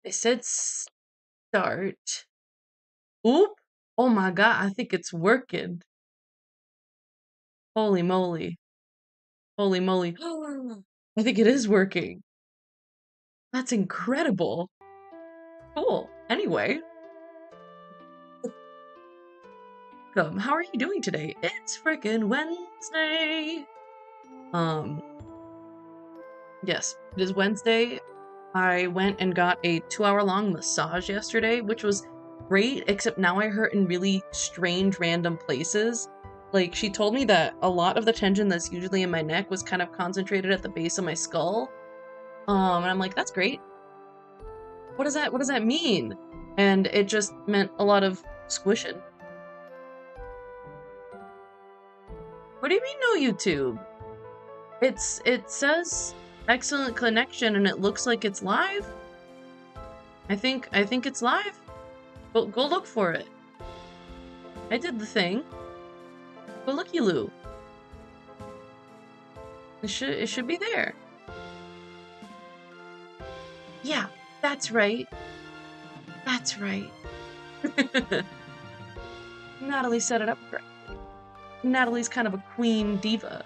It said start. Oop! Oh my god, I think it's working. Holy moly. Holy moly. I think it is working. That's incredible. Cool. Anyway, how are you doing today? It's frickin' Wednesday. Yes, it is Wednesday. I went and got a 2-hour-long massage yesterday, which was great, except now I hurt in really strange random places. Like, she told me that a lot of the tension that's usually in my neck was kind of concentrated at the base of my skull. And I'm like, that's great. What does that mean? And it just meant a lot of squishing. What do you mean no YouTube? It says excellent connection and it looks like it's live. I think it's live. Go look for it. I did the thing. Go looky-loo. It should be there. Yeah, that's right. That's right. Natalie set it up correctly. Natalie's kind of a queen diva.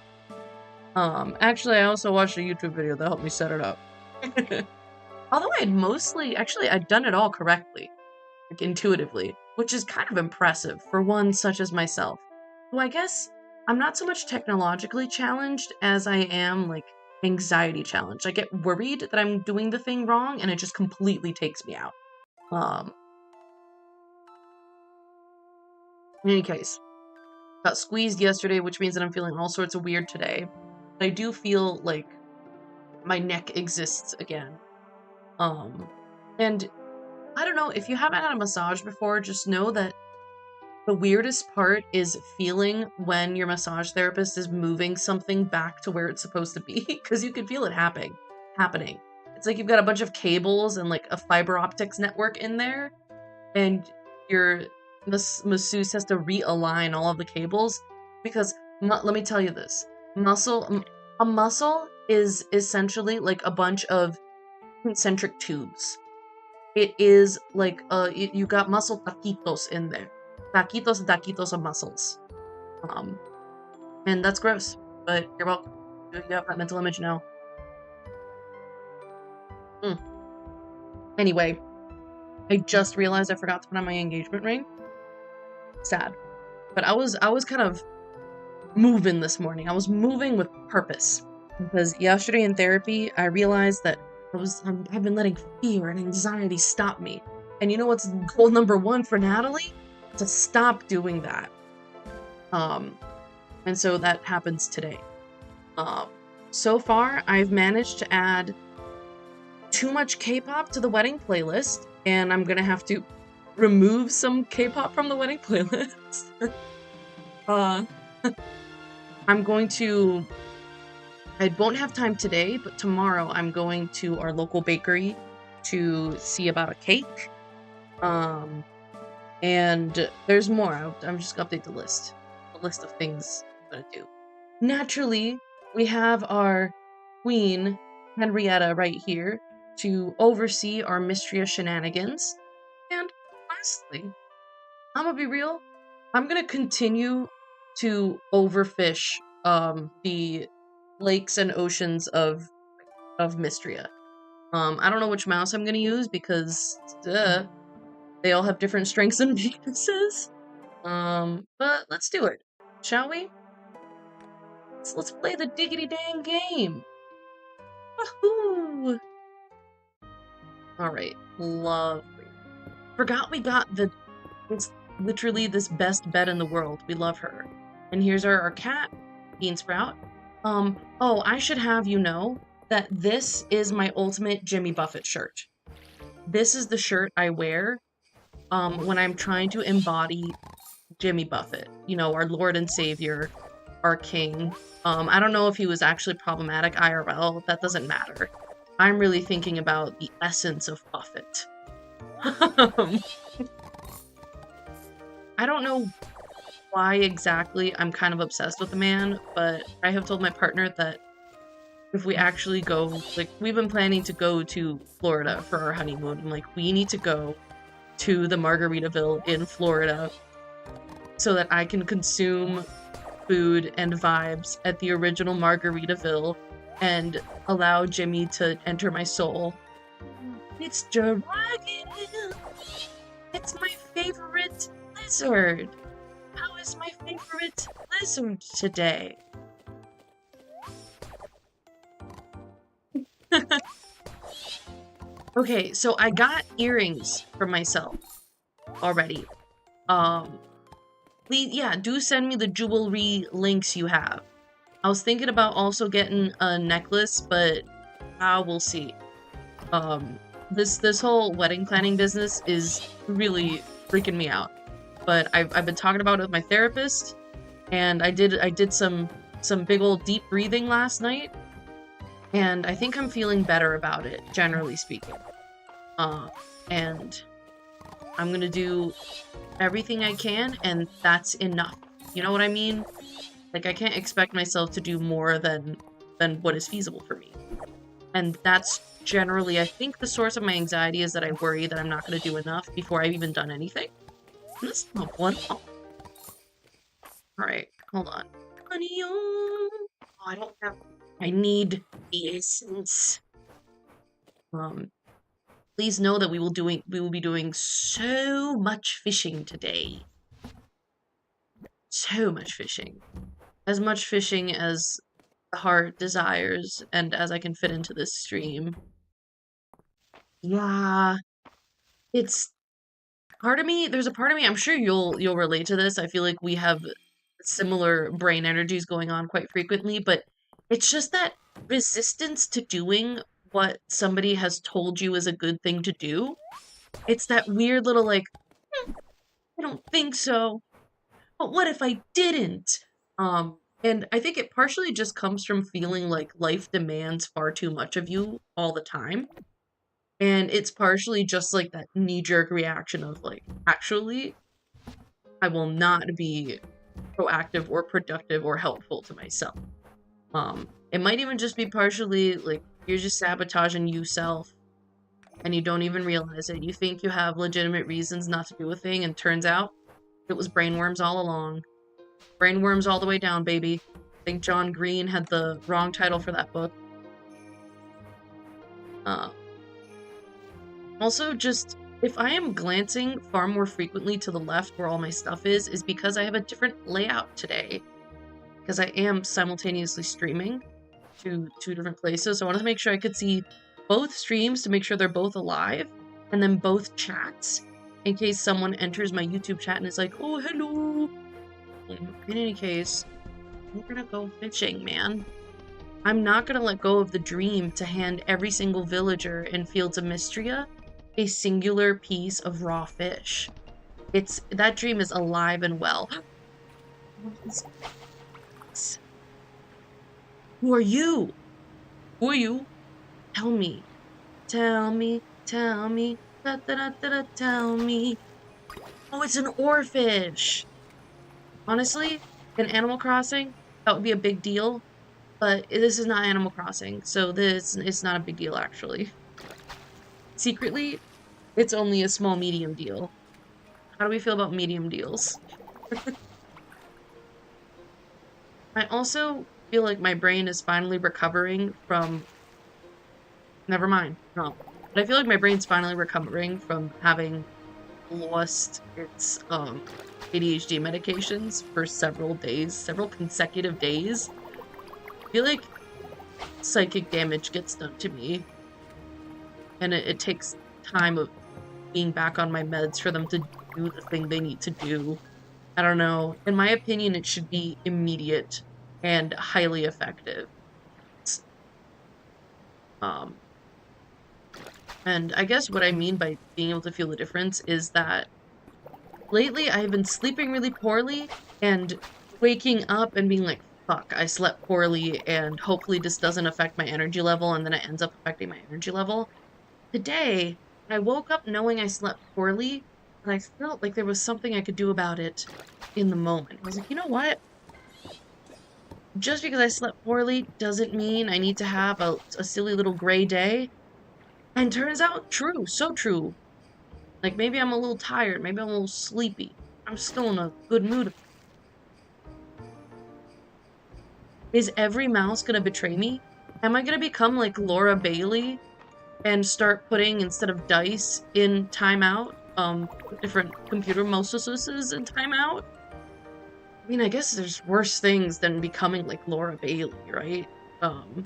Actually, I also watched a YouTube video that helped me set it up. Although I'd done it all correctly, like intuitively, which is kind of impressive for one such as myself. Well, I guess I'm not so much technologically challenged as I am, like, anxiety challenged. I get worried that I'm doing the thing wrong, and it just completely takes me out. In any case, got squeezed yesterday, which means that I'm feeling all sorts of weird today. But I do feel like my neck exists again. And I don't know, if you haven't had a massage before, just know that the weirdest part is feeling when your massage therapist is moving something back to where it's supposed to be, because you can feel it happening. It's like you've got a bunch of cables and like a fiber optics network in there, and the masseuse has to realign all of the cables, because let me tell you this. A muscle is essentially like a bunch of concentric tubes. It is like you got muscle taquitos in there. Taquitos and taquitos of muscles. And that's gross, but you're welcome. You have that mental image now. Anyway, I just realized I forgot to put on my engagement ring. Sad. But I was kind of moving this morning. I was moving with purpose. Because yesterday in therapy, I realized that I've been letting fear and anxiety stop me. And you know what's goal number 1 for Natalie? To stop doing that. And so that happens today. So far, I've managed to add too much K-pop to the wedding playlist, and I'm gonna have to remove some K-pop from the wedding playlist. I won't have time today, but tomorrow I'm going to our local bakery to see about a cake. And there's more. I'm just gonna update the list of things I'm gonna do. Naturally, we have our queen, Henrietta, right here to oversee our MISTRIA shenanigans. And lastly, I'm gonna be real, I'm gonna continue to overfish the lakes and oceans of MISTRIA. I don't know which mouse I'm gonna use because they all have different strengths and weaknesses. But let's do it, shall we? Let's play the diggity dang game. Woohoo! Alright, lovely. Forgot we got it's literally this best bed in the world. We love her. And here's our cat, Bean Sprout. Oh, I should have you know that this is my ultimate Jimmy Buffett shirt. This is the shirt I wear when I'm trying to embody Jimmy Buffett, you know, our Lord and Savior, our king. I don't know if he was actually problematic IRL, that doesn't matter. I'm really thinking about the essence of Buffett. I don't know why exactly I'm kind of obsessed with the man, but I have told my partner that if we actually go, like, we've been planning to go to Florida for our honeymoon. I'm like, we need to go to the Margaritaville in Florida so that I can consume food and vibes at the original Margaritaville and allow Jimmy to enter my soul. It's dragon! It's my favorite lizard! How is my favorite lizard today? Okay, so I got earrings for myself already. Please, yeah, do send me the jewelry links you have. I was thinking about also getting a necklace, but we'll see. This whole wedding planning business is really freaking me out. But I've been talking about it with my therapist, and I did some big old deep breathing last night, and I think I'm feeling better about it, generally speaking. And I'm gonna do everything I can, and that's enough. You know what I mean? Like, I can't expect myself to do more than what is feasible for me. And that's generally, I think, the source of my anxiety is that I worry that I'm not going to do enough before I've even done anything. And that's not one. Alright, hold on. Honey, oh, I don't have... I need the essence. Please know that we will be doing so much fishing today. So much fishing. As much fishing as the heart desires and as I can fit into this stream. Yeah. It's part of me, there's a part of me, I'm sure you'll relate to this. I feel like we have similar brain energies going on quite frequently, but it's just that resistance to doing what somebody has told you is a good thing to do. It's that weird little like, I don't think so. But what if I didn't? And I think it partially just comes from feeling like life demands far too much of you all the time. And it's partially just like that knee-jerk reaction of like, actually, I will not be proactive or productive or helpful to myself. It might even just be partially like, you're just sabotaging yourself and you don't even realize it. You think you have legitimate reasons not to do a thing, and turns out it was brainworms all along. Brainworms all the way down, baby. I think John Green had the wrong title for that book. Also, just, if I am glancing far more frequently to the left where all my stuff is because I have a different layout today. Because I am simultaneously streaming to two different places. So I wanted to make sure I could see both streams to make sure they're both alive, and then both chats, in case someone enters my YouTube chat and is like, oh, hello. In any case, we're gonna go fishing, man. I'm not gonna let go of the dream to hand every single villager in Fields of Mistria a singular piece of raw fish. That dream is alive and well. Who are you? Who are you? Tell me. Tell me. Tell me. Da, da, da, da, da, tell me. Oh, it's an oarfish. Honestly, in Animal Crossing, that would be a big deal. But this is not Animal Crossing, so this is not a big deal, actually. Secretly, it's only a small medium deal. How do we feel about medium deals? I also feel like my brain is finally recovering from... Never mind. No. But I feel like my brain's finally recovering from having lost its ADHD medications for several days, several consecutive days. I feel like psychic damage gets done to me. And it takes time of being back on my meds for them to do the thing they need to do. I don't know. In my opinion, it should be immediate and highly effective. And I guess what I mean by being able to feel the difference is that lately I have been sleeping really poorly and waking up and being like, fuck, I slept poorly and hopefully this doesn't affect my energy level, and then it ends up affecting my energy level. Today, I woke up knowing I slept poorly, and I felt like there was something I could do about it in the moment. I was like, you know what? just because I slept poorly doesn't mean I need to have a silly little gray day. And turns out true, so true. Like maybe I'm a little tired, maybe I'm a little sleepy. I'm still in a good mood. Is every mouse gonna betray me? Am I gonna become like Laura Bailey and start putting, instead of dice in timeout, different computer mouses in timeout? I mean, I guess there's worse things than becoming like Laura Bailey, right? Um,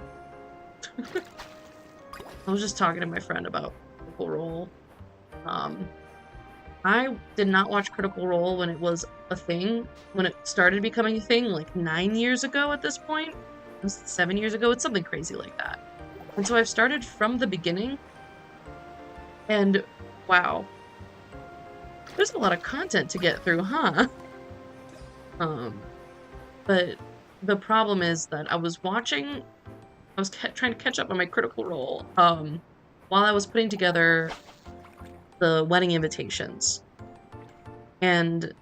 I was just talking to my friend about Critical Role. I did not watch Critical Role when it was a thing, when it started becoming a thing, like 9 years ago at this point. It was 7 years ago, it's something crazy like that. And so I've started from the beginning, and wow. There's a lot of content to get through, huh? But the problem is that I was trying to catch up on my Critical Role, while I was putting together the wedding invitations. And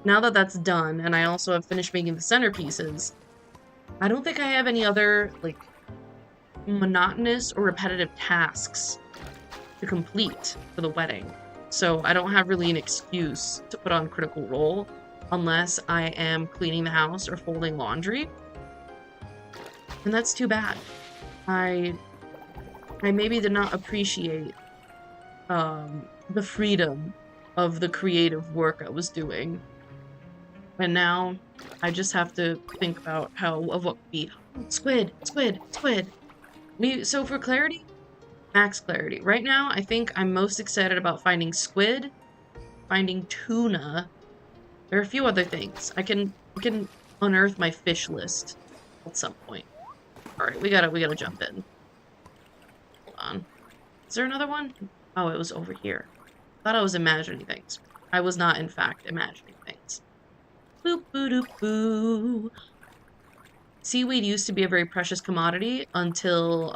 now that that's done, and I also have finished making the centerpieces, I don't think I have any other, like, monotonous or repetitive tasks to complete for the wedding. So I don't have really an excuse to put on Critical Role unless I am cleaning the house or folding laundry. And that's too bad. I maybe did not appreciate the freedom of the creative work I was doing. And now I just have to think about what could be. Squid. So for clarity, max clarity. Right now, I think I'm most excited about finding squid, finding tuna. There are a few other things. I can unearth my fish list at some point. Alright, we gotta jump in. Hold on. Is there another one? Oh, it was over here. I thought I was imagining things. I was not, in fact, imagining things. Boop boo doop boo. Seaweed used to be a very precious commodity until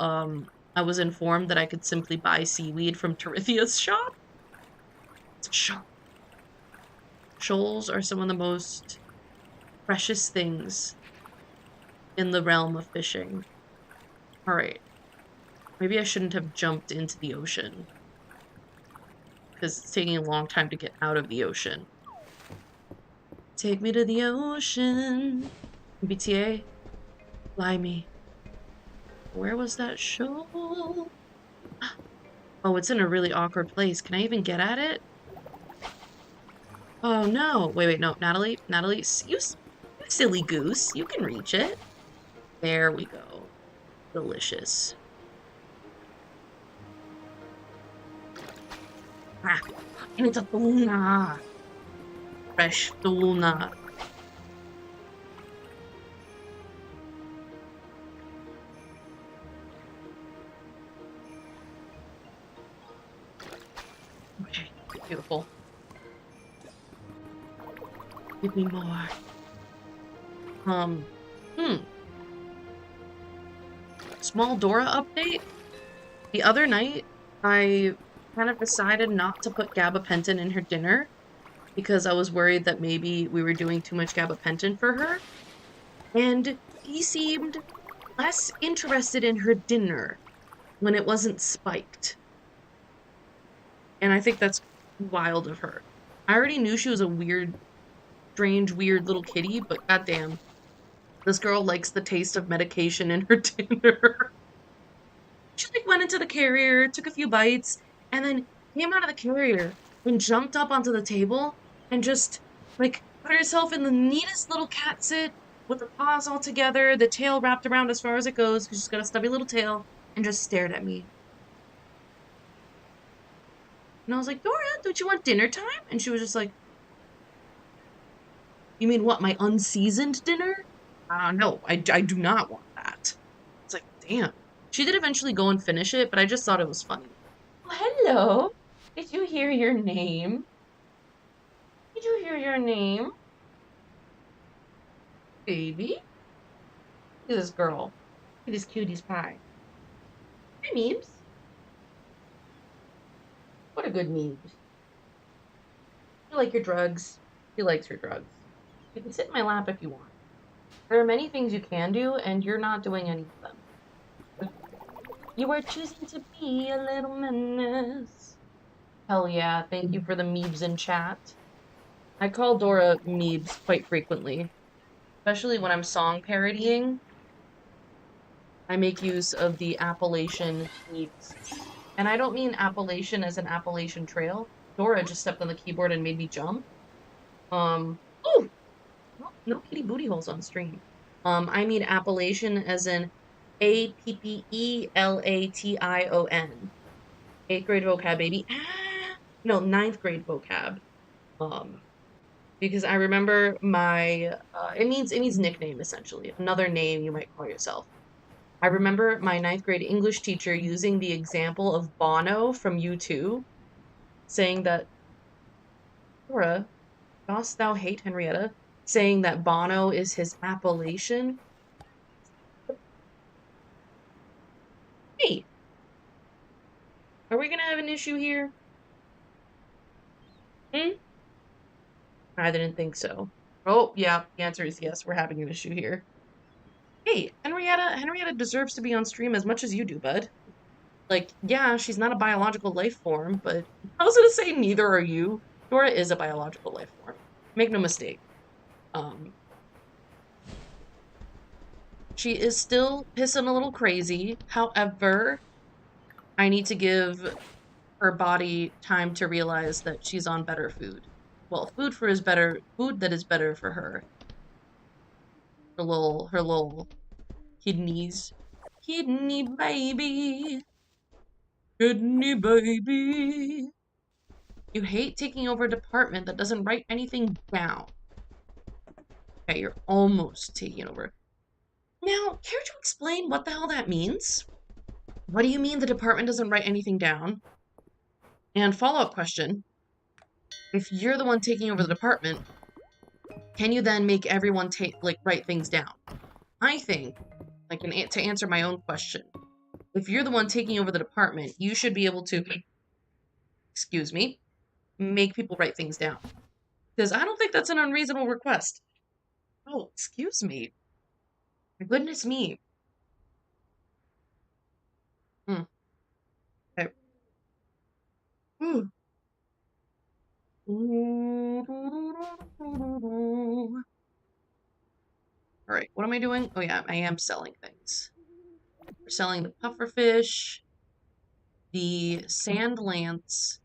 I was informed that I could simply buy seaweed from Terithia's shop. It's a shop. Shoals are some of the most precious things in the realm of fishing. Alright. Maybe I shouldn't have jumped into the ocean, because it's taking a long time to get out of the ocean. Take me to the ocean. BTA, fly me. Where was that shoal? Oh, it's in a really awkward place. Can I even get at it? Oh no. Wait, no. Natalie, you silly goose. You can reach it. There we go. Delicious. Ah, and it's a tuna. Fresh tuna. Okay, beautiful. Give me more. Small Dora update. The other night, I kind of decided not to put gabapentin in her dinner because I was worried that maybe we were doing too much gabapentin for her. And he seemed less interested in her dinner when it wasn't spiked. And I think that's wild of her. I already knew she was a weird, strange, weird little kitty, but goddamn, this girl likes the taste of medication in her dinner. She like went into the carrier, took a few bites, and then came out of the carrier and jumped up onto the table and just like put herself in the neatest little cat sit with the paws all together, the tail wrapped around as far as it goes because she's got a stubby little tail, and just stared at me. And I was like, Dora, don't you want dinner time? And she was just like, you mean what, my unseasoned dinner? No, I do not want that. It's like, damn. She did eventually go and finish it, but I just thought it was funny. Oh, hello. Did you hear your name? Did you hear your name? Baby? Look at this girl. Look at this cutie's pie. Hi, Memes. What a good Memes. You like your drugs. She likes her drugs. You can sit in my lap if you want. There are many things you can do, and you're not doing any of them. You are choosing to be a little menace. Hell yeah, thank you for the meebs in chat. I call Dora meebs quite frequently, especially when I'm song parodying. I make use of the Appalachian meebs. And I don't mean Appalachian as an Appalachian trail. Dora just stepped on the keyboard and made me jump. Oh, no kitty booty holes on stream. I mean Appalachian as in Appelation. 8th grade vocab, baby. Ah, no, 9th grade vocab. Um, because I remember my, it means nickname, essentially. Another name you might call yourself. I remember my 9th grade English teacher using the example of Bono from U2, saying that, Dora, dost thou hate Henrietta? Saying that Bono is his appellation. Hey, are we gonna have an issue here? Hmm? I didn't think so. Oh, yeah, the answer is yes, we're having an issue here. Hey, Henrietta deserves to be on stream as much as you do, bud. Like, yeah, she's not a biological life form, but I was gonna say neither are you. Dora is a biological life form. Make no mistake. She is still pissing a little crazy. However, I need to give her body time to realize that she's on better food. Well, food that is better for her. Her little kidneys. Kidney baby. Kidney baby. You hate taking over a department that doesn't write anything down. Okay, you're almost taking over. Now, care to explain what the hell that means? What do you mean the department doesn't write anything down? And follow-up question, if you're the one taking over the department, can you then make everyone write things down? I think, to answer my own question, if you're the one taking over the department, you should be able to, excuse me, make people write things down. Because I don't think that's an unreasonable request. Oh, excuse me. My goodness me. Okay. Ooh. Alright, what am I doing? Oh yeah, I am selling things. We're selling the pufferfish, the sand lance,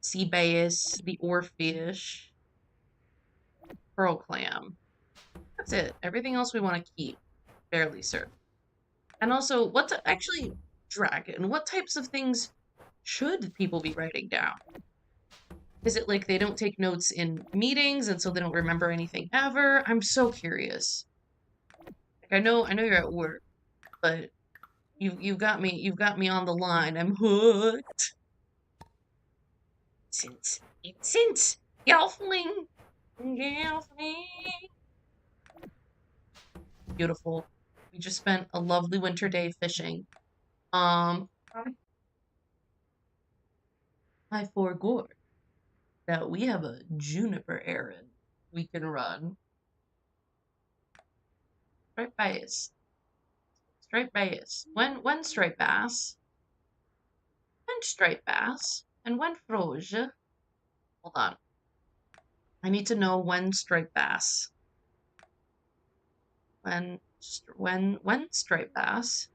sea bass, the oarfish, pearl clam. That's it. Everything else we want to keep. Barely serve. And also, actually, dragon, what types of things should people be writing down? Is it like they don't take notes in meetings and so they don't remember anything ever? I'm so curious. Like, I know you're at work, but you've got me on the line. I'm hooked. Since Gelfling. Beautiful. We just spent a lovely winter day fishing. I forgot that we have a juniper errand we can run. Striped bass. Striped bass. When striped bass? When striped bass? And when froge? Hold on. I need to know when striped bass. When striped bass?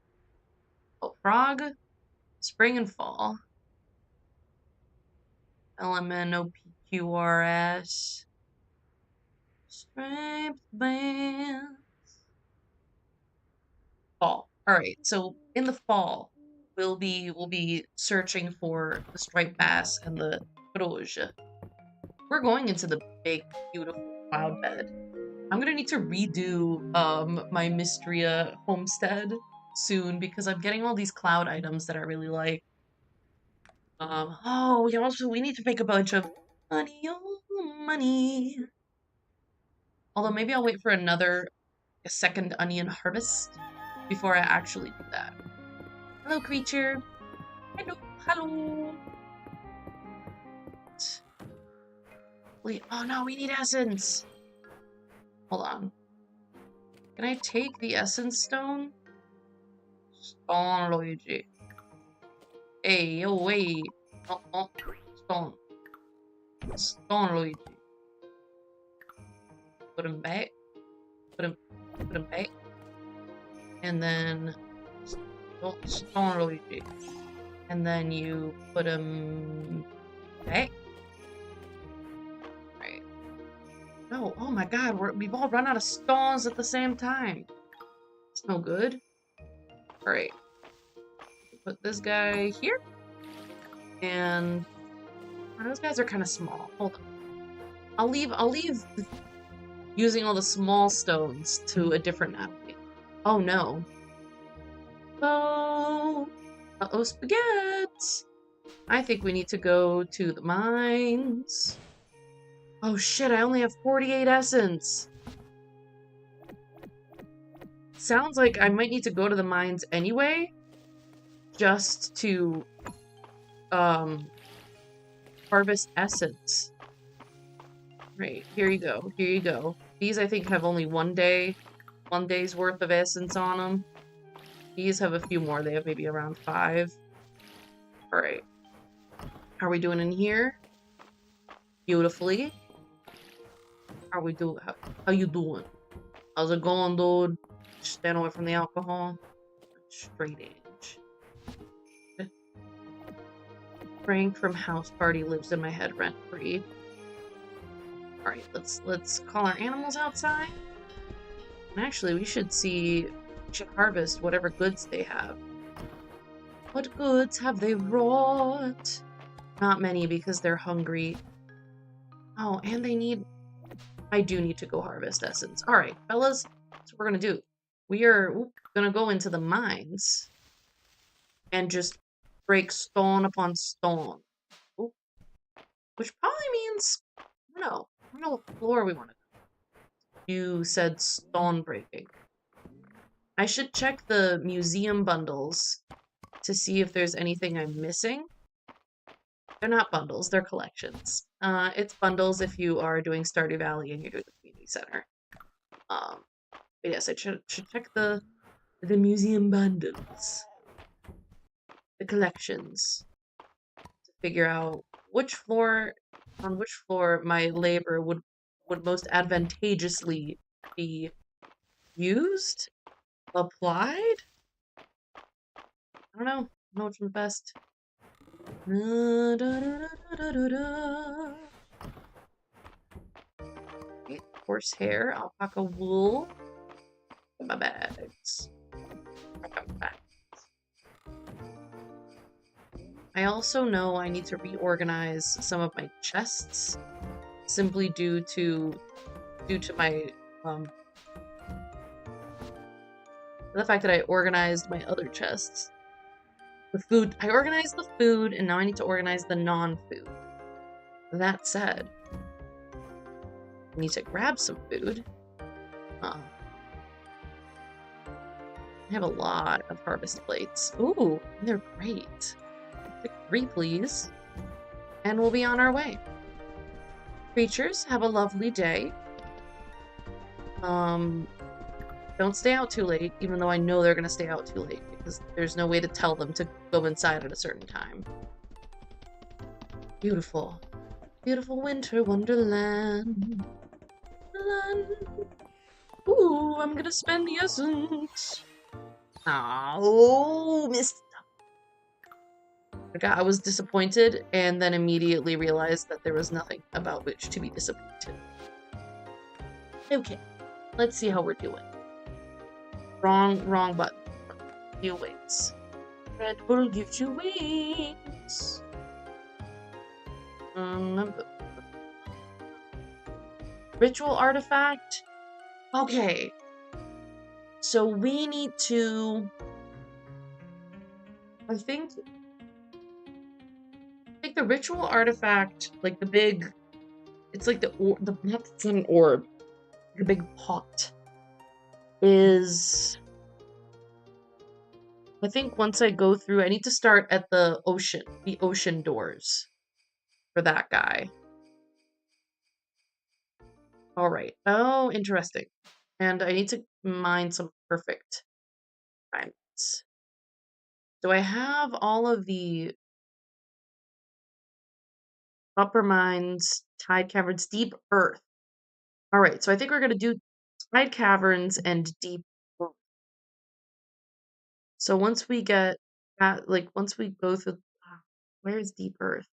Oh, frog, spring and fall. LMNOPQRS. Striped bass. Fall. Alright, so in the fall, we'll be searching for the striped bass and the froge. We're going into the big, beautiful cloud bed. I'm gonna need to redo my Mistria homestead soon because I'm getting all these cloud items that I really like. Oh, we need to make a bunch of money, oh, money. Although maybe I'll wait for a second onion harvest before I actually do that. Hello, creature. Hello. Oh no, we need essence. Hold on. Can I take the essence stone? Stone, Luigi. Hey, yo, wait. Oh, stone. Stone, Luigi. Put him back. Put him back. And then stone, Luigi. And then you put him back. Right. No, oh my god, we've all run out of stones at the same time. It's no good. Alright. Put this guy here. And those guys are kind of small. Hold on. I'll leave using all the small stones to a different alley. Oh no. Oh. Uh-oh, spaghetti. I think we need to go to the mines. Oh shit, I only have 48 essence. Sounds like I might need to go to the mines anyway, just to harvest essence. Right, here you go. Here you go. These I think have only one day's worth of essence on them. These have a few more. They have maybe around 5. Alright. How are we doing in here? Beautifully. How we doing? How you doing? How's it going, dude? Stand away from the alcohol. Straight edge. Frank from House Party lives in my head rent-free. Alright, let's call our animals outside. And actually, we should harvest whatever goods they have. What goods have they wrought? Not many because they're hungry. Oh, and I do need to go harvest essence. Alright, fellas, that's what we're gonna do. We are gonna go into the mines and just break stone upon stone. Ooh. Which probably means, I don't know what floor we want to go. You said stone breaking. I should check the museum bundles to see if there's anything I'm missing. They're not bundles, they're collections. It's bundles if you are doing Stardew Valley and you're doing the community center. But yes, I should check the museum bundles. The collections. To figure out on which floor my labor would most advantageously be used? Applied? I don't know. I know which one's best. Okay, horsehair, alpaca wool. My bags. I also know I need to reorganize some of my chests, simply due to my the fact that I organized my other chests. I organized the food, and now I need to organize the non-food. That said, I need to grab some food. I have a lot of harvest plates. Ooh, they're great. Pick 3, please. And we'll be on our way. Creatures, have a lovely day. Don't stay out too late, even though I know they're gonna stay out too late, because there's no way to tell them to go inside at a certain time. Beautiful. Beautiful winter wonderland. Ooh, I'm gonna spend the essence. Oh, missed. I was disappointed, and then immediately realized that there was nothing about which to be disappointed. Okay, let's see how we're doing. Wrong button. You wings. Red Bull gives you wings. Ritual artifact. Okay. So we need to. I think the ritual artifact, like the big. It's like it's not an orb. The big pot. Is. I think once I go through, I need to start at the ocean doors for that guy. All right. Oh, interesting. And I need to mine some perfect diamonds. Do I have all of the upper mines, tide caverns, deep earth? All right, so I think we're going to do tide caverns and deep earth. So once we get that, like, once we go through, where is deep earth?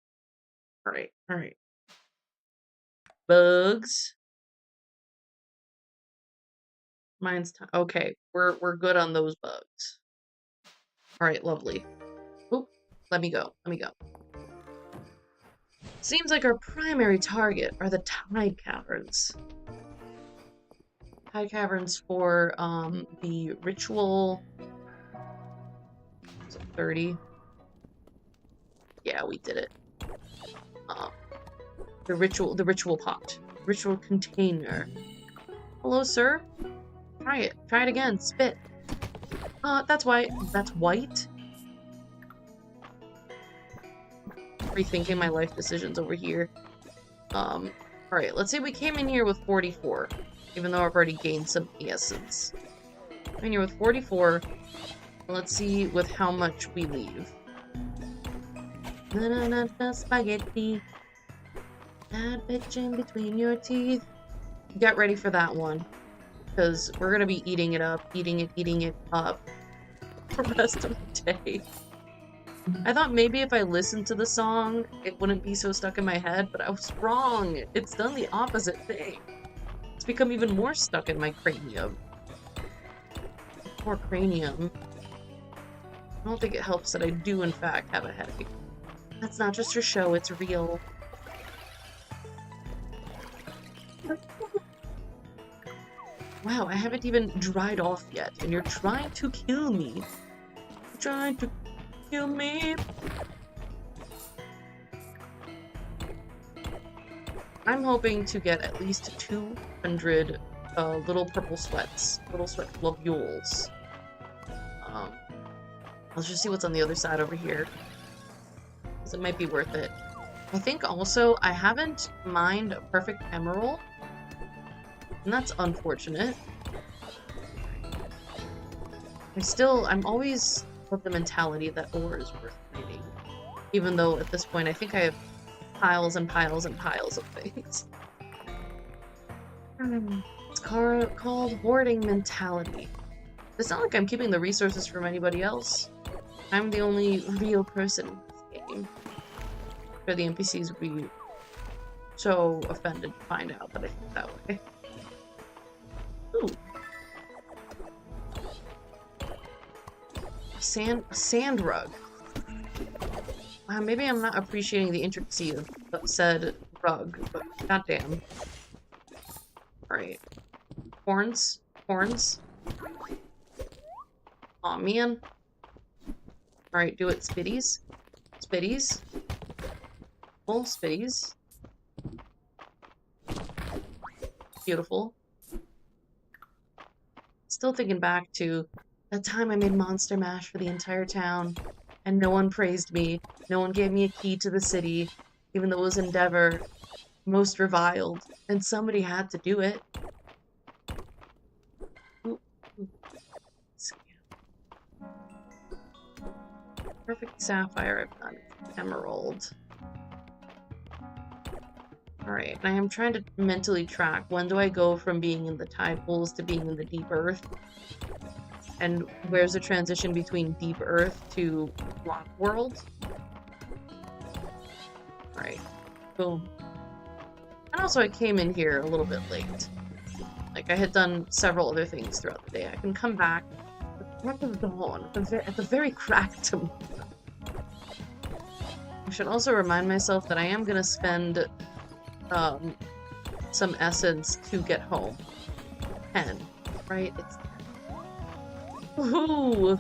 All right. Bugs. Mine's okay. We're good on those bugs. All right, lovely. Oop, let me go. Seems like our primary target are the tide caverns. Tide caverns for the ritual. Was it 30? Yeah, we did it. The ritual pot. Ritual container. Hello, sir. Try it. Try it again. Spit. That's white. That's white? Rethinking my life decisions over here. Alright, let's say we came in here with 44. Even though I've already gained some essence. Came in here with 44. Let's see with how much we leave. Spaghetti. That bitch in between your teeth. Get ready for that one. Because we're gonna be eating it up. Eating it up. For the rest of the day. I thought maybe if I listened to the song, it wouldn't be so stuck in my head, but I was wrong. It's done the opposite thing. It's become even more stuck in my cranium. Poor cranium. I don't think it helps that I do, in fact, have a headache. That's not just for show, it's real. Wow, I haven't even dried off yet, and you're trying to kill me. You're trying to kill me. I'm hoping to get at least 200 little purple sweats. Little sweat globules. Let's just see what's on the other side over here. Because it might be worth it. I think also I haven't mined a perfect emerald. And that's unfortunate. I'm always with the mentality that ore is worth mining. Even though at this point I think I have piles and piles and piles of things. It's called hoarding mentality. It's not like I'm keeping the resources from anybody else. I'm the only real person in this game. For the NPCs would be so offended to find out that I think that way. Ooh. Sand rug. Wow, maybe I'm not appreciating the intricacy of said rug, but goddamn. Alright. Horns. Aw, man. Alright, do it, spitties. Full spitties. Beautiful. Still thinking back to that time I made Monster Mash for the entire town, and no one praised me. No one gave me a key to the city, even though it was Endeavor most reviled, and somebody had to do it. Ooh. Perfect sapphire, I've done emerald. Alright, I am trying to mentally track when do I go from being in the tide pools to being in the deep earth? And where's the transition between deep earth to block world? Alright, boom. And also I came in here a little bit late. Like, I had done several other things throughout the day. I can come back at the crack of dawn, at the very cracked of dawn. I should also remind myself that I am gonna spend some essence to get home. 10, right? It's 10. Woohoo!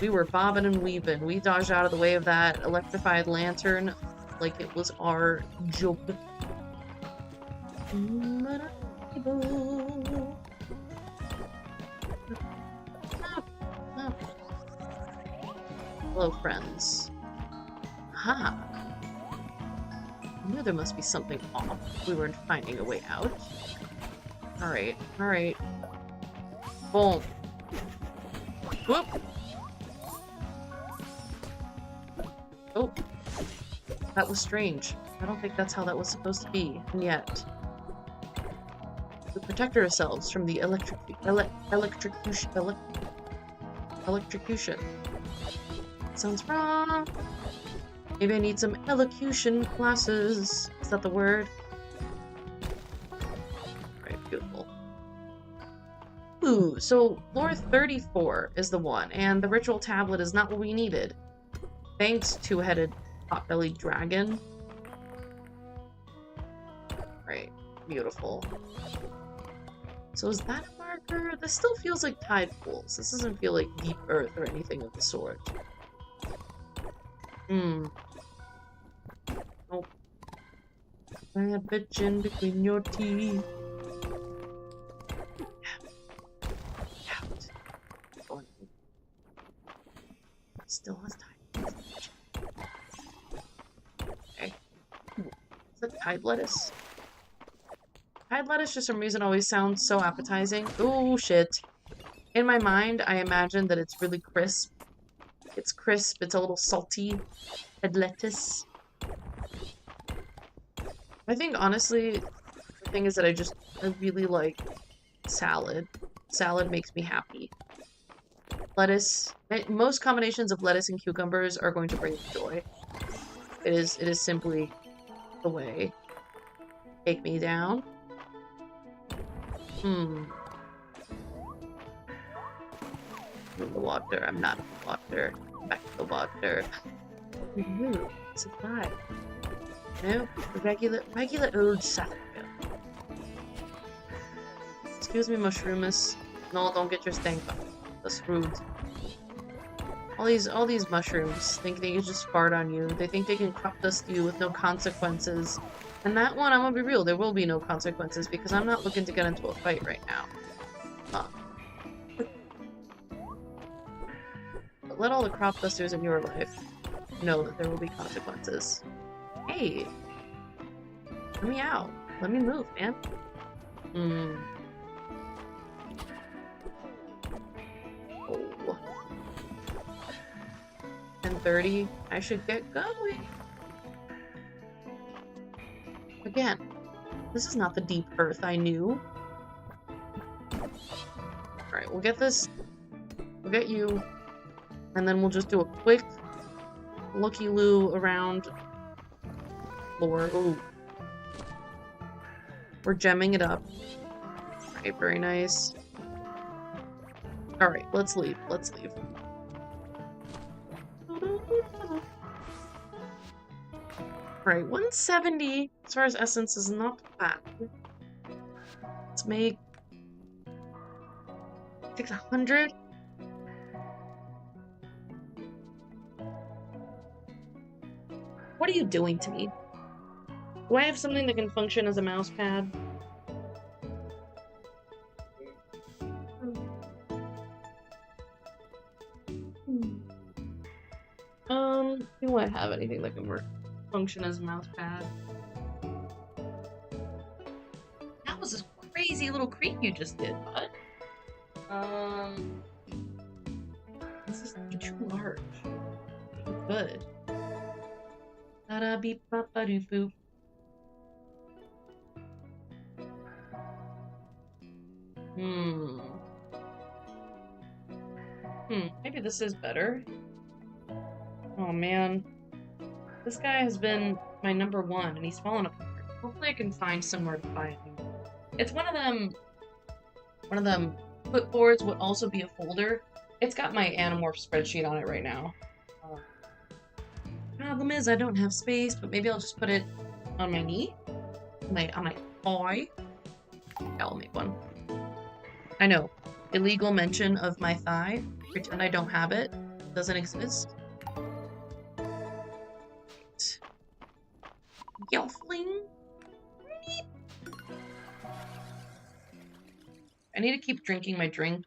We were bobbing and weaving. We dodged out of the way of that electrified lantern like it was our job. Hello, friends. Aha! I knew there must be something off. We weren't finding a way out. Alright, alright. Boom. Whoop! Oh. That was strange. I don't think that's how that was supposed to be. And yet... to protect ourselves from the electrocution. Sounds wrong. Maybe I need some elocution classes. Is that the word? Alright, beautiful. Ooh, so floor 34 is the one, and the ritual tablet is not what we needed. Thanks, two-headed pot-bellied dragon. Right, beautiful. So is that a marker? This still feels like tide pools. This doesn't feel like deep earth or anything of the sort. Nope. Bad bitch in between your teeth. Out. Still has tide. Okay. Is that tide lettuce? Tide lettuce, for some reason, always sounds so appetizing. Ooh, shit. In my mind, I imagine that it's really crisp. It's crisp, it's a little salty. Tide lettuce. I think, honestly, the thing is that I really like salad. Salad makes me happy. Lettuce, most combinations of lettuce and cucumbers are going to bring joy. It is simply the way. Take me down. In the water. I'm not in the water. Back to the water. Ooh, it's a vibe. No, regular old sapphire. Excuse me, mushroomus. No, don't get your stank on. That's rude. All these mushrooms think they can just fart on you. They think they can crop dust you with no consequences. And that one, I'm gonna be real, there will be no consequences because I'm not looking to get into a fight right now. But let all the crop dusters in your life know that there will be consequences. Hey! Let me out. Let me move, man. 10:30. I should get going. Again, this is not the deep earth I knew. Alright, we'll get this. We'll get you. And then we'll just do a quick looky-loo around floor. Ooh. We're gemming it up. Alright, very nice. Alright, let's leave. Let's leave. Alright, 170 as far as essence is not bad. Let's make 600. What are you doing to me? Do I have something that can function as a mouse pad? Do I have anything that can function as a mouse pad? That was a crazy little creep you just did, bud. This is too large. Good. Da-da beep ba ba doo boop. Maybe this is better. Oh man. This guy has been my number one and he's fallen apart. Hopefully I can find somewhere to buy him. It's one of them clipboards would also be a folder. It's got my Animorph spreadsheet on it right now. Problem is I don't have space, but maybe I'll just put it on my knee. On my thigh. I'll make one. I know. Illegal mention of my thigh. Pretend I don't have it. Doesn't exist. Yelfling. I need to keep drinking my drink.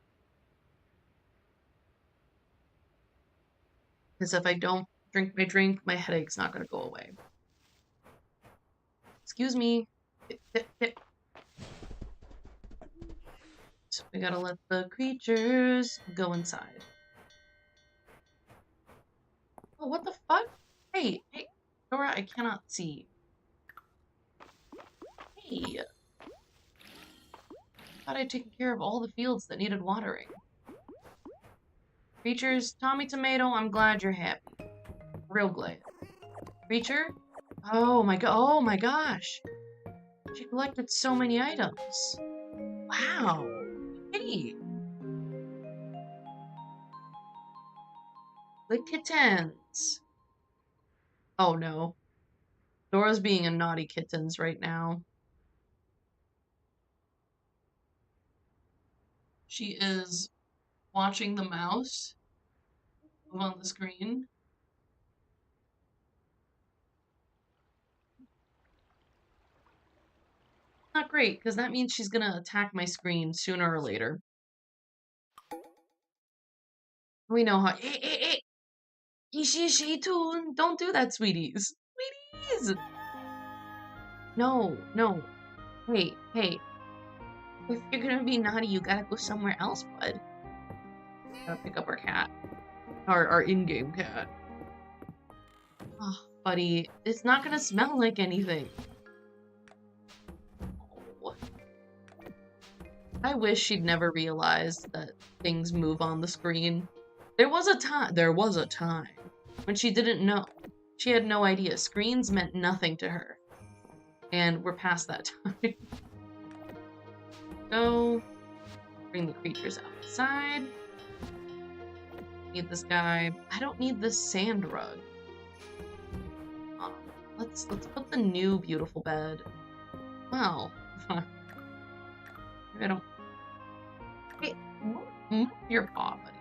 Because if I don't drink my drink, my headache's not going to go away. Excuse me. We gotta let the creatures go inside. Oh, what the fuck? Hey, hey, Dora, I cannot see. Hey. Thought I'd taken care of all the fields that needed watering. Creatures, Tommy Tomato, I'm glad you're happy. Real glad. Creature? Oh my gosh. She collected so many items. Wow. Kitty. The kittens. Oh no. Dora's being a naughty kittens right now. She is watching the mouse move on the screen. Not great, because that means she's gonna attack my screen sooner or later. We know how. Ishishiitun! Don't do that, sweeties. Sweeties! No, no. Hey, hey. If you're gonna be naughty, you gotta go somewhere else, bud. Gotta pick up our cat. Our in-game cat. Oh, buddy. It's not gonna smell like anything. Oh. I wish she'd never realized that things move on the screen. There was a time when she didn't know. She had no idea. Screens meant nothing to her. And we're past that time. Go. Bring the creatures outside. Need this guy. I don't need this sand rug. Let's put the new beautiful bed. Well, I don't. Hey, move your paw, buddy.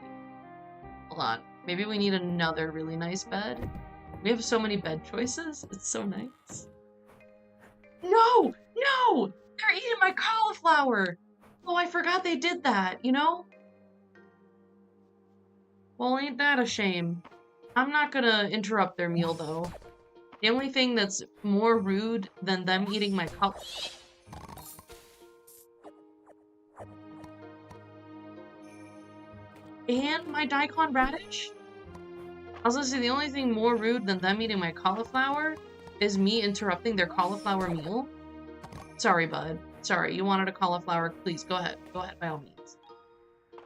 Hold on. Maybe we need another really nice bed. We have so many bed choices. It's so nice. No! No! They're eating my cauliflower! Oh, I forgot they did that, you know? Well, ain't that a shame? I'm not gonna interrupt their meal, though. The only thing that's more rude than them eating my cauliflower... And my daikon radish? I was gonna say, the only thing more rude than them eating my cauliflower is me interrupting their cauliflower meal. Sorry, bud. Sorry, you wanted a cauliflower. Please, go ahead. Go ahead, by all means.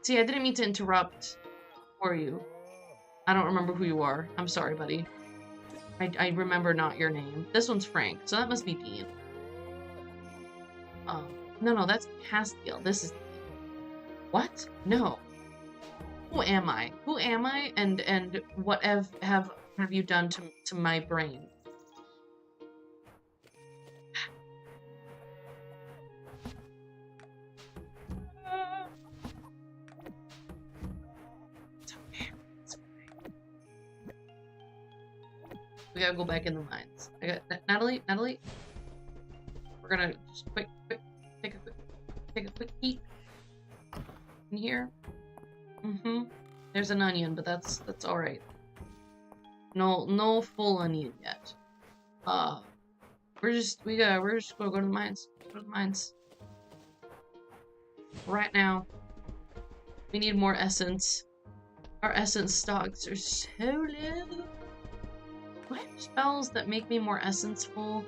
See, I didn't mean to interrupt for you. I don't remember who you are. I'm sorry, buddy. I remember not your name. This one's Frank, so that must be Dean. No, that's Castiel. This is... What? No. Who am I? Who am I? And what have you done to my brain? It's okay. It's okay. We gotta go back in the mines. I got Natalie. We're gonna just take a quick peek in here. There's an onion, but that's all right. No full onion yet. We're just gonna go to the mines. Go to the mines. Right now. We need more essence. Our essence stocks are so low. Do I have spells that make me more essence full?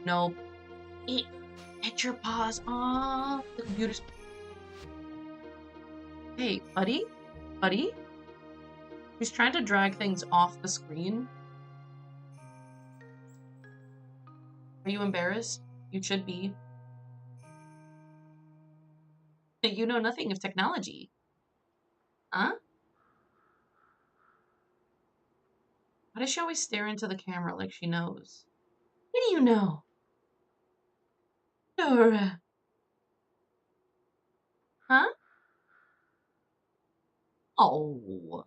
Nope. Eat your paws off the computer's... Hey, buddy? Buddy? He's trying to drag things off the screen. Are you embarrassed? You should be. You know nothing of technology. Huh? Why does she always stare into the camera like she knows? What do you know? Dora. Huh? Oh.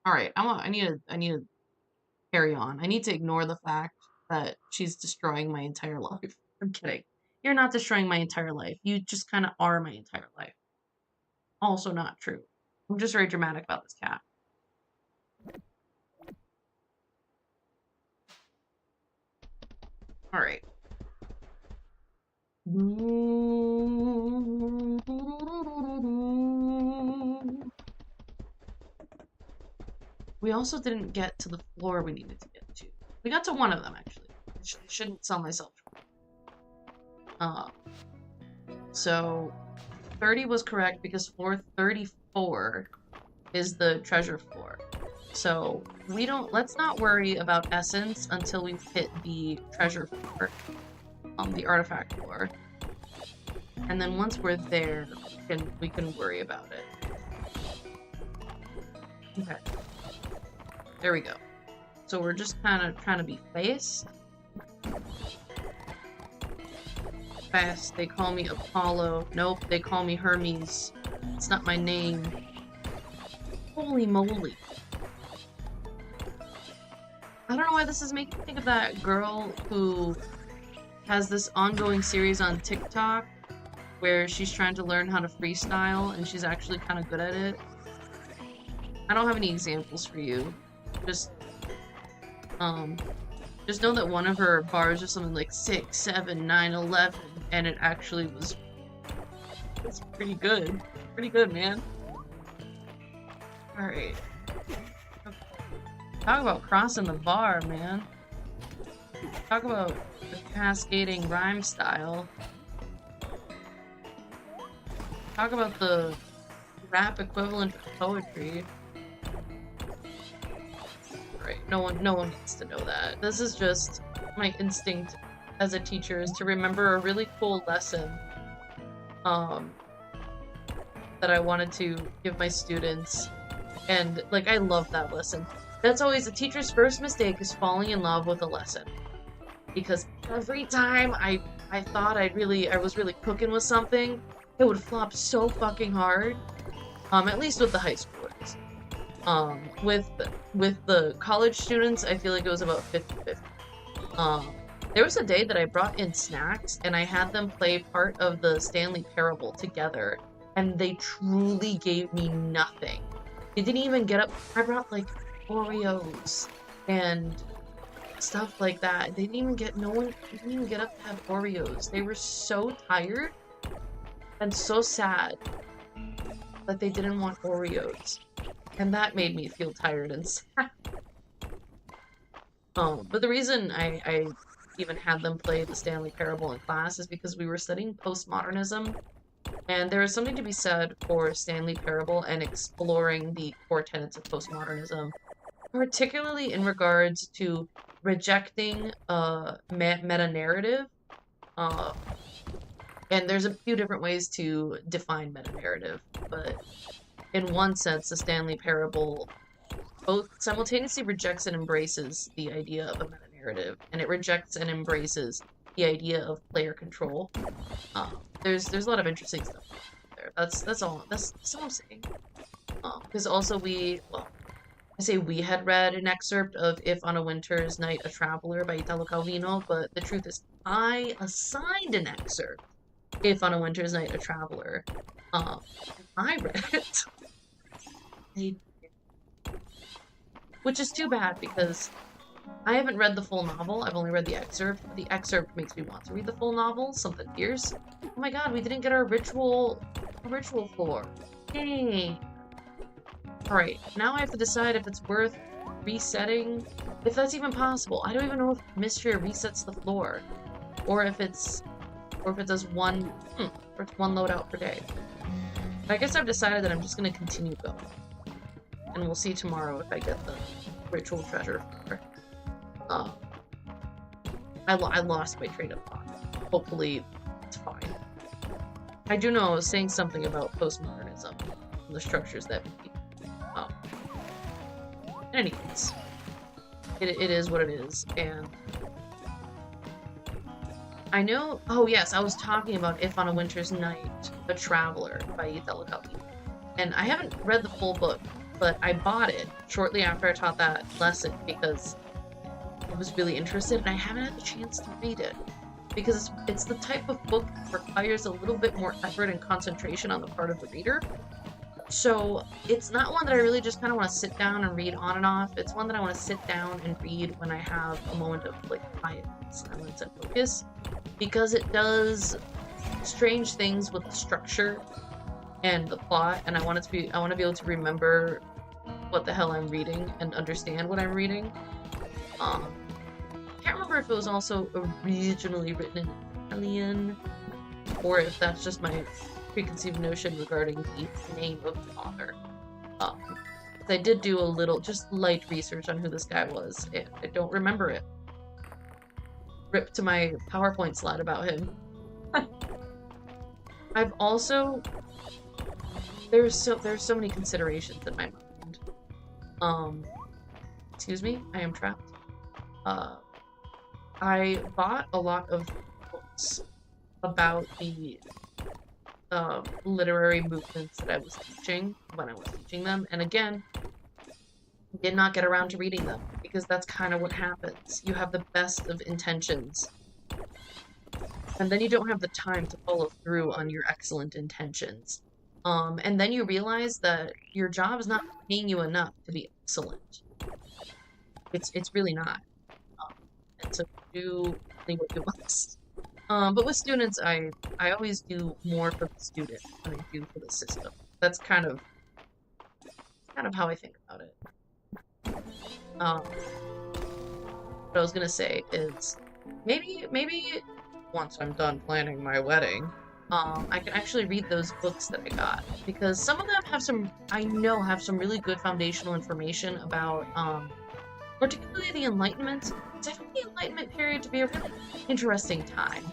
Alright, I need to carry on. I need to ignore the fact that she's destroying my entire life. I'm kidding. You're not destroying my entire life. You just kind of are my entire life. Also not true. I'm just very dramatic about this cat. Alright. we also didn't get to the floor we needed to get to. We got to one of them, actually. I shouldn't sell myself short. So 30 was correct because floor 34 is the treasure floor. So let's not worry about essence until we've hit the treasure floor, the artifact floor. And then once we're there, we can worry about it. Okay. There we go. So we're just kind of trying to be fast. Fast. They call me Apollo. Nope, they call me Hermes. It's not my name. Holy moly. I don't know why this is making me think of that girl who has this ongoing series on TikTok where she's trying to learn how to freestyle and she's actually kind of good at it. I don't have any examples for you. Just know that one of her bars was something like 6, 7, 9, 11, and it actually was. It's pretty good. Pretty good, man. Alright. Talk about crossing the bar, man. Talk about the cascading rhyme style. Talk about the rap equivalent of poetry. Right, no one needs to know that. This is just my instinct as a teacher is to remember a really cool lesson that I wanted to give my students. And like I love that lesson. That's always a teacher's first mistake is falling in love with a lesson. Because every time I thought I was really cooking with something, it would flop so fucking hard. At least with the high schoolers. With the college students, I feel like it was about 50-50. There was a day that I brought in snacks and I had them play part of the Stanley Parable together, and they truly gave me nothing. They didn't even get up. I brought like Oreos and stuff like that. They didn't even get up to have Oreos. They were so tired and so sad that they didn't want Oreos. And that made me feel tired and sad. But the reason I even had them play the Stanley Parable in class is because we were studying postmodernism, and there is something to be said for Stanley Parable and exploring the core tenets of postmodernism, particularly in regards to rejecting meta-narrative. And there's a few different ways to define meta-narrative, but in one sense, the Stanley Parable both simultaneously rejects and embraces the idea of a meta-narrative, and it rejects and embraces the idea of player control. There's a lot of interesting stuff there. That's all I'm saying. Because also I say we had read an excerpt of If on a Winter's Night a Traveler by Italo Calvino, but the truth is I assigned an excerpt, If on a Winter's Night a Traveler. I read it. Which is too bad because I haven't read the full novel. I've only read the excerpt. The excerpt makes me want to read the full novel. Something fierce. Oh my god, we didn't get our ritual floor. Dang. Alright, now I have to decide if it's worth resetting. If that's even possible. I don't even know if MISTRIA resets the floor. Or if it does one loadout per day. I guess I've decided that I'm just going to continue going. And we'll see tomorrow if I get the ritual treasure floor. I lost my train of thought. Hopefully, it's fine. I do know I was saying something about postmodernism and the structures that we keep. In any case, it is what it is, and I know. Oh yes, I was talking about If on a Winter's Night a Traveler by Italo Calvino, and I haven't read the full book, but I bought it shortly after I taught that lesson because I was really interested, and I haven't had the chance to read it because it's the type of book that requires a little bit more effort and concentration on the part of the reader. So it's not one that I really just kind of want to sit down and read on and off. It's one that I want to sit down and read when I have a moment of like quiet silence and focus, because it does strange things with the structure and the plot, and I want to be able to remember what the hell I'm reading and understand what I'm reading. I can't remember if it was also originally written in Italian, or if that's just my preconceived notion regarding the name of the author. I did do a little, just light research on who this guy was, and I don't remember it. Rip to my PowerPoint slide about him. I've also... There's so many considerations in my mind. Excuse me, I am trapped. I bought a lot of books about the literary movements that I was teaching when I was teaching them, and again, did not get around to reading them, because that's kind of what happens. You have the best of intentions, and then you don't have the time to follow through on your excellent intentions. And then you realize that your job is not paying you enough to be excellent. It's really not. And so do what you must. But with students, I always do more for the student than I do for the system. That's kind of how I think about it. What I was gonna say is maybe once I'm done planning my wedding, I can actually read those books that I got, because some of them have some, I know, have some really good foundational information about, particularly the Enlightenment. I find the Enlightenment period to be a really interesting time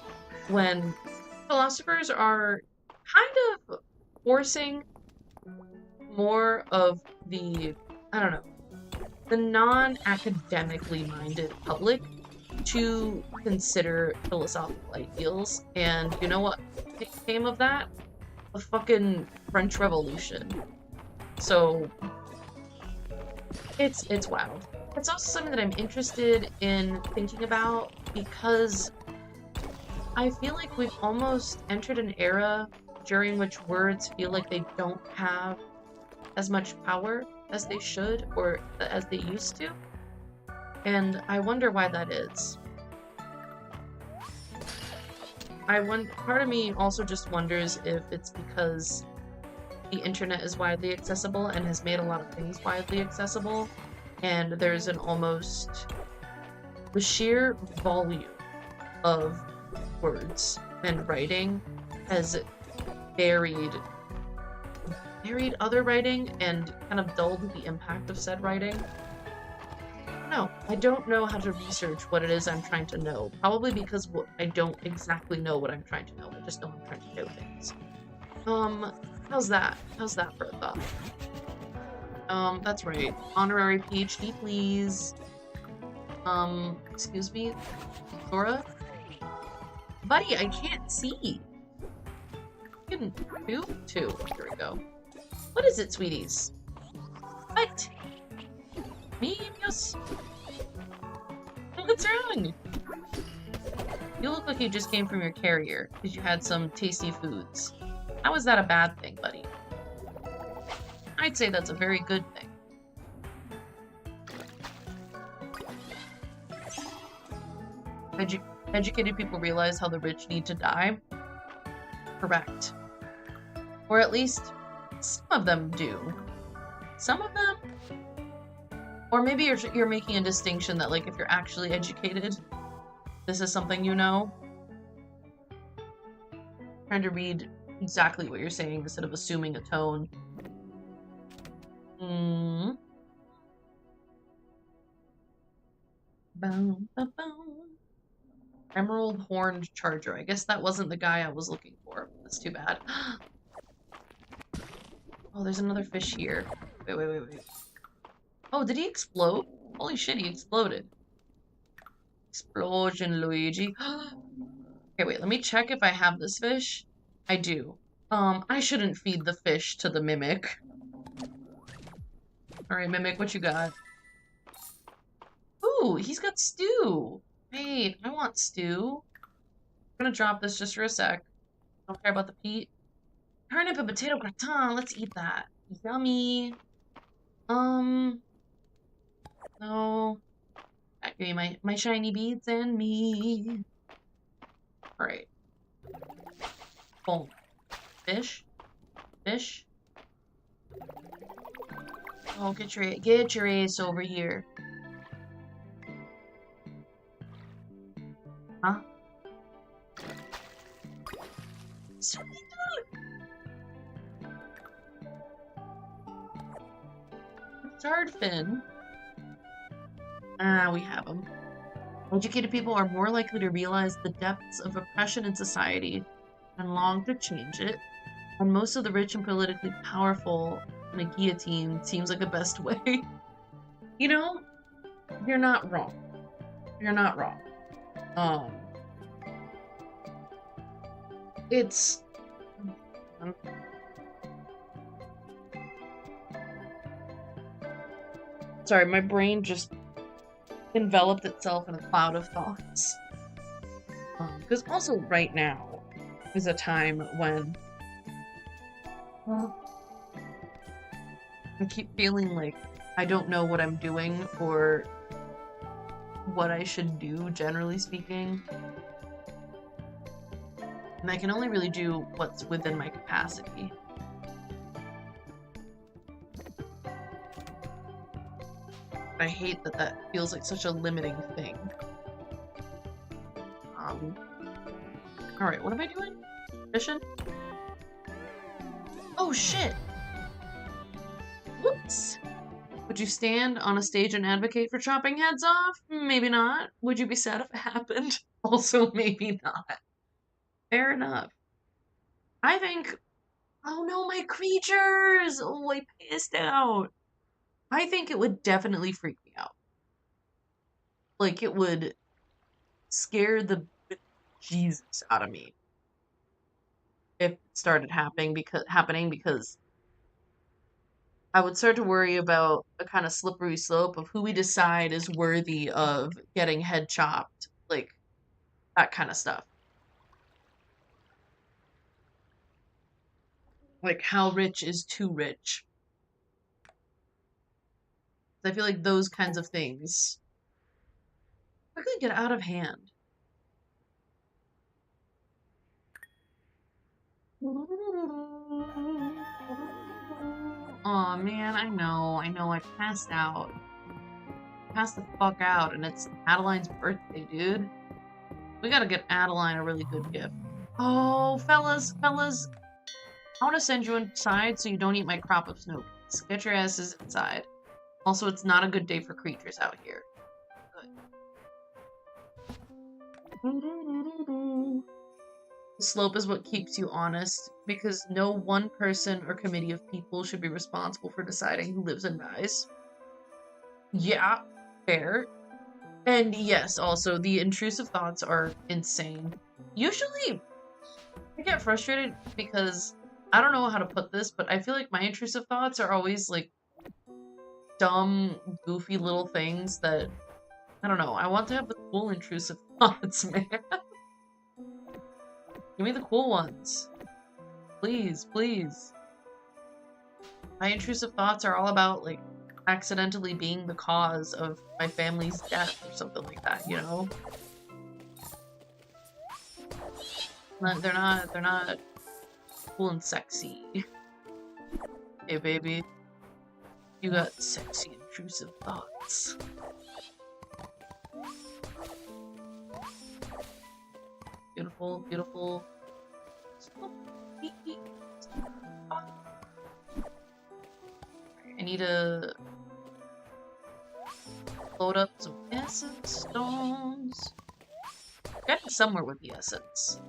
when philosophers are kind of forcing more of the, I don't know, the non-academically minded public to consider philosophical ideals. And you know what came of that? The fucking French Revolution. So it's wild. It's also something that I'm interested in thinking about, because I feel like we've almost entered an era during which words feel like they don't have as much power as they should, or as they used to. And I wonder why that is. Part of me also just wonders if it's because the internet is widely accessible and has made a lot of things widely accessible, and there's an almost... the sheer volume of words and writing has buried other writing and kind of dulled the impact of said writing. No, I don't know how to research what it is I'm trying to know. Probably because I don't exactly know what I'm trying to know. I just know I'm trying to know things. How's that? How's that for a thought? That's right. Honorary PhD, please. Excuse me? Laura? Buddy, I can't see. Two? Here we go. What is it, sweeties? What? Mimios? What's wrong? You look like you just came from your carrier because you had some tasty foods. How is that a bad thing, buddy? I'd say that's a very good thing. Educated people realize how the rich need to die? Correct. Or at least some of them do. Some of them? Or maybe you're making a distinction that, like, if you're actually educated, this is something you know. I'm trying to read exactly what you're saying instead of assuming a tone. Boom, boom, boom. Emerald Horned Charger. I guess that wasn't the guy I was looking for. That's too bad. Oh, there's another fish here. Wait. Oh, did he explode? Holy shit, he exploded. Explosion, Luigi. Okay, wait, let me check if I have this fish. I do. I shouldn't feed the fish to the Mimic. Alright, Mimic, what you got? Ooh, he's got stew. Wait, I want stew. I'm gonna drop this just for a sec. I don't care about the peat. Turnip and potato gratin, let's eat that. Yummy. No. Give me my shiny beads and me. Alright. Boom. Fish. Fish. Oh, get your ace over here. Huh? Sardfin. Ah, we have him. Educated people are more likely to realize the depths of oppression in society and long to change it. And most of the rich and politically powerful in a guillotine seems like the best way. You know, you're not wrong. You're not wrong. It's... Sorry, my brain just enveloped itself in a cloud of thoughts. Because also right now is a time when I keep feeling like I don't know what I'm doing or what I should do, generally speaking. And I can only really do what's within my capacity. I hate that that feels like such a limiting thing. Alright, what am I doing? Mission? Oh shit! Whoops! Would you stand on a stage and advocate for chopping heads off? Maybe not. Would you be sad if it happened? Also, maybe not. Fair enough. I think... Oh no, my creatures! Oh, I pissed out. I think it would definitely freak me out. Like, it would scare the Jesus out of me if it started happening because I would start to worry about a kind of slippery slope of who we decide is worthy of getting head chopped, like that kind of stuff. Like how rich is too rich. I feel like those kinds of things quickly get out of hand. Aw, man, I know, I passed out. Passed the fuck out, and it's Adeline's birthday, dude. We gotta get Adeline a really good gift. Oh, fellas, I want to send you inside so you don't eat my crop of snow peas. Get your asses inside. Also, it's not a good day for creatures out here. Good. The slope is what keeps you honest, because no one person or committee of people should be responsible for deciding who lives and dies. Yeah, fair. And yes, also, the intrusive thoughts are insane. Usually, I get frustrated because I don't know how to put this, but I feel like my intrusive thoughts are always like dumb, goofy little things that I don't know. I want to have the cool intrusive thoughts, man. Give me the cool ones. Please, please. My intrusive thoughts are all about like accidentally being the cause of my family's death or something like that, you know? They're not cool and sexy. Hey baby, you got sexy intrusive thoughts. Beautiful, beautiful. I need to load up some essence stones. Getting somewhere with the essence.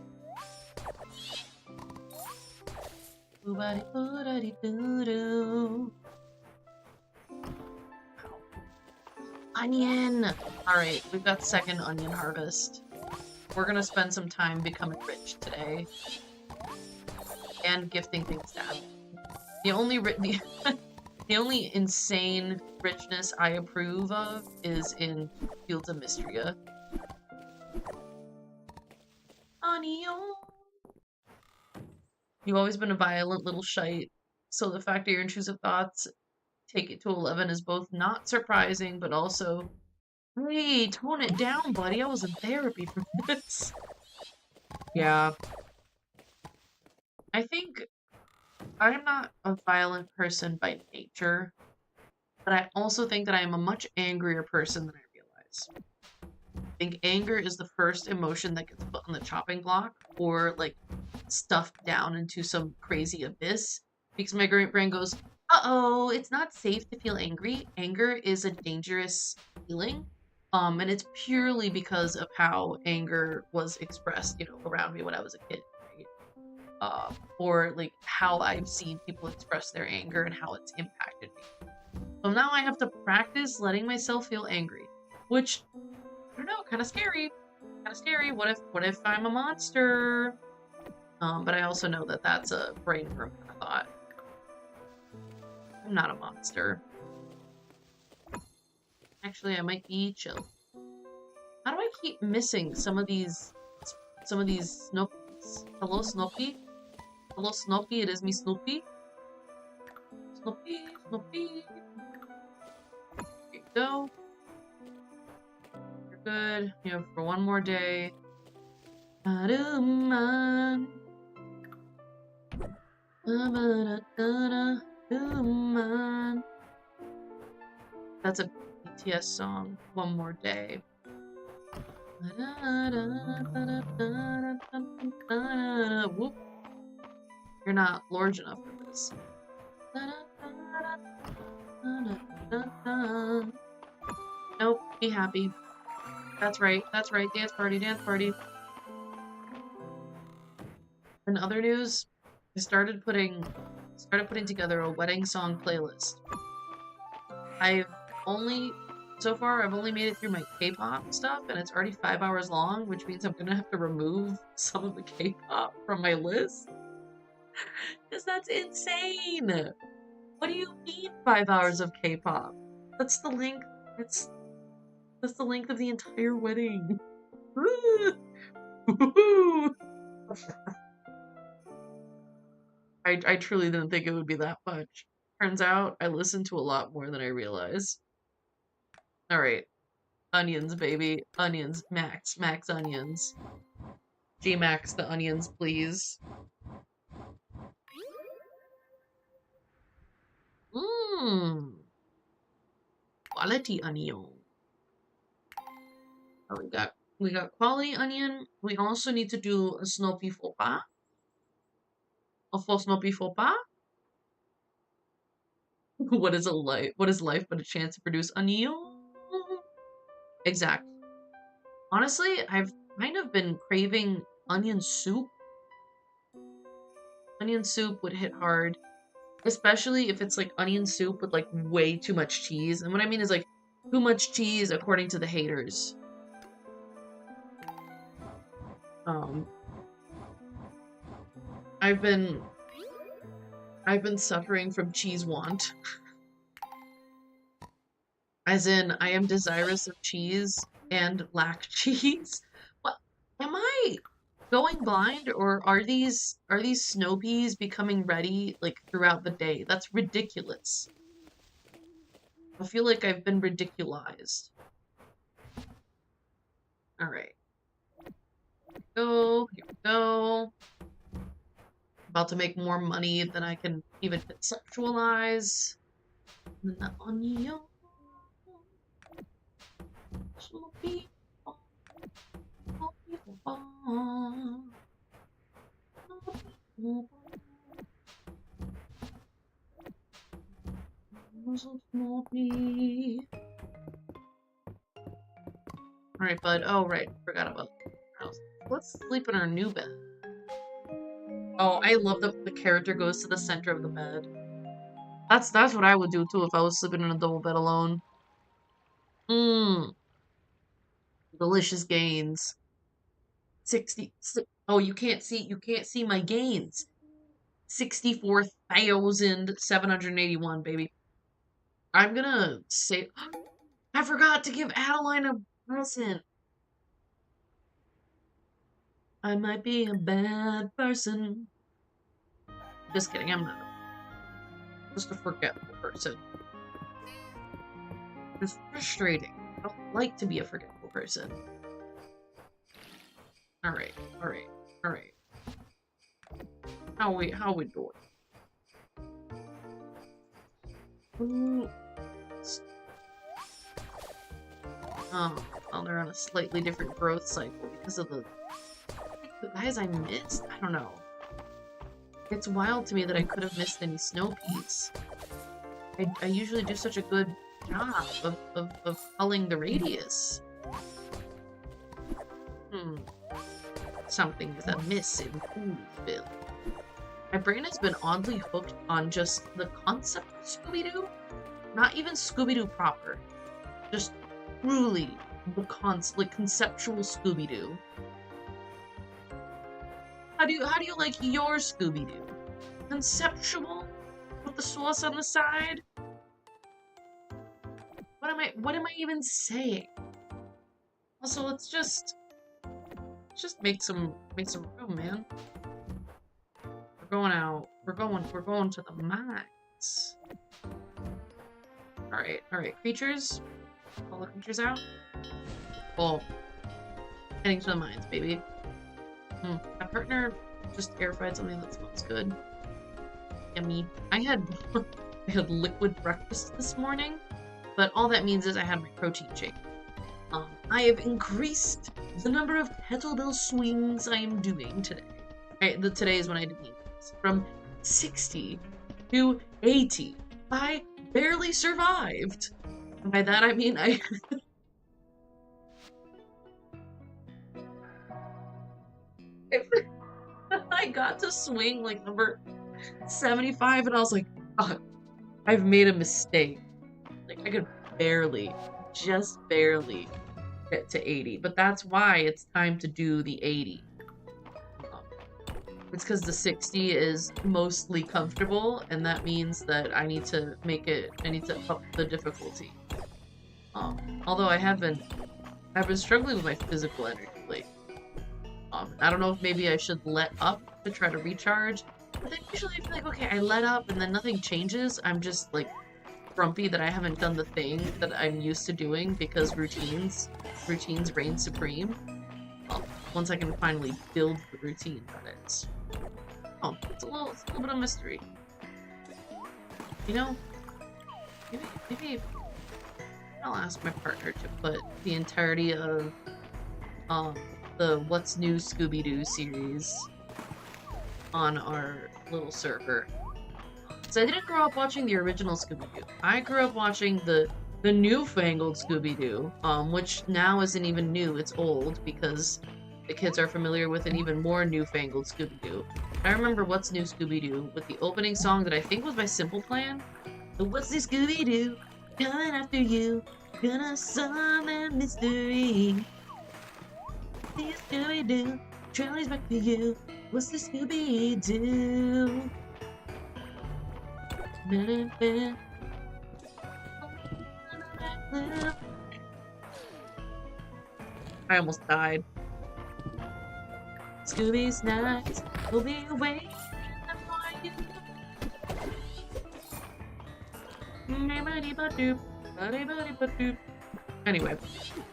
Onion! Alright, we've got second onion harvest. We're gonna spend some time becoming rich today. And gifting things to Adam. The only insane richness I approve of is in Fields of Mistria. Onion! You've always been a violent little shite, so the fact that your intrusive thoughts take it to 11 is both not surprising, but also, hey, tone it down, buddy. I was in therapy for this. Yeah. I think I'm not a violent person by nature. but I also think that I am a much angrier person than I realize. I think anger is the first emotion that gets put on the chopping block or like stuffed down into some crazy abyss because my brain goes, uh-oh, it's not safe to feel angry. Anger is a dangerous feeling. And it's purely because of how anger was expressed, around me when I was a kid, right? Or like how I've seen people express their anger and how it's impacted me. So now I have to practice letting myself feel angry, which I don't know, kind of scary. Kind of scary. What if I'm a monster? But I also know that that's a brain room kind of thought. I'm not a monster. Actually, I might be chill. How do I keep missing some of these Snoopies? Hello, Snoopy? Hello, Snoopy, it is me, Snoopy. Snoopy, Snoopy. There you go. You're good. You have for one more day. That's a BTS song. One more day. Whoop. You're not large enough for this. Nope, be happy. That's right, dance party, dance party. In other news, I started putting together a wedding song playlist. So far, I've only made it through my K-pop stuff, and it's already 5 hours long, which means I'm gonna have to remove some of the K-pop from my list. Because that's insane! What do you mean 5 hours of K-pop? That's the length, that's the length of the entire wedding. I truly didn't think it would be that much. Turns out, I listen to a lot more than I realize. Alright. Onions, baby. Onions. Max onions. G-Max the onions, please. Mmm. Quality onion. Oh, we got quality onion. We also need to do a Snoopy faux pas. A full Snoopy faux pas. What is life but a chance to produce onion? Exactly. Honestly, I've kind of been craving onion soup. Onion soup would hit hard. Especially if it's like onion soup with like way too much cheese. And what I mean is like too much cheese according to the haters. I've been suffering from cheese want. As in, I am desirous of cheese and lack cheese. What? Am I going blind, or are these snow peas becoming ready like throughout the day? That's ridiculous. I feel like I've been ridiculized. Alright. Here we go. About to make more money than I can even conceptualize. The onion. Alright, bud. Oh, right. Forgot about the house. Let's sleep in our new bed. Oh, I love that the character goes to the center of the bed. That's what I would do too if I was sleeping in a double bed alone. Mmm. Delicious gains. 60. Oh, you can't see my gains. 64,781, baby. I'm gonna say, I forgot to give Adeline a present. I might be a bad person. Just kidding, I'm not. Just a forgetful person. It's frustrating. I don't like to be a forgetful person. Alright. How we doing? Ooh. almost. Oh, well, they're on a slightly different growth cycle because of the guys I missed. I don't know. It's wild to me that I could have missed any snow peas. I usually do such a good job of culling the radius. Something is amiss in Poolsville. My brain has been oddly hooked on just the concept of Scooby-Doo. Not even Scooby-Doo proper. Just truly the conceptual Scooby-Doo. How do you like your Scooby-Doo? Conceptual? With the sauce on the side? What am I even saying? Also, let's just make some room, man. We're going out. We're going to the mines. Alright, creatures. All the creatures out. Cool. Heading to the mines, baby. My partner just air fried something that smells good. Yummy. I had liquid breakfast this morning, but all that means is I had my protein shake. I have increased the number of kettlebell swings I am doing today. Today is when I did this. From 60 to 80. I barely survived. And by that I mean I... I got to swing like number 75 and I was like, oh, I've made a mistake. Like I could barely, just barely get to 80, but that's why it's time to do the 80. It's because the 60 is mostly comfortable, and that means that I need to up the difficulty. Although I've been struggling with my physical energy lately. I don't know if maybe I should let up to try to recharge, but then usually I feel like, okay, I let up and then nothing changes. I'm just like grumpy that I haven't done the thing that I'm used to doing because routines reign supreme. Well, once I can finally build the routine, but it's a little bit of mystery. You know, maybe I'll ask my partner to put the entirety of the What's New Scooby-Doo series on our little server. So I didn't grow up watching the original Scooby-Doo. I grew up watching the newfangled Scooby-Doo, which now isn't even new, it's old, because the kids are familiar with an even more newfangled Scooby-Doo. I remember What's New Scooby-Doo with the opening song that I think was by Simple Plan. The What's New Scooby-Doo? Coming after you, gonna solve that mystery. See Scooby-Doo, Charlie's back for you. What's the Scooby-Doo? I almost died. Scooby's nights will be away for you. Anyway,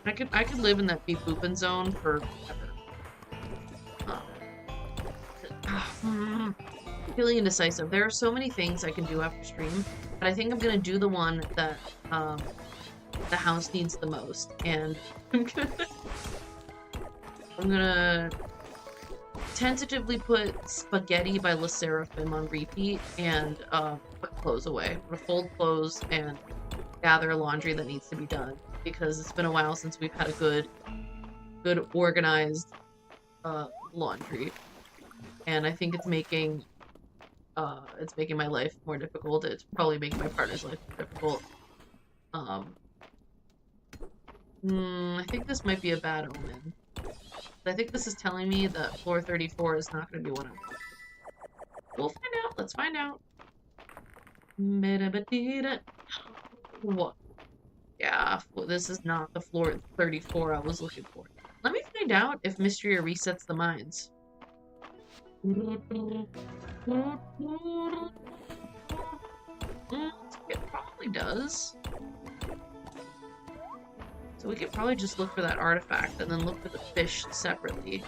I could live in that beep boopin' zone forever. Feeling indecisive. There are so many things I can do after stream, but I think I'm gonna do the one that the house needs the most, and I'm gonna tentatively put Spaghetti by LE SSERAFIM on repeat and put clothes away. I'm gonna fold clothes and gather laundry that needs to be done, because it's been a while since we've had a good organized laundry, and I think it's making my life more difficult. It's probably making my partner's life more difficult. I think this might be a bad omen. I think this is telling me that floor 34 is not going to be one of them. We'll find out. Let's find out. What? Yeah, this is not the floor 34 I was looking for. Let me find out if MISTRIA resets the mines. It probably does. So we could probably just look for that artifact and then look for the fish separately.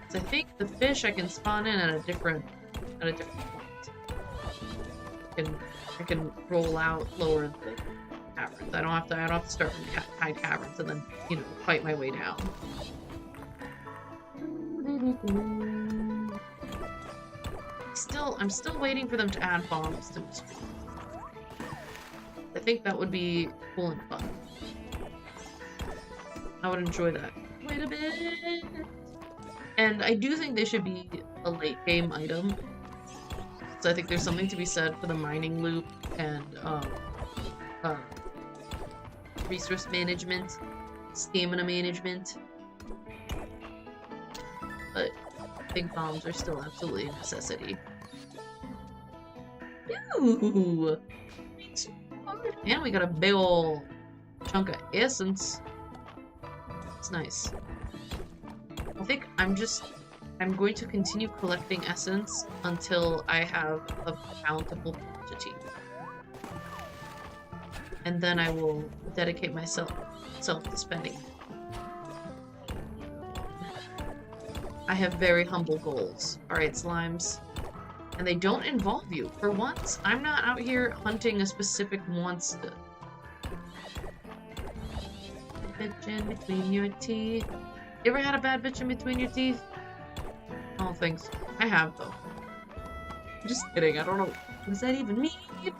So I think the fish I can spawn in at a different point. I can roll out lower the caverns. I don't have to start from high caverns and then, you know, fight my way down. I'm still waiting for them to add bombs to Mysteria. I think that would be cool and fun. I would enjoy that quite a bit. And I do think they should be a late game item. So I think there's something to be said for the mining loop and resource management, stamina management. But I think bombs are still absolutely a necessity. Ooh! And we got a big ol' chunk of essence. It's nice. I think I'm going to continue collecting essence until I have a bountiful quantity. And then I will dedicate myself to spending. I have very humble goals. Alright, slimes. And they don't involve you. For once, I'm not out here hunting a specific monster. Bitch in between your teeth. You ever had a bad bitch in between your teeth? I don't think so. I have, though. I'm just kidding. I don't know. What does that even mean? It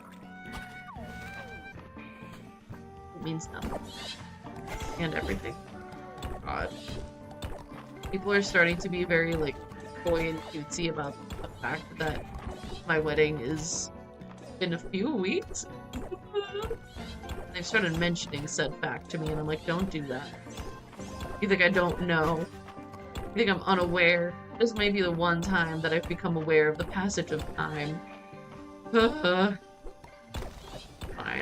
means nothing. And everything. God. People are starting to be very, like, coy and cutesy about the fact that my wedding is in a few weeks. They've started mentioning said fact to me, and I'm like, don't do that. You think I don't know? You think I'm unaware? This may be the one time that I've become aware of the passage of time. Fine,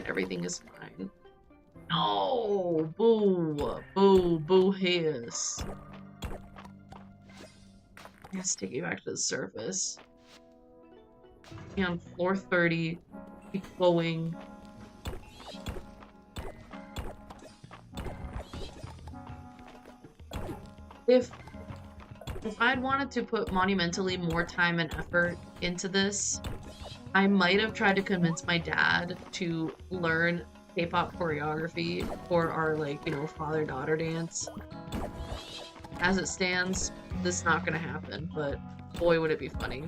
everything is fine. No! Boo! Boo! Boo hiss. Let's take you back to the surface. Be on floor 30. Keep going. If I'd wanted to put monumentally more time and effort into this, I might have tried to convince my dad to learn K-pop choreography for our, like, you know, father-daughter dance. As it stands, this is not gonna happen, but boy would it be funny.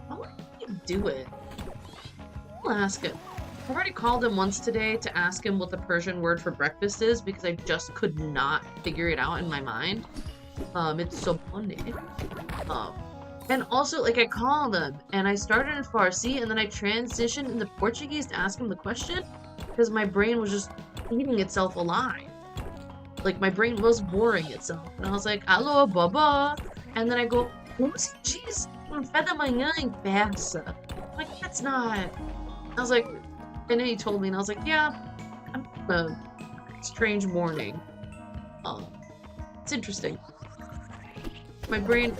How would he do it? I'll ask him. I've already called him once today to ask him what the Persian word for breakfast is because I just could not figure it out in my mind. It's so funny. And also, like, I called him and I started in Farsi and then I transitioned into Portuguese to ask him the question because my brain was just eating itself alive. Like, my brain was boring itself. And I was like, alô, baba. And then I go, who's cheese? Fed da manhã em persa. Like, that's not. I was like, and then he told me, and I was like, yeah, I'm a strange morning. It's interesting. My brain,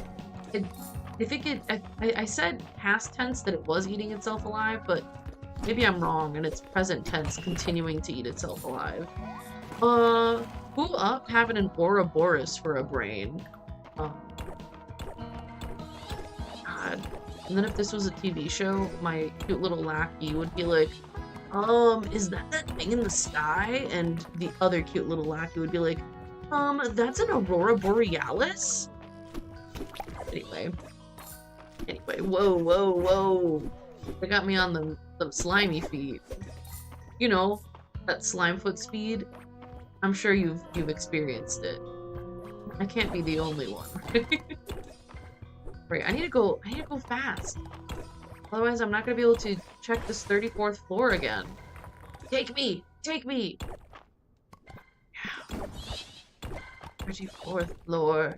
I said past tense that it was eating itself alive, but maybe I'm wrong, and it's present tense continuing to eat itself alive. Who up having an Ouroboros for a brain? God. And then if this was a TV show, my cute little lackey would be like, is that thing in the sky? And the other cute little lackey would be like, that's an Aurora Borealis? Anyway, whoa. They got me on the slimy feet. You know, that slime foot speed. I'm sure you've experienced it. I can't be the only one. Right, I need to go fast. Otherwise, I'm not gonna be able to check this 34th floor again. Take me! Take me! 34th floor.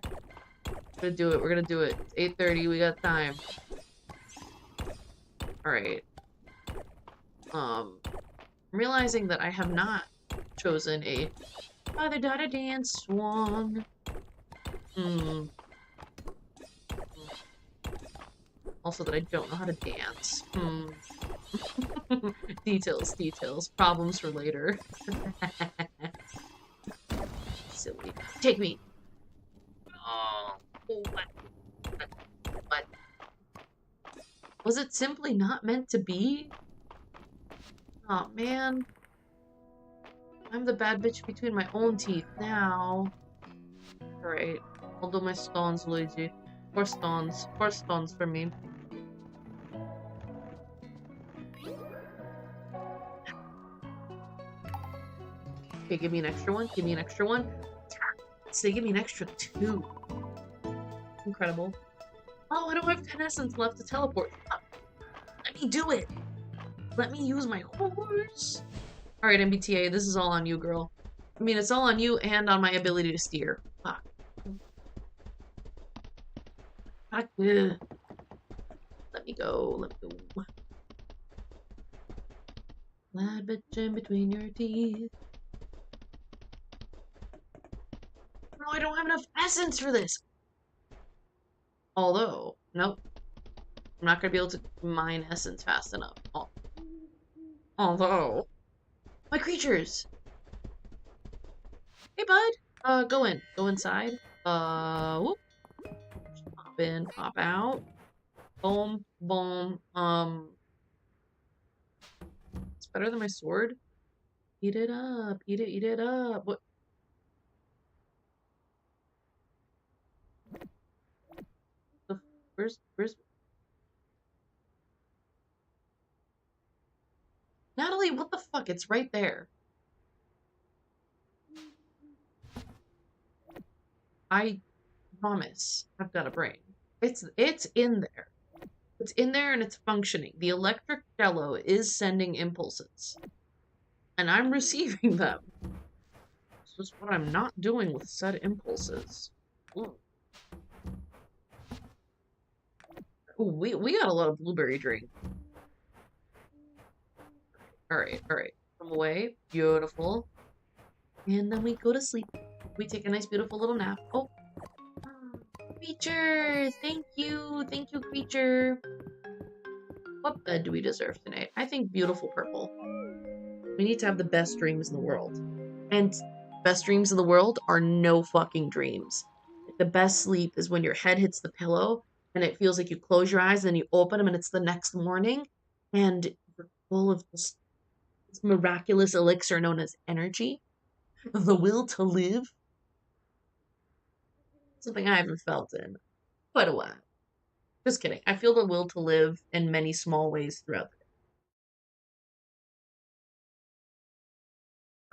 We're gonna do it. It's 8:30, we got time. Alright. I'm realizing that I have not chosen a father-daughter dance swan. Also that I don't know how to dance. Details. Problems for later. Silly. Take me! Oh, what? Was it simply not meant to be? Oh man. I'm the bad bitch between my own teeth now. Alright. I'll do my stones, Luigi. 4 stones. 4 stones for me. Okay, give me an extra one. Give me an extra one. They give me an extra 2. Incredible. Oh, I don't have 10 essence left to teleport. Let me do it. Let me use my horse. Alright, MBTA, this is all on you, girl. I mean, it's all on you and on my ability to steer. Fuck. Fuck. Let me go. Let me go. Bad bitch in between your teeth. No, I don't have enough essence for this. Although, nope. I'm not gonna be able to mine essence fast enough. Although, my creatures. Hey, bud. Go in. Go inside. Whoop. Pop in, pop out. Boom, boom. It's better than my sword. Eat it up. Eat it up. What? Where's Natalie, what the fuck? It's right there. I promise I've got a brain. It's in there. It's in there and it's functioning. The electric cello is sending impulses. And I'm receiving them. This is what I'm not doing with said impulses. Ooh. Ooh, we got a lot of blueberry drink. Alright. Come away. Beautiful. And then we go to sleep. We take a nice, beautiful little nap. Oh. Creature! Thank you, creature. What bed do we deserve tonight? I think beautiful purple. We need to have the best dreams in the world. And best dreams in the world are no fucking dreams. The best sleep is when your head hits the pillow and it feels like you close your eyes and then you open them and it's the next morning and you're full of this miraculous elixir known as energy, the will to live. Something I haven't felt in quite a while. Just kidding. I feel the will to live in many small ways throughout the day.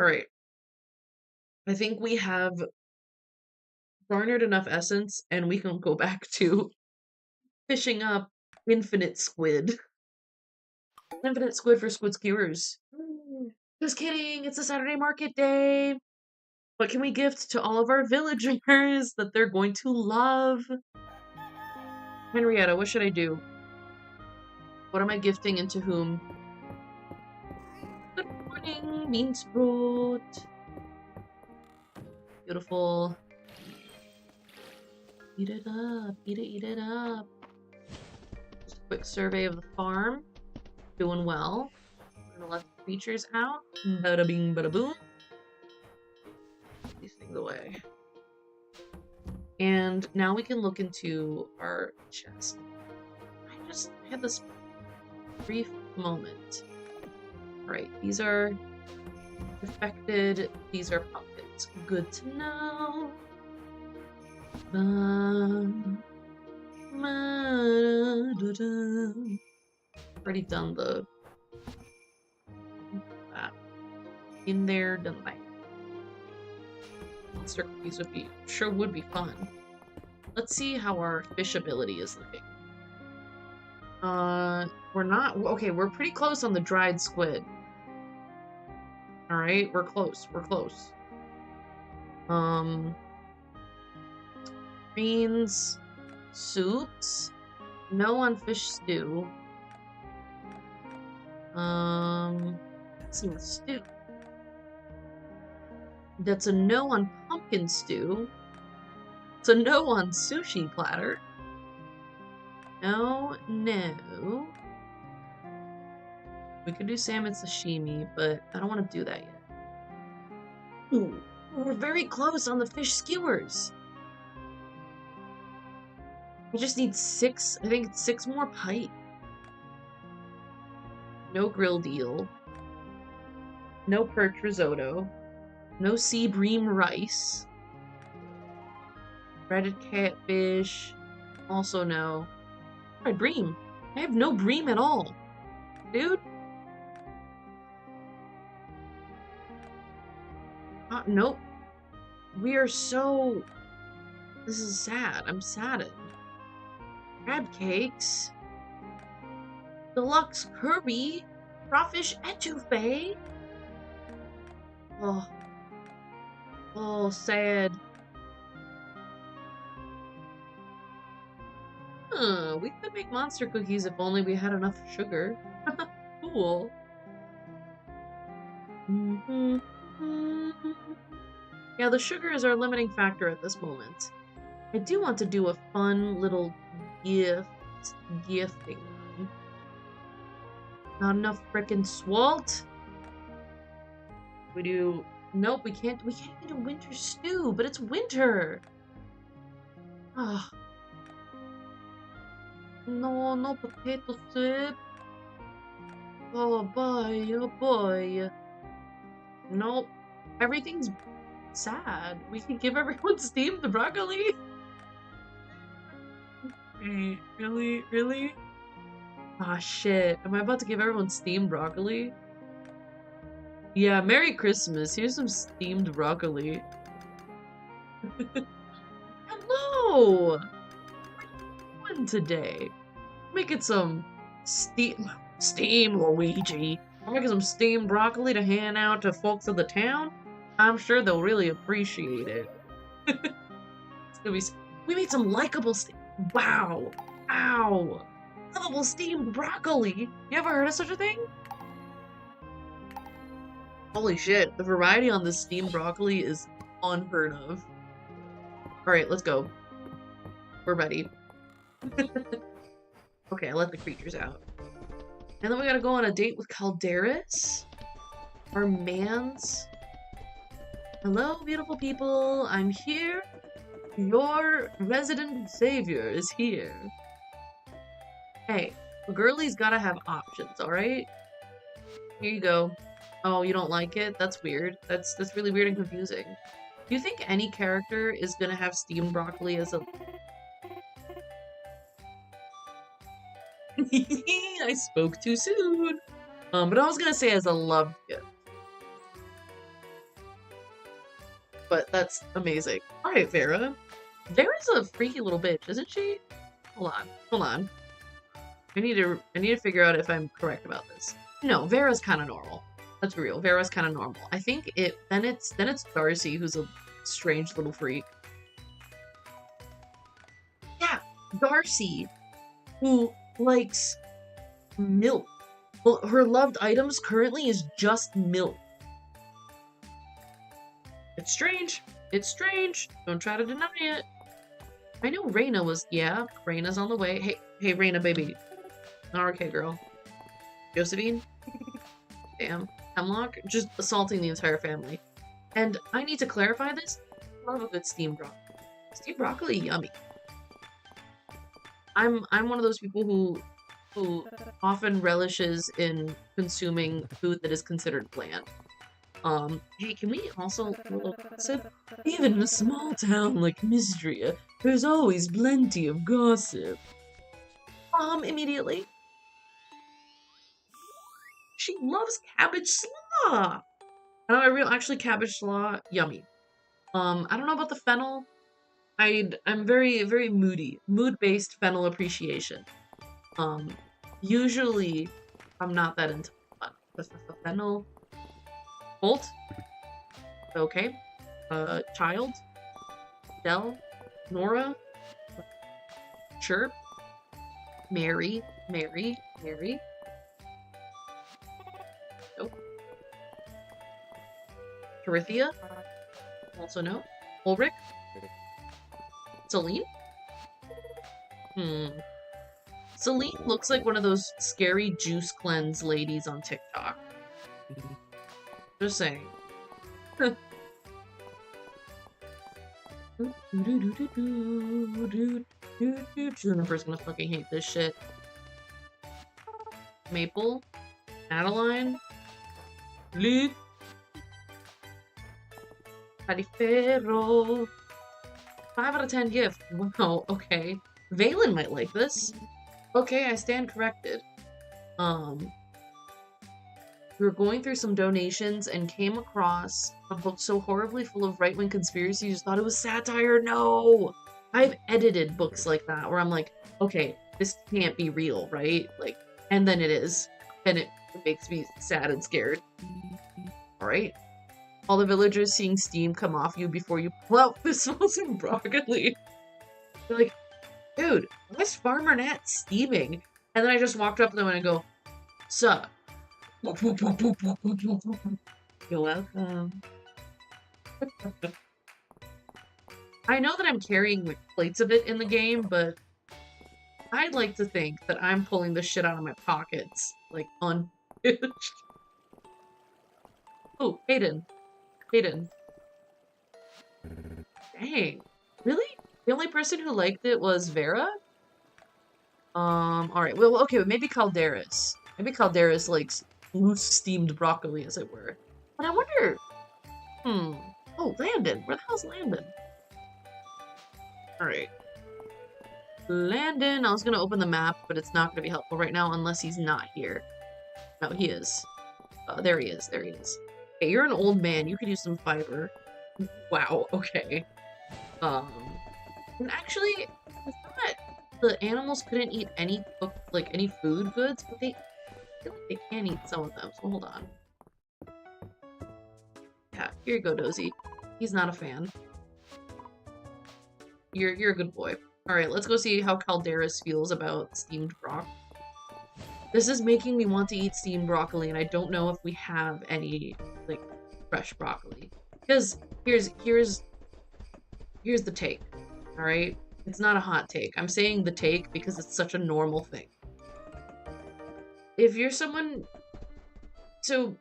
Alright. I think we have garnered enough essence and we can go back to fishing up infinite squid. Infinite squid for squid skewers. Just kidding. It's a Saturday market day. What can we gift to all of our villagers that they're going to love? Henrietta, what should I do? What am I gifting and to whom? Good morning, beans fruit. Beautiful. Eat it up. Eat it up. Just a quick survey of the farm. Doing well. We're gonna let the creatures out. Bada bing, bada boom. These things away. And now we can look into our chest. I had this brief moment. Alright, these are affected. These are pumpkins. Good to know. Already done the that. In there, done that. Monster cookies would be fun. Let's see how our fish ability is looking. We're not okay, we're pretty close on the dried squid. Alright, we're close. Greens, soups, no on fish stew. Let's see the stew. That's a no on pumpkin stew. It's a no on sushi platter. No. We could do salmon sashimi, but I don't want to do that yet. Ooh, we're very close on the fish skewers. I just need 6, I think it's 6 more pike. No grilled eel. No perch risotto. No sea bream rice. Breaded catfish. Also no. My bream. I have no bream at all. Dude. Nope. We are so... This is sad. I'm saddened. Crab cakes. Deluxe curry. Crawfish etouffee. Oh. Oh, sad. We could make monster cookies if only we had enough sugar. Cool. Yeah, the sugar is our limiting factor at this moment. I do want to do a fun little gifting. Not enough frickin' swalt. We do... Nope, we can't even do winter stew, but it's winter! Ah. No, no potato soup. Oh boy, oh boy. Nope. Everything's sad. We can give everyone steamed broccoli. Hey, really? Really? Ah, shit. Am I about to give everyone steamed broccoli? Yeah, Merry Christmas. Here's some steamed broccoli. Hello! What are you doing today? Making some steam, Luigi. I'm making some steamed broccoli to hand out to folks of the town. I'm sure they'll really appreciate it. It's gonna be... We made some likable Wow! Ow! Lovable steamed broccoli! You ever heard of such a thing? Holy shit, the variety on this steamed broccoli is unheard of. Alright, let's go. We're ready. Okay, I let the creatures out. And then we gotta go on a date with Calderis? Our mans? Hello, beautiful people. I'm here. Your resident savior is here. Hey, a girlie's gotta have options, alright? Here you go. Oh, you don't like it? That's weird. That's really weird and confusing. Do you think any character is gonna have steamed broccoli as a... I spoke too soon! But I was gonna say as a love gift. But that's amazing. Alright, Vera. Vera's a freaky little bitch, isn't she? Hold on. I need to figure out if I'm correct about this. No, Vera's kinda normal. That's real. Vera's kinda normal. I think then it's Darcy who's a strange little freak. Yeah, Darcy, who likes milk. Well, her loved items currently is just milk. It's strange. It's strange. Don't try to deny it. I know Reina was... Yeah, Reina's on the way. Hey, Reina, baby. Okay, girl. Josephine? Damn. Hemlock? Just assaulting the entire family. And I need to clarify this. I love a good steamed broccoli. Steamed broccoli, yummy. I'm one of those people who often relishes in consuming food that is considered bland. Hey, can we also gossip? Even in a small town like Mistria, there's always plenty of gossip. Immediately. She loves cabbage slaw! Actually, cabbage slaw, yummy. I don't know about the fennel. I'm very, very moody. Mood-based fennel appreciation. Usually, I'm not that into fennel. Bolt. Okay. Child. Dell. Nora. Chirp. Mary. Nope. Torithia. Also no. Ulrich. Celine. Celine looks like one of those scary juice cleanse ladies on TikTok. Just saying. Juniper's gonna fucking hate this shit. Maple. Adeline. Luke. Carifero. 5 out of 10 gift. Wow, okay. Valen might like this. Okay, I stand corrected. We were going through some donations and came across a book so horribly full of right-wing conspiracies, you just thought it was satire. No! I've edited books like that where I'm like, okay, this can't be real, right? Like, and then it is. And it makes me sad and scared. Alright. All the villagers seeing steam come off you before you pull out the smells of broccoli. They're like, dude, why is Farmer Nat steaming? And then I just walked up to them and I go, sup? You're welcome. I know that I'm carrying like plates of it in the game, but I'd like to think that I'm pulling the shit out of my pockets, like unhinged. Oh, Hayden. Hayden. Dang. Really? The only person who liked it was Vera? Alright. Well, okay, maybe Calderis. Maybe Calderis likes loose steamed broccoli, as it were. But I wonder... Oh, Landon. Where the hell's Landon? Alright. Landon. I was gonna open the map, but it's not gonna be helpful right now unless he's not here. No, he is. There he is. There he is. Okay, you're an old man. You could use some fiber. Wow, okay. And actually, I thought the animals couldn't eat any food goods, but I feel like they can eat some of them, so hold on. Yeah, here you go, Dozy. He's not a fan. You're a good boy. Alright, let's go see how Calderis feels about steamed broccoli. This is making me want to eat steamed broccoli, and I don't know if we have any, like, fresh broccoli. Because here's the take, alright? It's not a hot take. I'm saying the take because it's such a normal thing. If you're someone... So,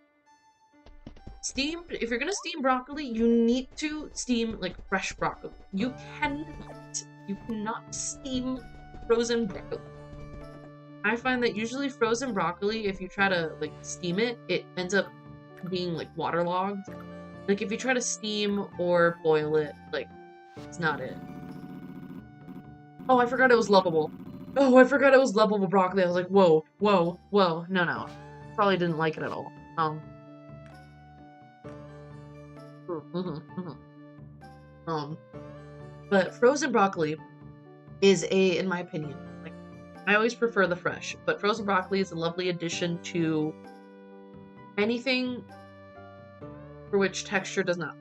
if you're gonna steam broccoli, you need to steam, like, fresh broccoli. You cannot steam frozen broccoli. I find that usually frozen broccoli, if you try to, like, steam it, it ends up being, like, waterlogged. Like, if you try to steam or boil it, like, it's not it. Oh, I forgot it was lovable. Oh, I forgot it was lovable broccoli. I was like, whoa, whoa, whoa. No. Probably didn't like it at all. But frozen broccoli is in my opinion, like, I always prefer the fresh, but frozen broccoli is a lovely addition to anything for which texture does not.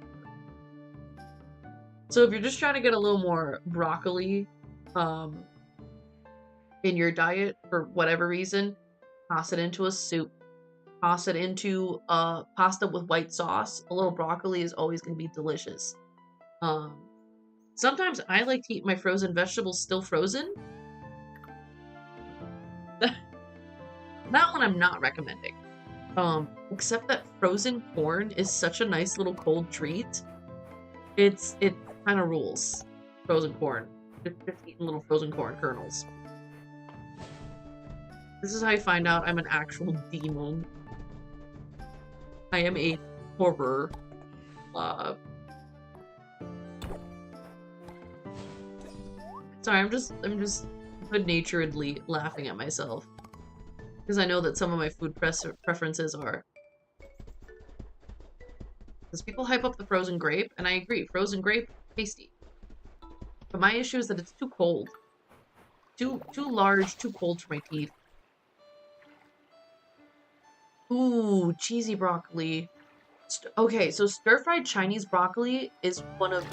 So if you're just trying to get a little more broccoli in your diet for whatever reason, toss it into a soup. Toss it into pasta with white sauce. A little broccoli is always going to be delicious. Sometimes I like to eat my frozen vegetables still frozen. That one I'm not recommending. Except that frozen corn is such a nice little cold treat. It kind of rules. Frozen corn. Just eating little frozen corn kernels. This is how you find out I'm an actual demon. I am a horror. Sorry, I'm just good-naturedly laughing at myself. Because I know that some of my food preferences are. Because people hype up the frozen grape, and I agree, frozen grape, tasty. But my issue is that it's too cold. Too large, too cold for my teeth. Ooh, cheesy broccoli. Okay, so stir-fried Chinese broccoli is one of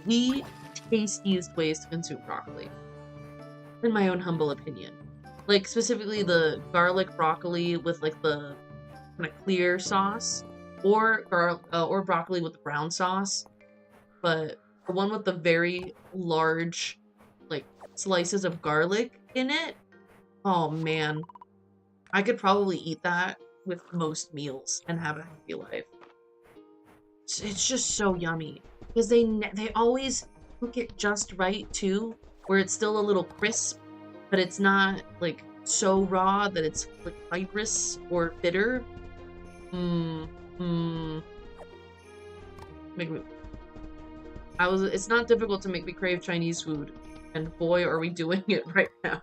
the tastiest ways to consume broccoli. In my own humble opinion. Like, specifically the garlic broccoli with, like, the kind of clear sauce. Or broccoli with the brown sauce. But the one with the very large, like, slices of garlic in it. Oh, man. I could probably eat that with most meals and have a happy life. It's just so yummy. Because they always cook it just right, too. Where it's still a little crisp, but it's not, like, so raw that it's like fibrous or bitter. Make me. It's not difficult to make me crave Chinese food, and boy, are we doing it right now.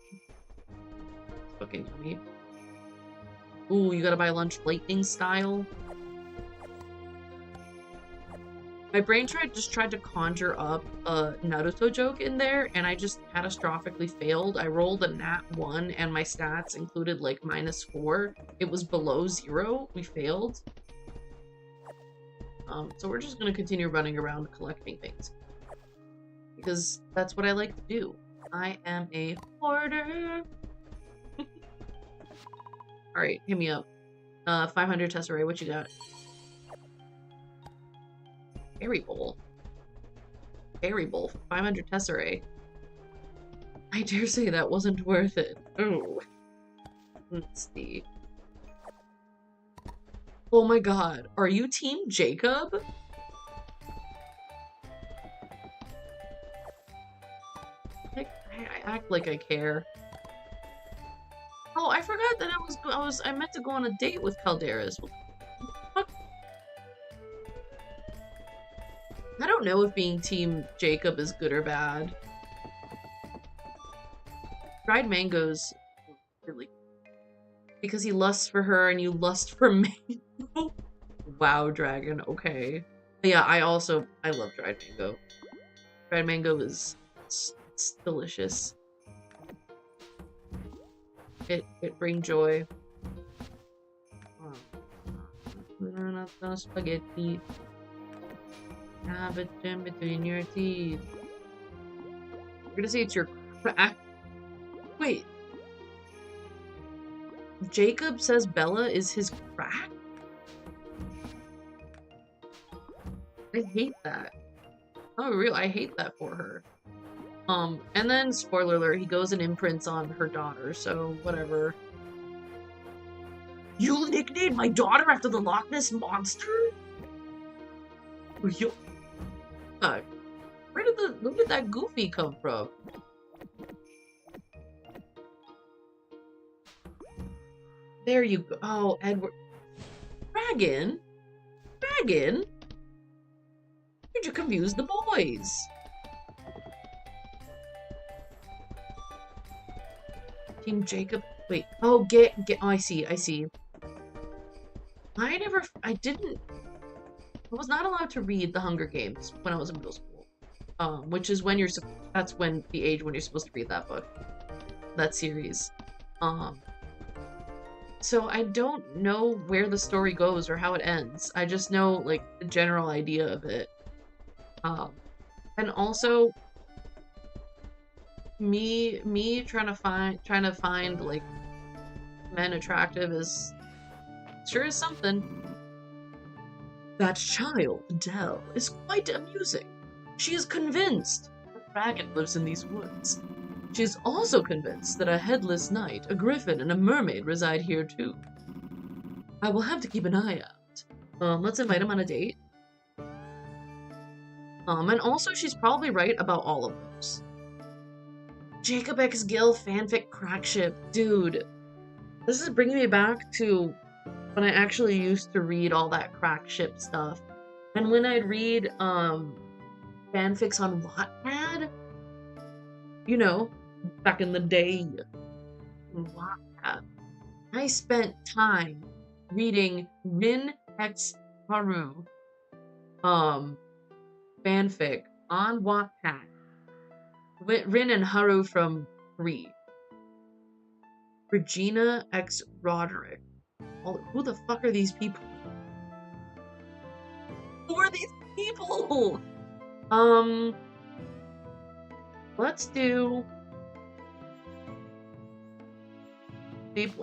It's fucking yummy. Ooh, you gotta buy lunch lightning style. My brain just tried to conjure up a Naruto joke in there, and I just catastrophically failed. I rolled a nat 1, and my stats included, like, -4. It was below 0. We failed. So we're just gonna continue running around collecting things. Because that's what I like to do. I am a hoarder. Alright, hit me up. 500 Tesserae, what you got? Berry Bowl. Berry Bowl, 500 Tesserae. I dare say that wasn't worth it. Oh. Let's see. Oh my god, are you Team Jacob? I act like I care. Oh, I forgot that I meant to go on a date with Calderas. What? I don't know if being Team Jacob is good or bad. Dried mangoes, really, because he lusts for her and you lust for mango. Wow, dragon. Okay. But yeah, I love dried mango. Dried mango is it's delicious. It brings joy. Oh. Spaghetti. Have it in between your teeth. We're gonna say it's your crack. Wait. Jacob says Bella is his crack? I hate that. Oh, real. I hate that for her. And then, spoiler alert, he goes and imprints on her daughter, so whatever. You nicknamed my daughter after the Loch Ness Monster? Where did that Goofy come from? There you go. Oh, Edward. Dragon? Dragon? Did you confuse the boys? Team Jacob. Wait. Oh, oh, I see. I was not allowed to read The Hunger Games when I was in middle school. Which is when that's when the age when you're supposed to read that book. That series. So I don't know where the story goes or how it ends. I just know, like, the general idea of it. And also, me trying to find like men attractive is something. That child, Dell, is quite amusing. She is convinced a dragon lives in these woods. She is also convinced that a headless knight, a griffin, and a mermaid reside here too. I will have to keep an eye out. Let's invite him on a date. And also she's probably right about all of those. Jacob X Gill fanfic crack ship. Dude, this is bringing me back to when I actually used to read all that crack ship stuff. And when I'd read, fanfics on Wattpad, you know, back in the day, Wattpad, I spent time reading Rin X Haru, fanfic on Wattpad. Rin and Haru from 3. Regina X Roderick. Who the fuck are these people? Who are these people? Let's do...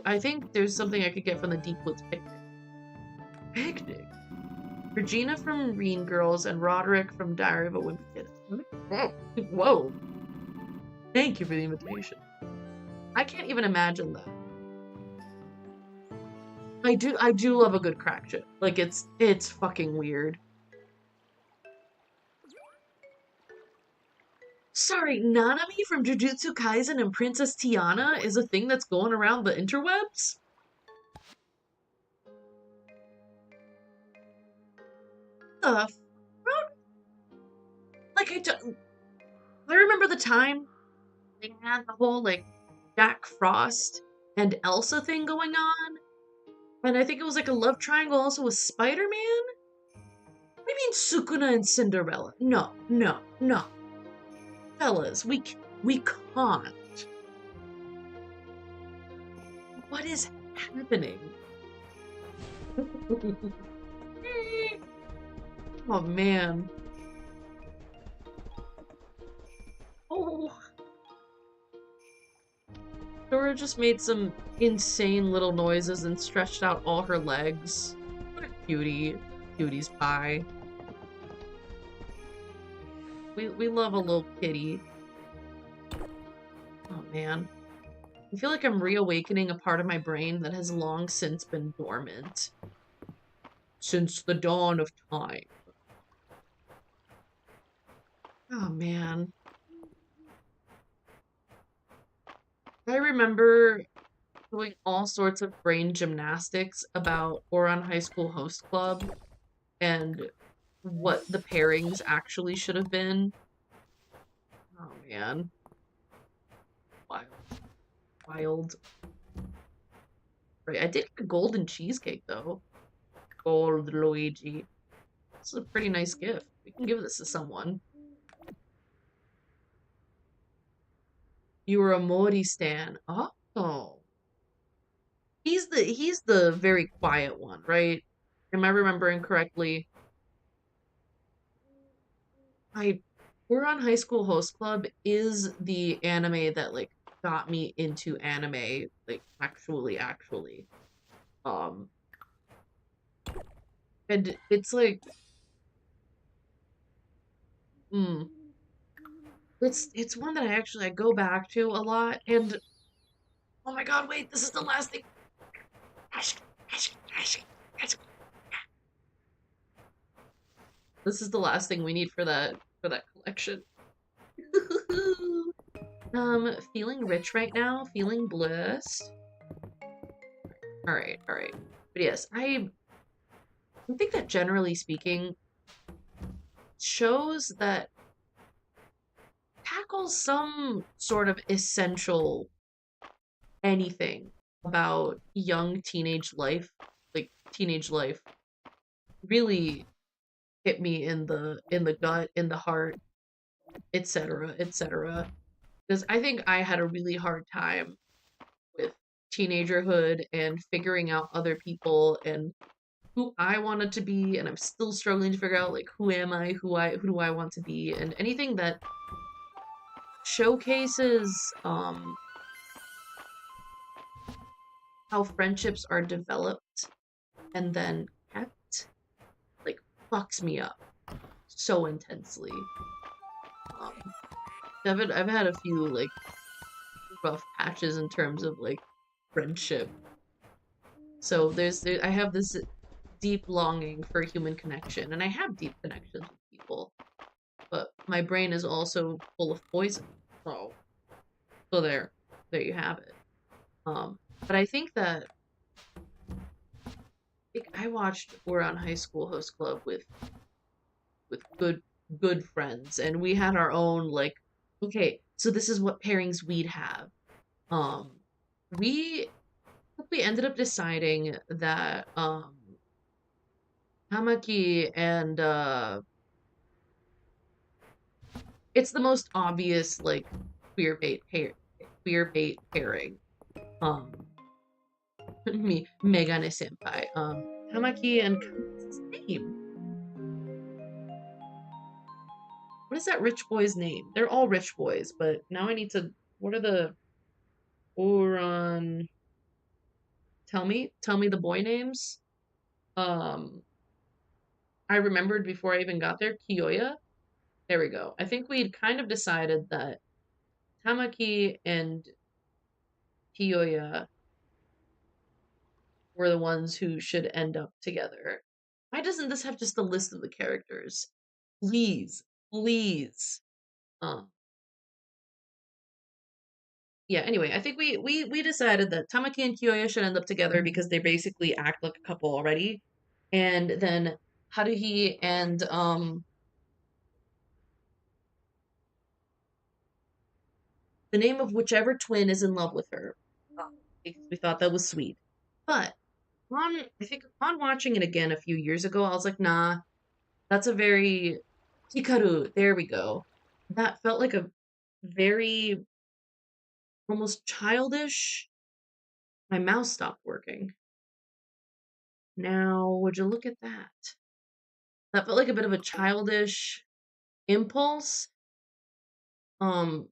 I think there's something I could get from the Deep Woods Picnic. Regina from Reen Girls and Roderick from Diary of a Wimpy Kid. Whoa. Thank you for the invitation. I can't even imagine that. I do love a good crack ship. Like, it's fucking weird. Sorry, Nanami from Jujutsu Kaisen and Princess Tiana is a thing that's going around the interwebs? The fruit? Like, I remember the time they had the whole, like, Jack Frost and Elsa thing going on, and I think it was like a love triangle also with Spider-Man? I mean Sukuna and Cinderella. No, no, no. Fellas, we can't. What is happening? Oh man. Oh, Dora just made some insane little noises and stretched out all her legs. What a cutie. Cutie's pie. We love a little kitty. Oh man. I feel like I'm reawakening a part of my brain that has long since been dormant. Since the dawn of time. Oh man. I remember doing all sorts of brain gymnastics about Oron High School Host Club and what the pairings actually should have been. Oh man. Wild. Wild. Right, I did get a golden cheesecake though. Gold Luigi. This is a pretty nice gift. We can give this to someone. You were a Mori stan. Oh. He's the very quiet one, right? Am I remembering correctly? I We're on High School Host Club is the anime that like got me into anime, like actually. Um and it's like mm, it's one that I go back to a lot and oh my god, wait, this is the last thing. This is the last thing we need for that collection. Feeling rich right now, feeling blessed. All right, all right. But yes, I think that generally speaking, shows that tackle some sort of essential anything about young teenage life, really hit me in the gut, in the heart, etc., etc. Because I think I had a really hard time with teenagerhood and figuring out other people and who I wanted to be, and I'm still struggling to figure out like who am I, who do I want to be, and anything that showcases how friendships are developed and then kept, like fucks me up so intensely. Um, I've had a few like rough patches in terms of like friendship. So I have this deep longing for human connection, and I have deep connections with people, but my brain is also full of poison. So, so there you have it. But I think I watched We're on High School Host Club with good friends, and we had our own like, okay, so this is what pairings we'd have. Um, we we ended up deciding that Tamaki and it's the most obvious like queer bait pairing. Um, me Megane Senpai. Tamaki and what's his name? What is that rich boy's name? They're all rich boys, but now I need to. What are the Oran? Tell me the boy names. Um, I remembered before I even got there. Kiyoya. There we go. I think we'd kind of decided that Tamaki and Kiyoya were the ones who should end up together. Why doesn't this have just a list of the characters? Please, please. Um, Yeah, anyway, I think we decided that Tamaki and Kyoya should end up together because they basically act like a couple already. And then Haruhi and the name of whichever twin is in love with her. Because we thought that was sweet. But I think upon watching it again a few years ago, I was like, nah, that's a very Hikaru, there we go. That felt like a very almost childish. My mouse stopped working. Now, would you look at that? That felt like a bit of a childish impulse. Um,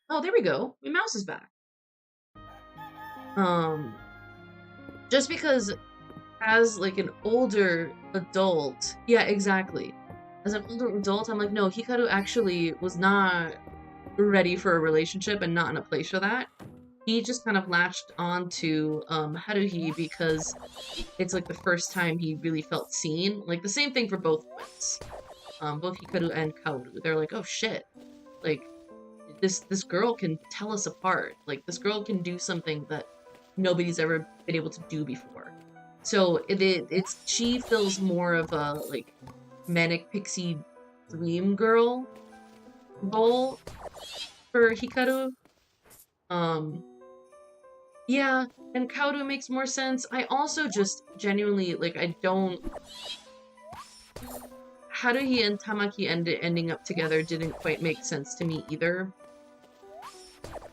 oh, there we go. My mouse is back. Um, just because as like an older adult, yeah, exactly. As an older adult, I'm like, no, Hikaru actually was not ready for a relationship and not in a place for that. He just kind of latched on to Haruhi because it's like the first time he really felt seen. Like the same thing for both twins. Both Hikaru and Kaoru. They're like, oh shit. Like this girl can tell us apart. Like this girl can do something that nobody's ever been able to do before. So it's she feels more of a like manic pixie dream girl role for Hikaru. Um yeah, and Kaoru makes more sense. I also just genuinely like I don't Haruhi and Tamaki ending up together didn't quite make sense to me either.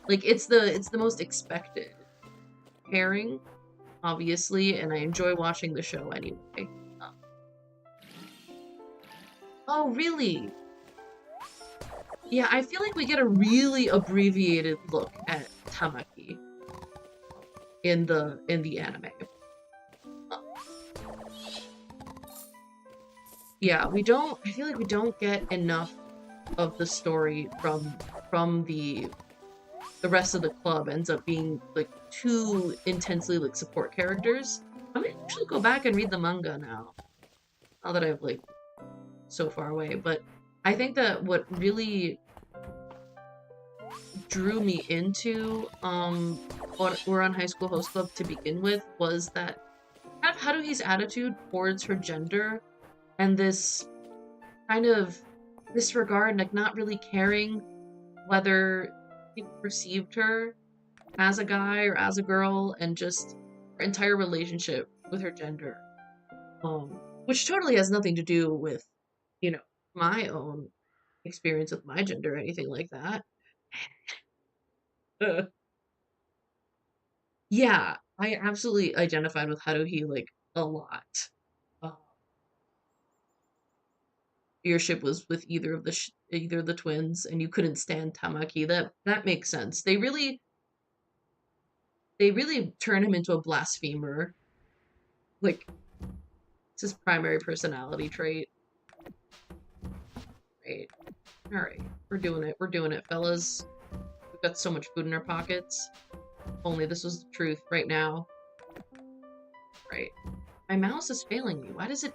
Like it's the most expected pairing, obviously, and I enjoy watching the show anyway. Um, oh, really? Yeah, I feel like we get a really abbreviated look at Tamaki in the anime. Uh, yeah, we don't. I feel like we don't get enough of the story from the rest of the club. Ends up being like too intensely like support characters. I'm gonna actually go back and read the manga now. Now that I've like so far away, but I think that what really drew me into what we're on High School Host Club to begin with was that kind of Haruhi's attitude towards her gender and this kind of disregard, like not really caring whether people perceived her as a guy or as a girl, and just her entire relationship with her gender. Um, which totally has nothing to do with, you know, my own experience with my gender or anything like that. Yeah, I absolutely identified with Haruhi like a lot. Uh, your ship was with either of the twins, and you couldn't stand Tamaki. That makes sense. They really turn him into a blasphemer. Like it's his primary personality trait. Right. All right. We're doing it. We're doing it, fellas. We've got so much food in our pockets. Only this was the truth right now. Right. My mouse is failing me. Why does it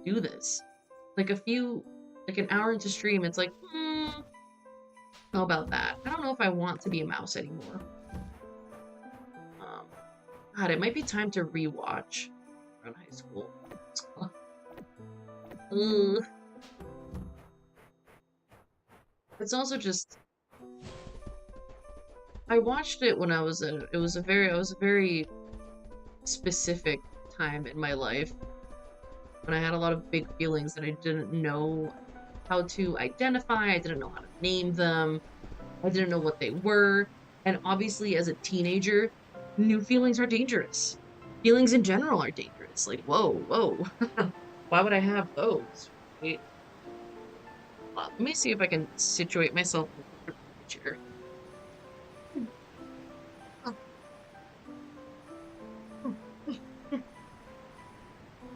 do this? Like an hour into stream, it's like, how about that? I don't know if I want to be a mouse anymore. Um, God, it might be time to rewatch Run High School. Ugh. It's also just I watched it when I was it was a very specific time in my life when I had a lot of big feelings that I didn't know how to identify, I didn't know how to name them, I didn't know what they were, and obviously as a teenager, new feelings are dangerous. Feelings in general are dangerous. Like, whoa, whoa. Why would I have those? Wait. Let me see if I can situate myself in the chair.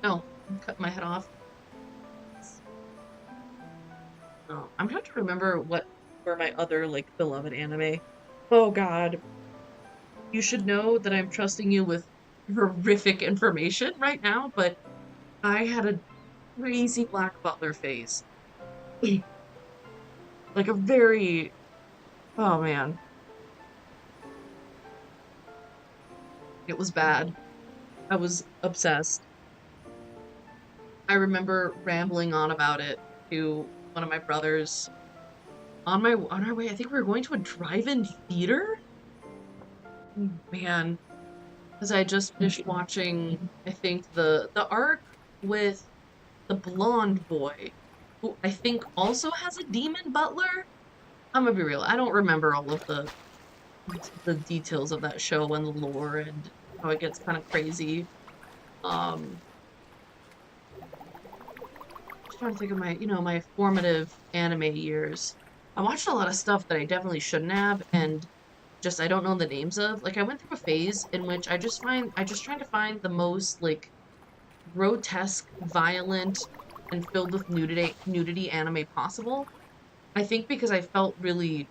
No, cut my head off. Oh, I'm trying to remember what were my other like beloved anime. Oh God, you should know that I'm trusting you with horrific information right now, but I had a crazy Black Butler phase. Like a very, oh man. It was bad. I was obsessed. I remember rambling on about it to one of my brothers on our way. I think we were going to a drive-in theater. Man, because I just finished watching, I think the arc with the blonde boy, who I think also has a demon butler. I'm gonna be real. I don't remember all of the details of that show and the lore and how it gets kind of crazy. Um, just trying to think of my, my formative anime years. I watched a lot of stuff that I definitely shouldn't have, and just I don't know the names of. Like I went through a phase in which I just tried to find the most like grotesque, violent, and filled with nudity anime possible. I think because I felt really,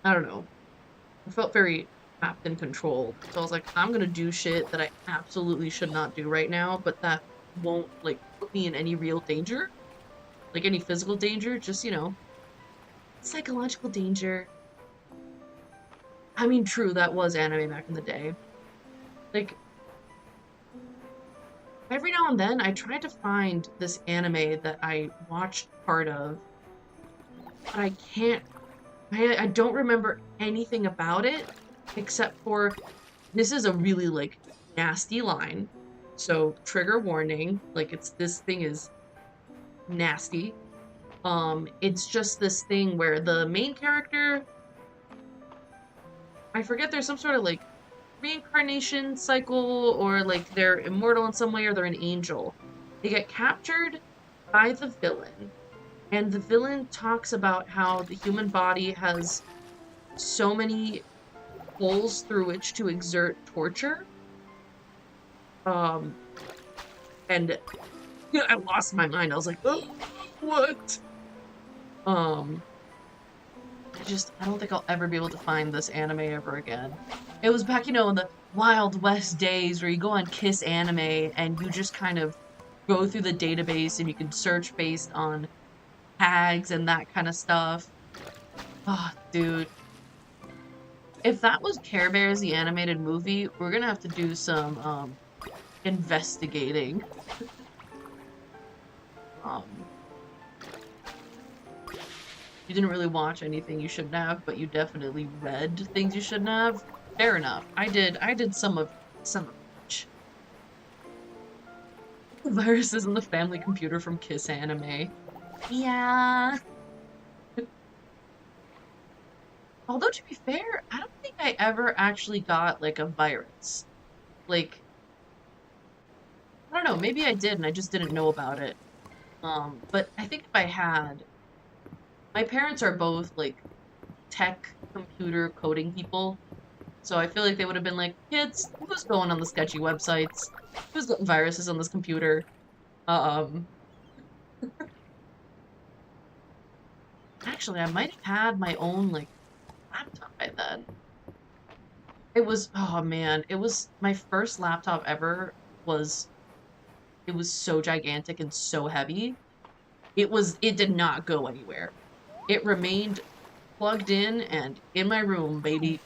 I don't know, I felt very trapped and controlled. So I was like, I'm gonna do shit that I absolutely should not do right now, but that won't like put me in any real danger, like any physical danger, just psychological danger. I mean, true, that was anime back in the day. Like, every now and then, I tried to find this anime that I watched part of, but I can't. I don't remember anything about it, except for this is a really, like, nasty line. So, trigger warning. Like, this thing is nasty. It's just this thing where the main character, I forget, there's some sort of, like, reincarnation cycle, or like they're immortal in some way, or they're an angel. They get captured by the villain, and the villain talks about how the human body has so many holes through which to exert torture. Um, and I lost my mind. I was like, oh, what? Um, I don't think I'll ever be able to find this anime ever again. It was back, in the Wild West days where you go on Kiss Anime and you just kind of go through the database and you can search based on tags and that kind of stuff. Oh, dude. If that was Care Bears, the animated movie, we're gonna have to do some, investigating. You didn't really watch anything you shouldn't have, but you definitely read things you shouldn't have. Fair enough. I did some of each. Viruses in the family computer from Kiss Anime. Yeah. Although, to be fair, I don't think I ever actually got, like, a virus. Like, I don't know, maybe I did and I just didn't know about it. But I think if I had... My parents are both, like, tech, computer, coding people. So I feel like they would have been like, kids, who's going on the sketchy websites? Who's got viruses on this computer? Actually, I might have had my own, like, laptop by then. It was, oh man, it was, my first laptop ever was, it was so gigantic and so heavy. It did not go anywhere. It remained plugged in and in my room, baby.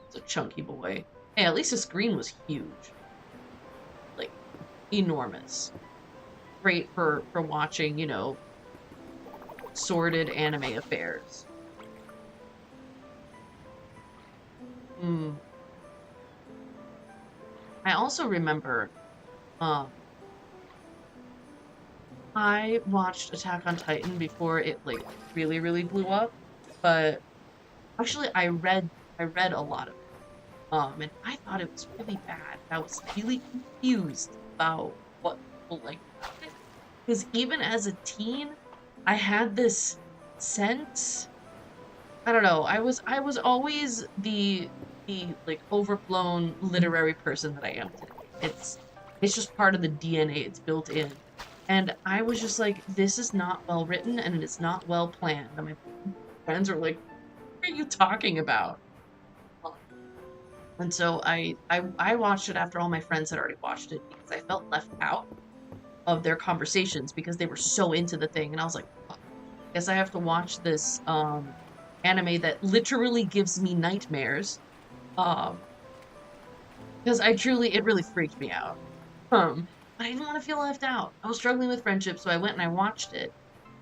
It's a chunky boy. Hey, at least the screen was huge. Like, enormous. Great for watching, sordid anime affairs. I also remember, I watched Attack on Titan before it, like, really, really blew up, but actually I read a lot of it, and I thought it was really bad. I was really confused about what people liked about it, because even as a teen, I had this sense, I don't know, I was always the like, overblown literary person that I am today. It's just part of the DNA, it's built in. And I was just like, this is not well written and it's not well planned. And my friends were like, what are you talking about? And so I watched it after all my friends had already watched it because I felt left out of their conversations because they were so into the thing. And I was like, oh, I guess I have to watch this anime that literally gives me nightmares. Um, because it really freaked me out. But I didn't want to feel left out. I was struggling with friendship, so I went and I watched it.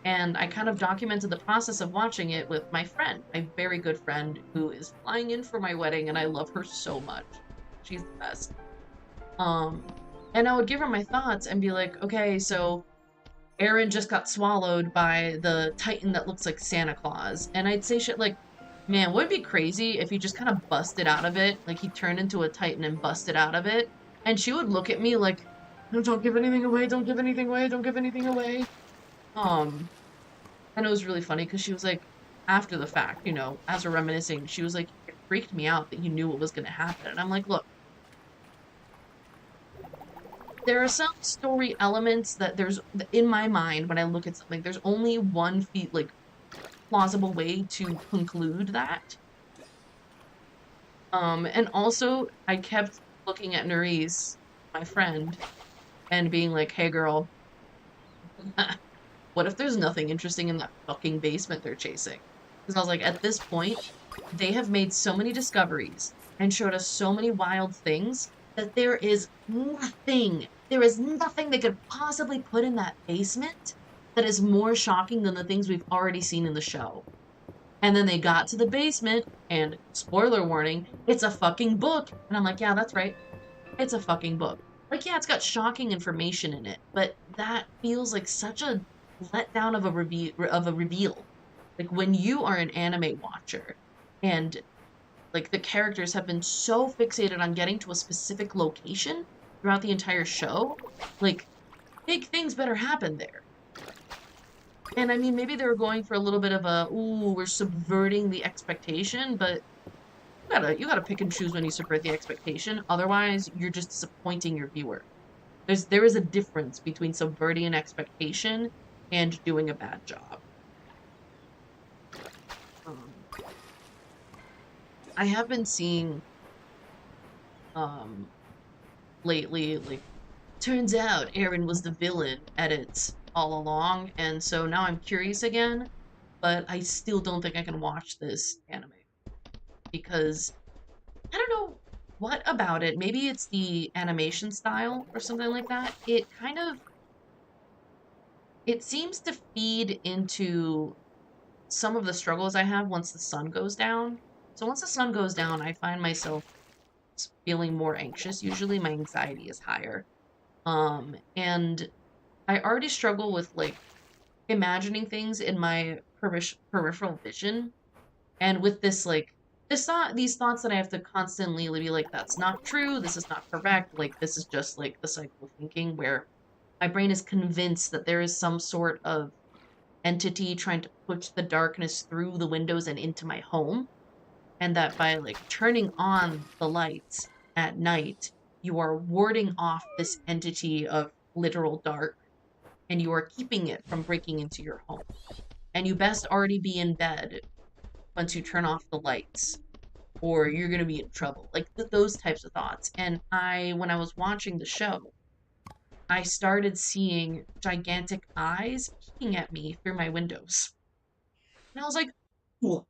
And I kind of documented the process of watching it with my friend, my very good friend who is flying in for my wedding, and I love her so much. She's the best. Um, and I would give her my thoughts and be like, okay, so Aaron just got swallowed by the Titan that looks like Santa Claus. And I'd say shit like, man, would it be crazy if he just kind of busted out of it? Like he turned into a Titan and busted out of it. And she would look at me like, no, don't give anything away, don't give anything away, don't give anything away. Um, and it was really funny because she was like, after the fact, you know, as we're reminiscing, she was like, it freaked me out that you knew what was going to happen. And I'm like, look, there are some story elements that there's, in my mind, when I look at something, there's only one like, plausible way to conclude that. And also, I kept looking at Nerys, my friend, and being like, hey girl, what if there's nothing interesting in that fucking basement they're chasing? Because I was like, at this point, they have made so many discoveries and showed us so many wild things that there is nothing they could possibly put in that basement that is more shocking than the things we've already seen in the show. And then they got to the basement, and spoiler warning, it's a fucking book. And I'm like, yeah, that's right. It's a fucking book. Like, yeah, it's got shocking information in it, but that feels like such a letdown of a reveal. Like when you are an anime watcher and like the characters have been so fixated on getting to a specific location throughout the entire show, like big things better happen there. And I mean, maybe they were going for a little bit of a, ooh, we're subverting the expectation, but you gotta pick and choose when you subvert the expectation. Otherwise, you're just disappointing your viewer. There is a difference between subverting an expectation and doing a bad job. Um, I have been seeing um lately, like, turns out Aaron was the villain edits all along, and so now I'm curious again, but I still don't think I can watch this anime because I don't know what about it. Maybe it's the animation style or something like that. It seems to feed into some of the struggles I have once the sun goes down. So once the sun goes down, I find myself feeling more anxious. Usually my anxiety is higher. And I already struggle with like imagining things in my peripheral vision. And with this like these thoughts that I have to constantly be like, that's not true, this is not correct, like this is just like the cycle of thinking where my brain is convinced that there is some sort of entity trying to push the darkness through the windows and into my home, and that by like turning on the lights at night, you are warding off this entity of literal dark and you are keeping it from breaking into your home. And you best already be in bed once you turn off the lights or you're going to be in trouble. Like those types of thoughts. And when I was watching the show, I started seeing gigantic eyes peeking at me through my windows. And I was like, "Whoa,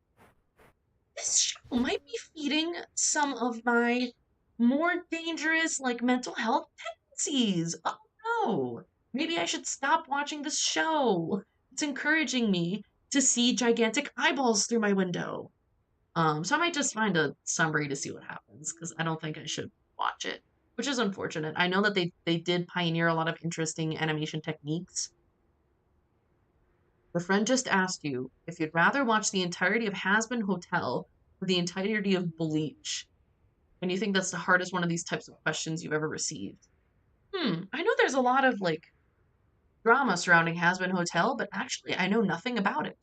this show might be feeding some of my more dangerous, like, mental health tendencies. Oh no. Maybe I should stop watching this show. It's encouraging me to see gigantic eyeballs through my window." So I might just find a summary to see what happens, because I don't think I should watch it, which is unfortunate. I know that they did pioneer a lot of interesting animation techniques. Your friend just asked you if you'd rather watch the entirety of Hazbin Hotel or the entirety of Bleach. And you think that's the hardest one of these types of questions you've ever received. I know there's a lot of like drama surrounding Hazbin Hotel, but actually I know nothing about it.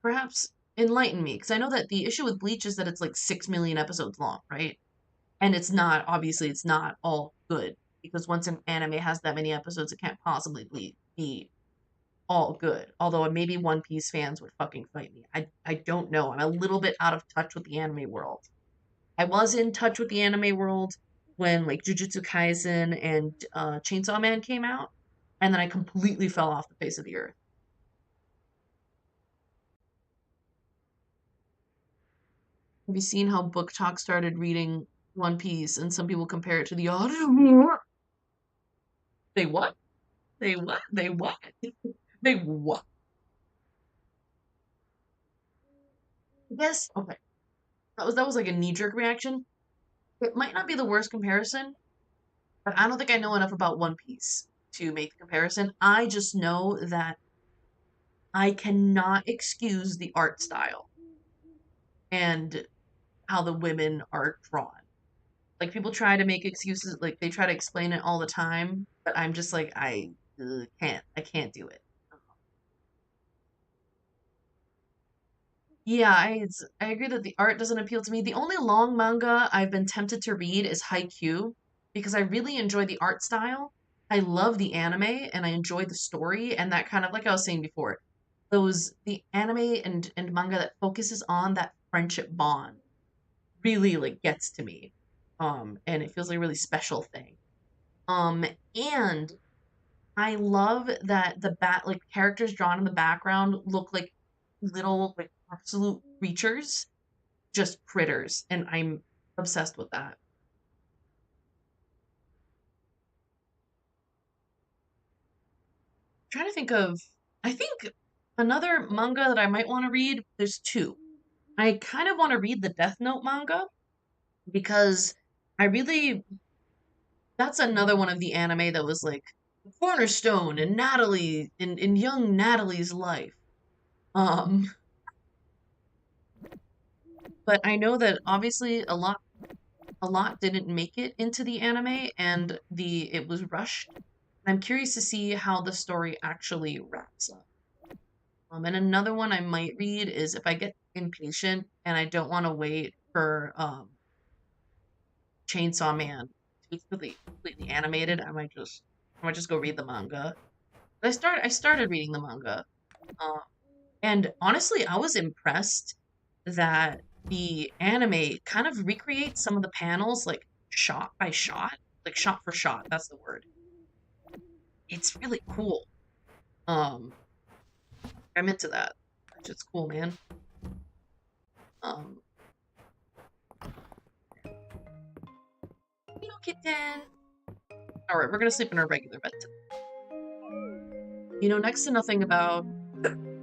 Perhaps enlighten me, because I know that the issue with Bleach is that it's like 6 million episodes long, right? And obviously it's not all good, because once an anime has that many episodes, it can't possibly be all good. Although maybe One Piece fans would fucking fight me. I don't know. I'm a little bit out of touch with the anime world. I was in touch with the anime world when like Jujutsu Kaisen and Chainsaw Man came out, and then I completely fell off the face of the earth. Have you seen how Book Talk started reading One Piece and some people compare it to the They what? They what? They what? They what? Yes. Okay. That was like a knee-jerk reaction. It might not be the worst comparison, but I don't think I know enough about One Piece to make the comparison. I just know that I cannot excuse the art style and how the women are drawn. Like people try to make excuses, like they try to explain it all the time, but I'm just like I can't do it. Yeah, I agree that the art doesn't appeal to me. The only long manga I've been tempted to read is Haikyuu because I really enjoy the art style. I love the anime and I enjoy the story and that kind of like I was saying before, the anime and manga that focuses on that friendship bond really like gets to me. And it feels like a really special thing. Um and I love that the like characters drawn in the background look like little like absolute creatures, just critters, and I'm obsessed with that. Trying to think of, I think another manga that I might want to read. There's two. I kind of want to read the Death Note manga because I really that's another one of the anime that was like the cornerstone in in young Natalie's life. Um, but I know that obviously a lot didn't make it into the anime and the it was rushed. I'm curious to see how the story actually wraps up. And another one I might read is if I get impatient and I don't want to wait for Chainsaw Man to be completely animated, I might just go read the manga. I started reading the manga. Um, and honestly, I was impressed that the anime kind of recreates some of the panels like shot by shot, like shot for shot. That's the word. It's really cool. Um, I'm into that. It's cool, man. Um, kitten. All right, we're gonna sleep in our regular bed today. Next to nothing about,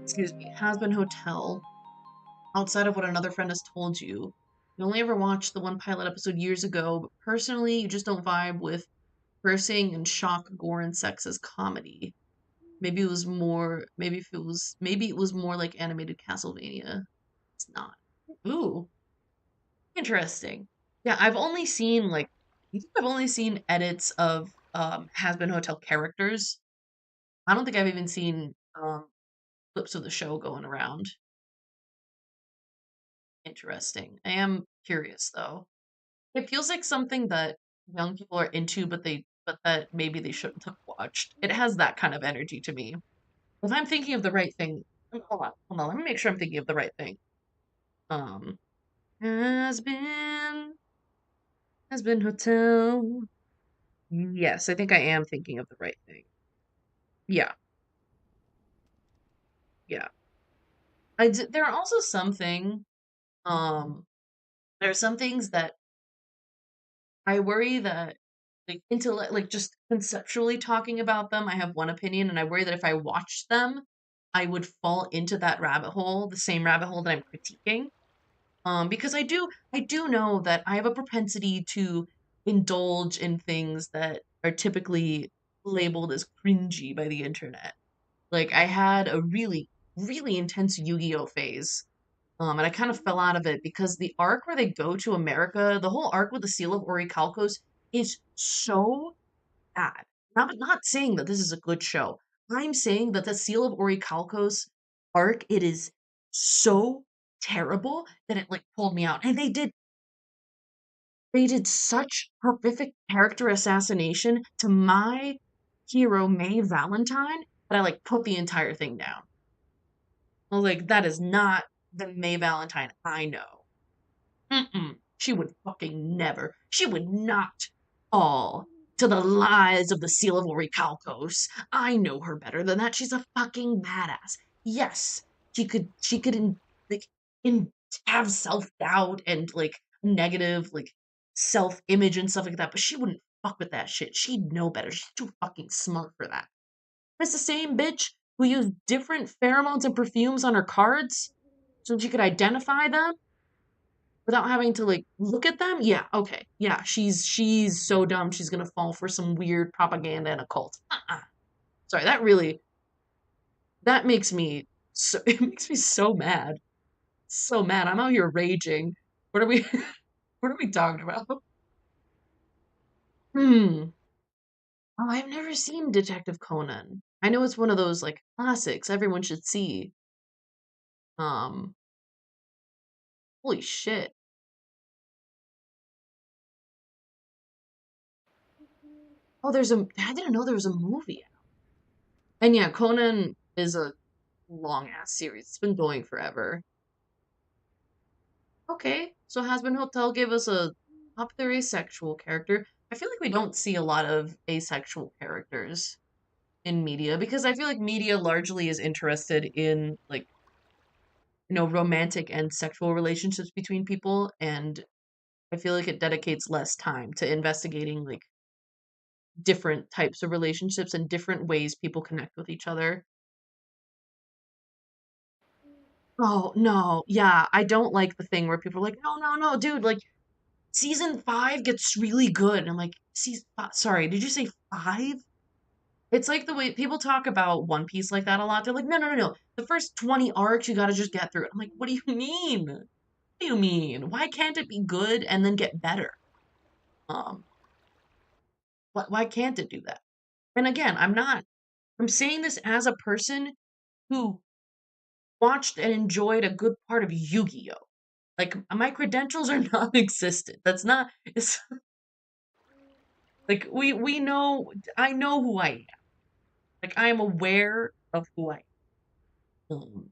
excuse me, Has Been Hotel. Outside of what another friend has told you, you only ever watched the one pilot episode years ago. But personally, you just don't vibe with cursing and shock, gore, and sex as comedy. Maybe it was more. Maybe it was more like animated Castlevania. It's not. Ooh, interesting. Yeah, I've only seen edits of Has Been Hotel characters. I don't think I've even seen clips of the show going around. Interesting. I am curious though. It feels like something that young people are into, but that maybe they shouldn't have watched. It has that kind of energy to me. If I'm thinking of the right thing, hold on, let me make sure I'm thinking of the right thing. Um, has been hotel. Yes, I think I am thinking of the right thing. Yeah, yeah. There are also um, there are some things that I worry that like like just conceptually talking about them, I have one opinion, and I worry that if I watched them, I would fall into that rabbit hole, the same rabbit hole that I'm critiquing. Because I do know that I have a propensity to indulge in things that are typically labeled as cringy by the internet. Like I had a really, really intense Yu-Gi-Oh phase. And I kind of fell out of it because the arc where they go to America, the whole arc with the Seal of Orichalcos is so bad. Not saying that this is a good show. I'm saying that the Seal of Orichalcos arc, it is so terrible that it like pulled me out. And they did such horrific character assassination to my hero May Valentine that I like put the entire thing down. I was like, that is not the May Valentine I know. Mm-mm. She would fucking never. She would not fall to the lies of the Seal of Orichalcos. I know her better than that. She's a fucking badass. Yes, she could like have self-doubt and, like, negative, like, self-image and stuff like that, but she wouldn't fuck with that shit. She'd know better. She's too fucking smart for that. It's the same bitch who used different pheromones and perfumes on her cards so she could identify them without having to, like, look at them? Yeah, okay. Yeah, she's so dumb she's gonna fall for some weird propaganda and a cult. Sorry, that makes me so it makes me so mad. So mad. I'm out here raging. What are we what are we talking about? Hmm. Oh, I've never seen Detective Conan. I know it's one of those, like, classics everyone should see. Um, Holy shit. Oh, I didn't know there was a movie. And yeah, Conan is a long ass series. It's been going forever. Okay, so Hazbin Hotel gave us a popular asexual character. I feel like we don't see a lot of asexual characters in media because I feel like media largely is interested in, like, romantic and sexual relationships between people, and I feel like it dedicates less time to investigating, like, different types of relationships and different ways people connect with each other. Oh, no. Yeah, I don't like the thing where people are like, "No, no, no, dude, like, season 5 gets really good." And I'm like, "Season sorry, did you say 5?" It's like the way people talk about One Piece like that a lot. They're like, "No, no, no, no. The first 20 arcs, you gotta just get through it." I'm like, "What do you mean? What do you mean? Why can't it be good and then get better? Um, why can't it do that?" And again, I'm saying this as a person who watched and enjoyed a good part of Yu-Gi-Oh! Like, my credentials are non-existent. That's not it's like, we know I know who I am. Like, I am aware of who I am.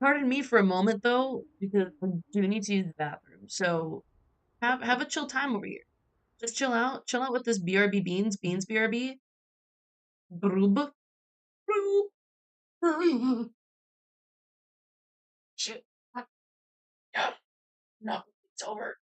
Pardon me for a moment, though, because I do need to use the bathroom. So, have a chill time over here. Just chill out with this BRB beans BRB. Broob. Broob. Broob. Shit. Yeah. No, it's over.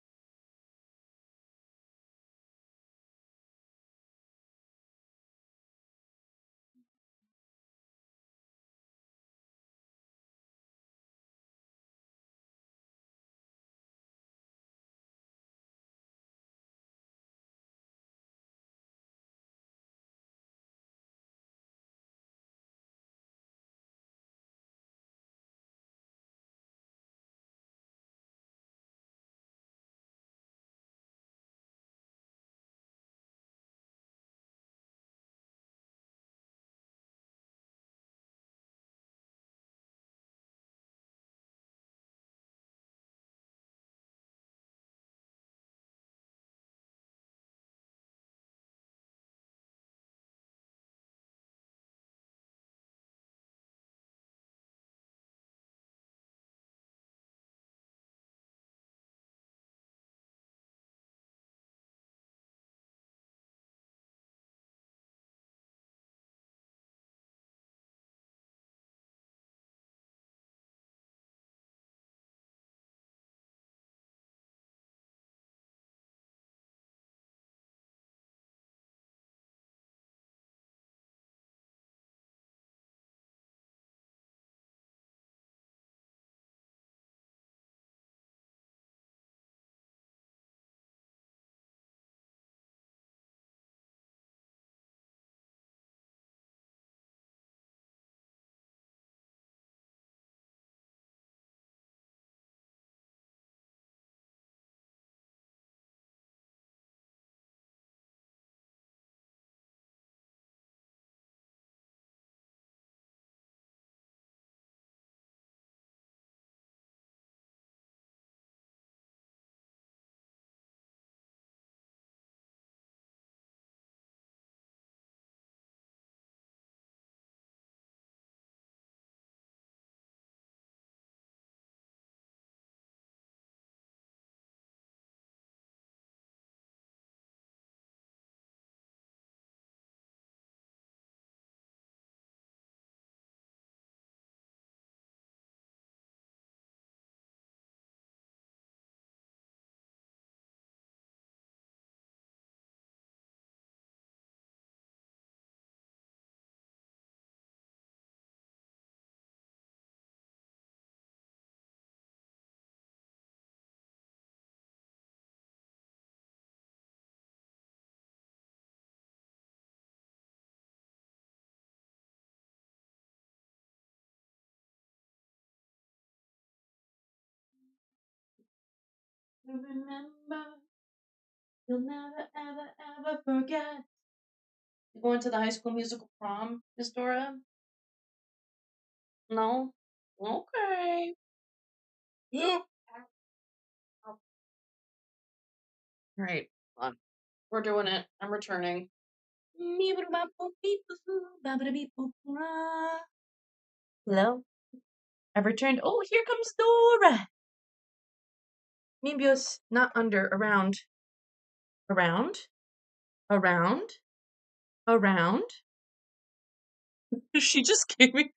Remember, you'll never, ever, ever forget. You going to the High School Musical prom, Miss Dora? No? Okay. Yep. Right. Hold on. We're doing it. I'm returning. Hello? I've returned. Oh, here comes Dora! Mimbios, not under, around. Around? Around? Around? She just gave me.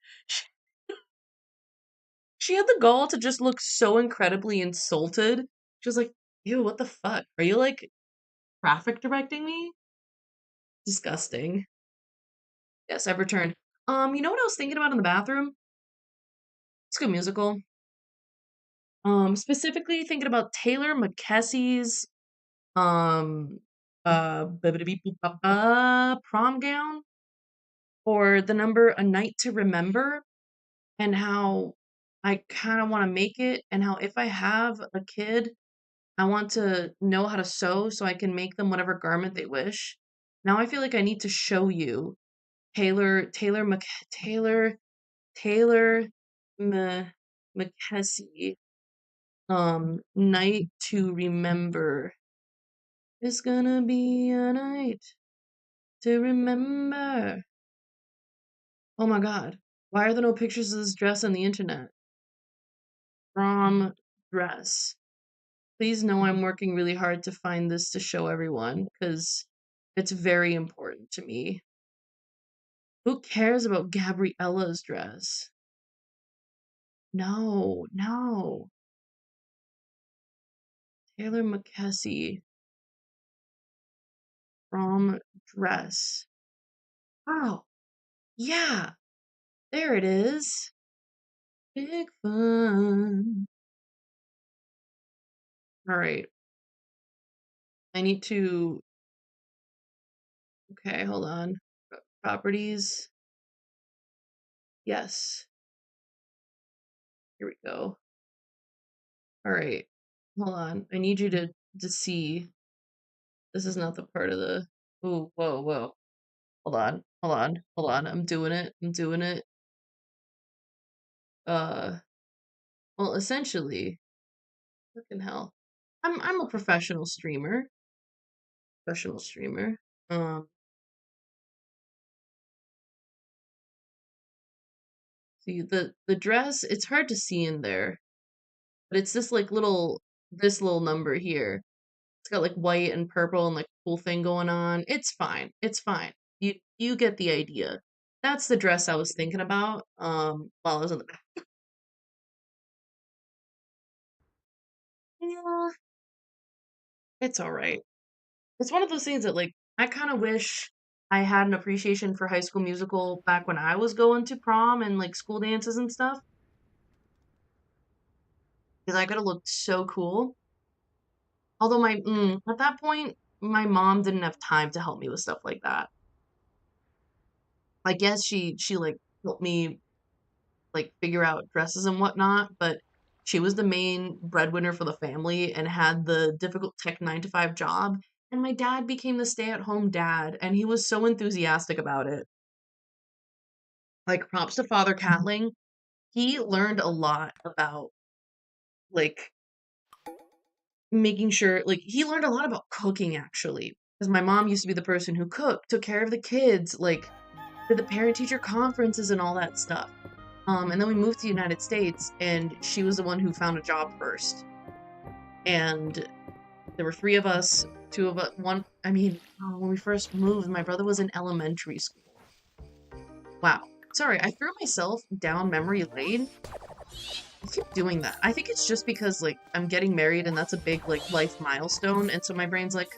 She had the gall to just look so incredibly insulted. She was like, ew, what the fuck? Are you like traffic directing me? Disgusting. Yes, I've returned. You know what I was thinking about in the bathroom? It's a good musical. Specifically thinking about Taylor McKessie's um prom gown or the number A Night to Remember, and how I kind of want to make it, and how if I have a kid, I want to know how to sew so I can make them whatever garment they wish. Now I feel like I need to show you Taylor Taylor McKessie Night to Remember. It's gonna be a night to remember. Oh my god. Why are there no pictures of this dress on the internet? Prom dress. Please know I'm working really hard to find this to show everyone because it's very important to me. Who cares about Gabriella's dress? No, no. Taylor McKessie. Prom dress. Oh, yeah. There it is. Big fun. All right. I need to. Okay, hold on. Properties. Yes. Here we go. All right. Hold on. I need you to see. This is not the part of the. Ooh, whoa, whoa. Hold on. Hold on. Hold on. I'm doing it. I'm doing it. Uh, well, essentially, fucking hell. I'm a professional streamer. Professional streamer. Um, see the dress, it's hard to see in there, but it's this like this little number here. It's got like white and purple and like cool thing going on. It's fine. It's fine. You get the idea. That's the dress I was thinking about while I was in the back. Yeah, it's all right. It's one of those things that like I kind of wish I had an appreciation for High School Musical back when I was going to prom and like school dances and stuff, because I could have looked so cool. Although at that point my mom didn't have time to help me with stuff like that. I guess she like helped me like figure out dresses and whatnot, but she was the main breadwinner for the family and had the difficult tech 9 to 5 job. And my dad became the stay-at-home dad, and he was so enthusiastic about it. Like props to Father Catling. He learned a lot about like making sure like he learned a lot about cooking actually. Because my mom used to be the person who cooked, took care of the kids, like did the parent teacher conferences and all that stuff. And then we moved to the United States, and she was the one who found a job first. And there were 3 of us, 2 of us, one, I mean, when we first moved, my brother was in elementary school. Wow. Sorry, I threw myself down memory lane. I keep doing that. I think it's just because, like, I'm getting married and that's a big, like, life milestone, and so my brain's like,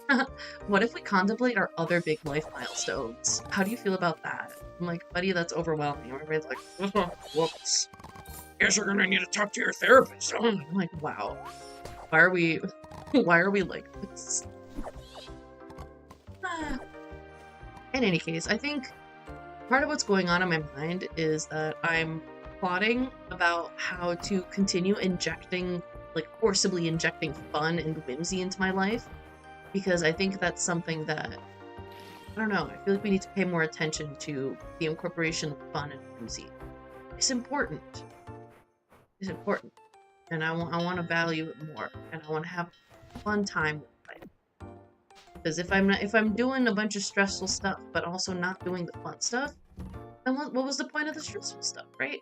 what if we contemplate our other big life milestones? How do you feel about that? I'm like, buddy, that's overwhelming. My brain's like, whoops. Guess you're gonna need to talk to your therapist. I'm like, wow. Why are we like this? In any case, I think part of what's going on in my mind is that I'm plotting about how to continue injecting like forcibly injecting fun and whimsy into my life, because I think that's something that, I don't know, I feel like we need to pay more attention to the incorporation of fun and whimsy. It's important. It's important. And I want to value it more, and I want to have a fun time with it. Because if I'm doing a bunch of stressful stuff, but also not doing the fun stuff, then what was the point of the stressful stuff, right?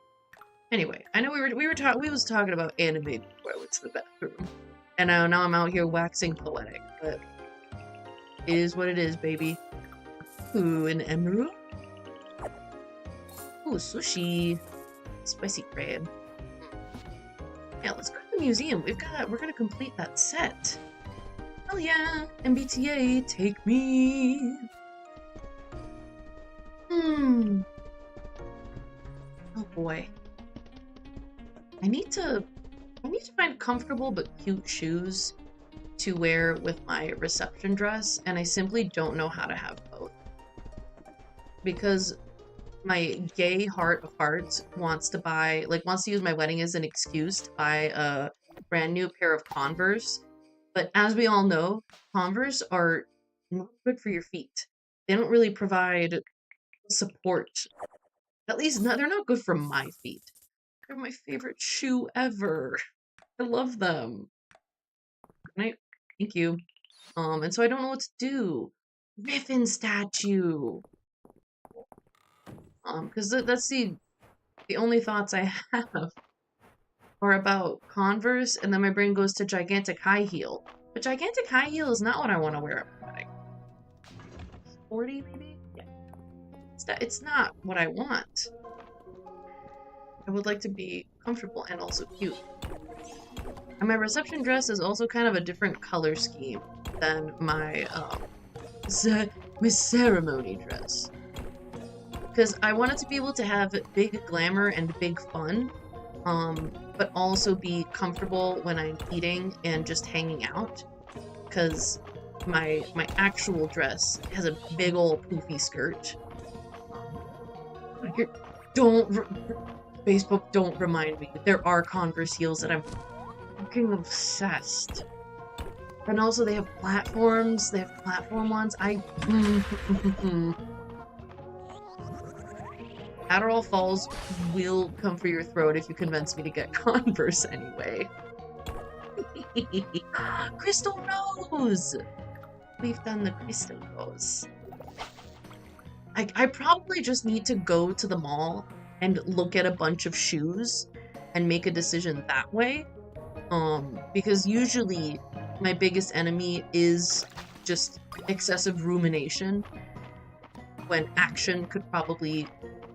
Anyway, I know we was talking about anime before I went to the bathroom, and now I'm out here waxing poetic, but it is what it is, baby. Ooh, an emerald. Ooh, sushi. Spicy crab. Yeah, let's go to the museum. We're gonna complete that set. Oh yeah, MBTA, take me. Oh boy. I need to find comfortable but cute shoes to wear with my reception dress, and I simply don't know how to have both. Because my gay heart of hearts wants to use my wedding as an excuse to buy a brand new pair of Converse. But as we all know, Converse are not good for your feet. They don't really provide support. At least they're not good for my feet. They're my favorite shoe ever. I love them. Thank you. And so I don't know what to do. Griffin statue. Because that's the only thoughts I have are about Converse, and then my brain goes to gigantic high heel. But gigantic high heel is not what I want to wear at my wedding. 40 maybe? Yeah. It's not what I want. I would like to be comfortable and also cute. And my reception dress is also kind of a different color scheme than my ceremony dress. Because I wanted to be able to have big glamour and big fun, but also be comfortable when I'm eating and just hanging out. Because my actual dress has a big old poofy skirt. Facebook, don't remind me. There are Converse heels that I'm fucking obsessed. And also they have platforms. They have platform ones. Adderall Falls will come for your throat if you convince me to get Converse anyway. Crystal Rose! We've done the Crystal Rose. I probably just need to go to the mall and look at a bunch of shoes and make a decision that way. Because usually my biggest enemy is just excessive rumination, when action could probably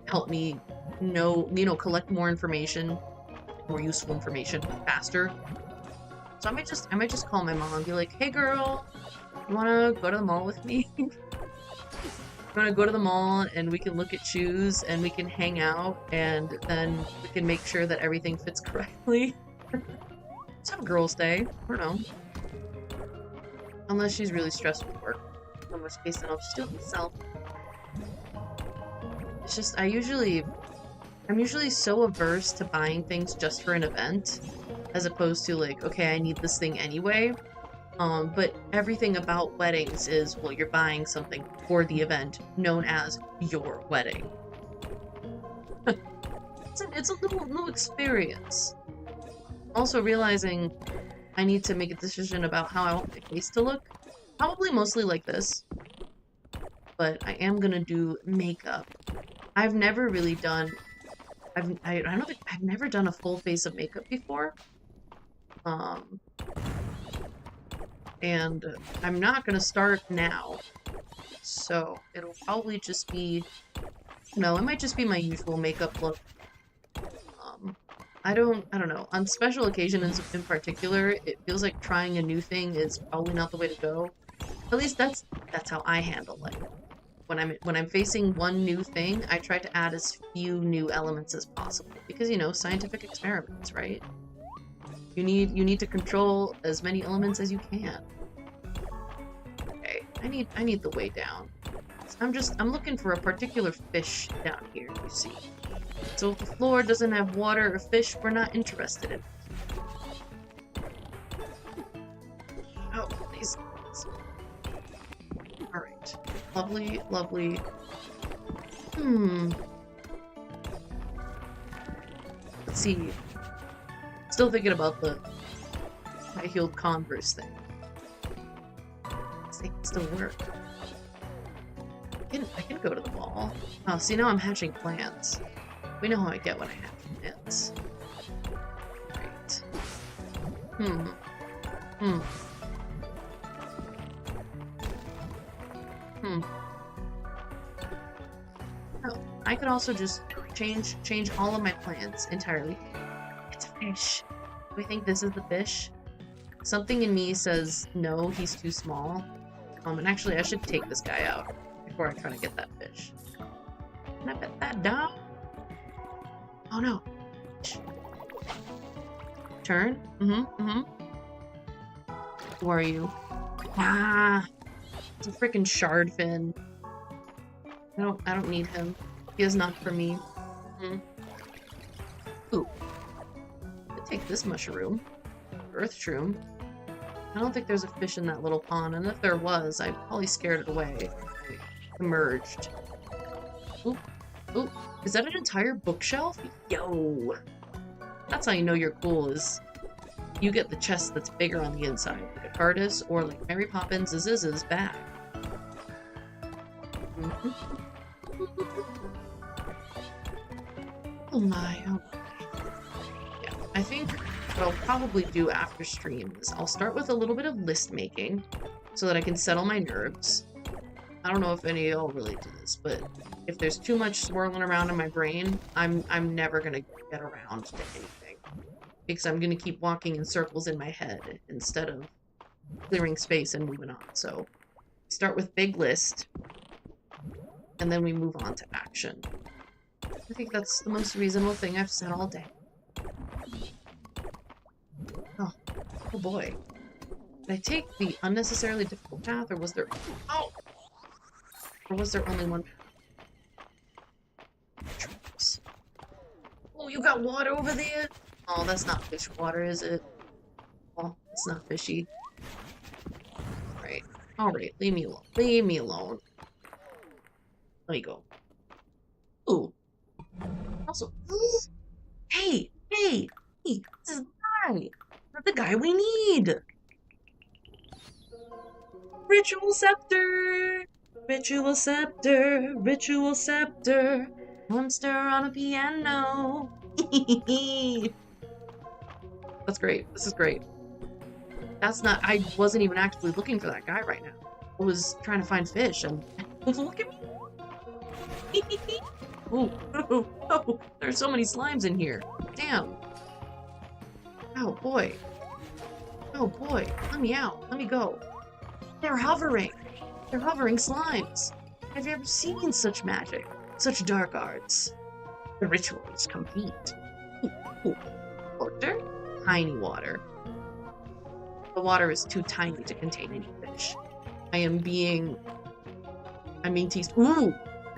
help me collect more information, more useful information faster. So I might just call my mom and be like, hey girl, you wanna go to the mall with me? You wanna go to the mall and we can look at shoes and we can hang out and then we can make sure that everything fits correctly. Let's have a girls' day. I don't know. Unless she's really stressed with work. In which case then I'll just do it myself. It's just, I'm usually so averse to buying things just for an event, as opposed to like, okay, I need this thing anyway. But everything about weddings is, well, you're buying something for the event, known as your wedding. It's a little new experience. Also realizing I need to make a decision about how I want my face to look. Probably mostly like this. But I am gonna do makeup. I've never really done... I don't think I've never done a full face of makeup before. And I'm not gonna start now. So it'll probably just be... No, it might just be my usual makeup look. I don't know. On special occasions in particular, it feels like trying a new thing is probably not the way to go. At least that's how I handle it. When I'm facing one new thing, I try to add as few new elements as possible because, you know, scientific experiments, right? You need to control as many elements as you can. Okay, I need the way down. I'm looking for a particular fish down here, you see. So if the floor doesn't have water or fish, we're not interested in it. Lovely, lovely. Hmm. Let's see. Still thinking about the high-heeled Converse thing. They can still work. I can go to the wall. Oh, see, now I'm hatching plans. We know how I get when I hatch plans. Right. Hmm. Hmm. Hmm. Oh, I could also just change all of my plans entirely. It's a fish. Do we think this is the fish? Something in me says, no, he's too small. And actually, I should take this guy out before I try to get that fish. Can I pet that dog? Oh, no. Turn? Who are you? Ah! It's a freaking shard fin. I don't need him. He is not for me. Ooh. I'll take this mushroom. Earth shroom. I don't think there's a fish in that little pond, and if there was, I probably scared it away. I emerged. Oop. Oop. Is that an entire bookshelf? Yo! That's how you know you're cool, is you get the chest that's bigger on the inside, like a TARDIS, or like Mary Poppins' bag. Oh my, oh my. Yeah, I think what I'll probably do after stream is I'll start with a little bit of list making so that I can settle my nerves. I don't know if any of y'all relate to this, but if there's too much swirling around in my brain, I'm never gonna get around to anything. Because I'm gonna keep walking in circles in my head instead of clearing space and moving on. So start with big list, and then we move on to action. I think that's the most reasonable thing I've said all day. Oh boy. Did I take the unnecessarily difficult path, or was there... Oh! Or was there only one path? Oh, you got water over there? Oh, that's not fish water, is it? Oh, it's not fishy. Alright. Alright, leave me alone. Leave me alone. Let me go. Ooh. Also... Hey! Hey! Hey! This is the guy! The guy we need! Ritual scepter! Ritual scepter! Ritual scepter! Monster on a piano! That's great. This is great. That's not... I wasn't even actively looking for that guy right now. I was trying to find fish, and... Look at me! Oh, oh, oh, there's so many slimes in here. Damn. Oh, boy. Oh, boy. Let me out. Let me go. They're hovering. They're hovering slimes. Have you ever seen such magic? Such dark arts? The ritual is complete. Ooh, ooh. Water? Tiny water. The water is too tiny to contain any fish. I'm being teased. Ooh!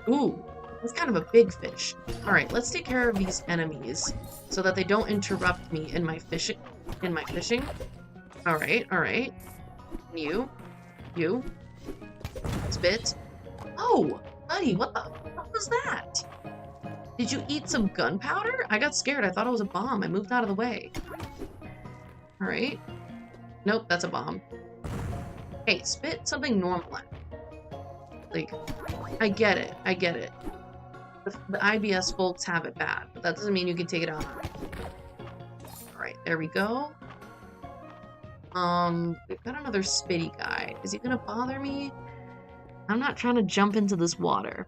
Ooh! That's kind of a big fish. Alright, let's take care of these enemies so that they don't interrupt me in my fishing. Alright, alright. You. Spit. Oh! Buddy, what was that? Did you eat some gunpowder? I got scared. I thought it was a bomb. I moved out of the way. Alright. Nope, that's a bomb. Hey, spit something normal at me. Like, I get it. I get it. The IBS folks have it bad, but that doesn't mean you can take it out on me. Alright, there we go. We've got another spitty guy. Is he gonna bother me? I'm not trying to jump into this water.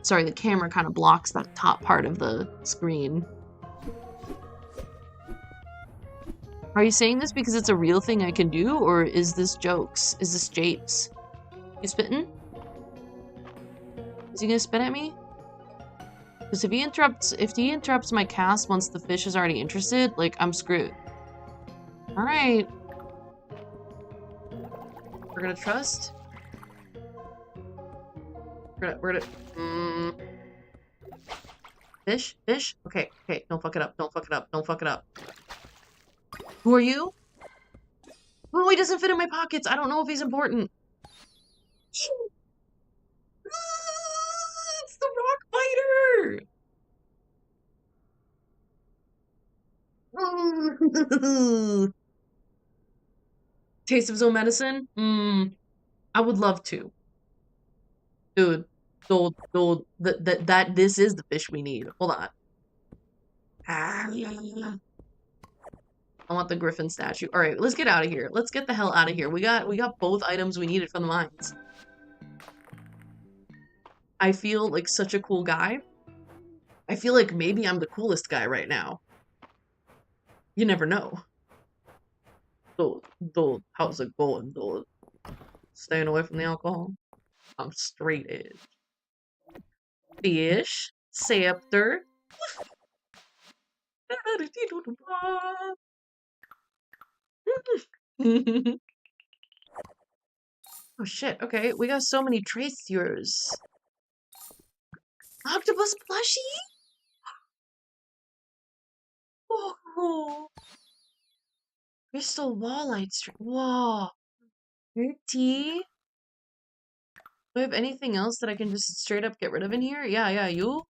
Sorry, the camera kind of blocks that top part of the screen. Are you saying this because it's a real thing I can do, or is this jokes? Is this japes? You spitting? Is he gonna spit at me? Because if he interrupts my cast once the fish is already interested, like, I'm screwed. Alright. We're gonna trust. We're gonna Fish? Fish? Okay, okay, don't fuck it up, don't fuck it up, don't fuck it up. Who are you? Oh, he doesn't fit in my pockets. I don't know if he's important. Taste of his own medicine? I would love to. Dude, this is the fish we need. Hold on. Ah, I want the griffin statue. All right, let's get out of here. Let's get the hell out of here. We got both items we needed from the mines. I feel like such a cool guy. I feel like maybe I'm the coolest guy right now. You never know. Dude, how's it going, dude? Staying away from the alcohol? I'm straight edge. Fish, scepter. Oh shit, okay, we got so many traits yours. Octopus plushie? Oh, crystal walleye string. Whoa. Pretty. Do I have anything else that I can just straight up get rid of in here? Yeah, you.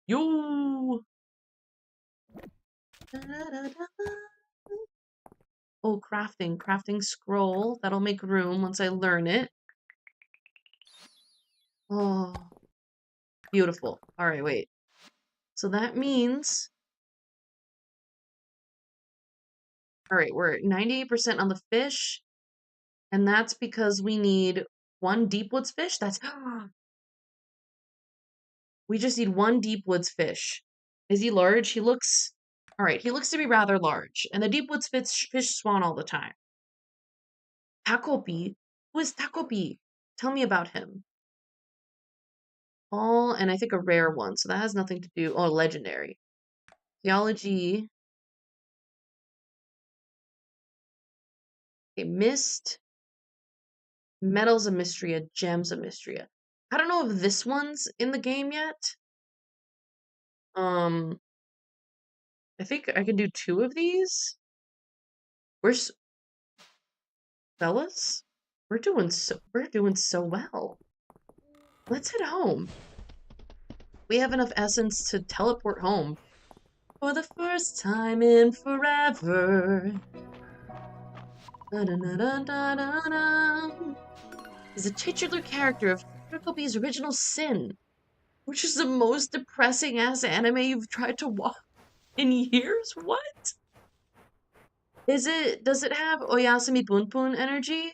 You. Oh, crafting. Crafting scroll. That'll make room once I learn it. Oh. Beautiful. Alright, wait. So that means... Alright, we're at 98% on the fish. And that's because we need one deep woods fish. That's... We just need one deep woods fish. Is he large? He looks... Alright, he looks to be rather large. And the deep woods fish spawn all the time. Takopi? Who is Takopi? Tell me about him. All, and I think a rare one, so that has nothing to do... Oh, legendary. Theology. Okay, mist. Metals of Mystria, gems of Mystria. I don't know if this one's in the game yet. I think I can do 2 of these. Where's fellas? We're doing so well. Let's head home. We have enough essence to teleport home. For the first time in forever. Is a titular character of Kirkoby's original sin, which is the most depressing ass anime you've tried to watch in years? What? Does it have Oyasumi Punpun energy?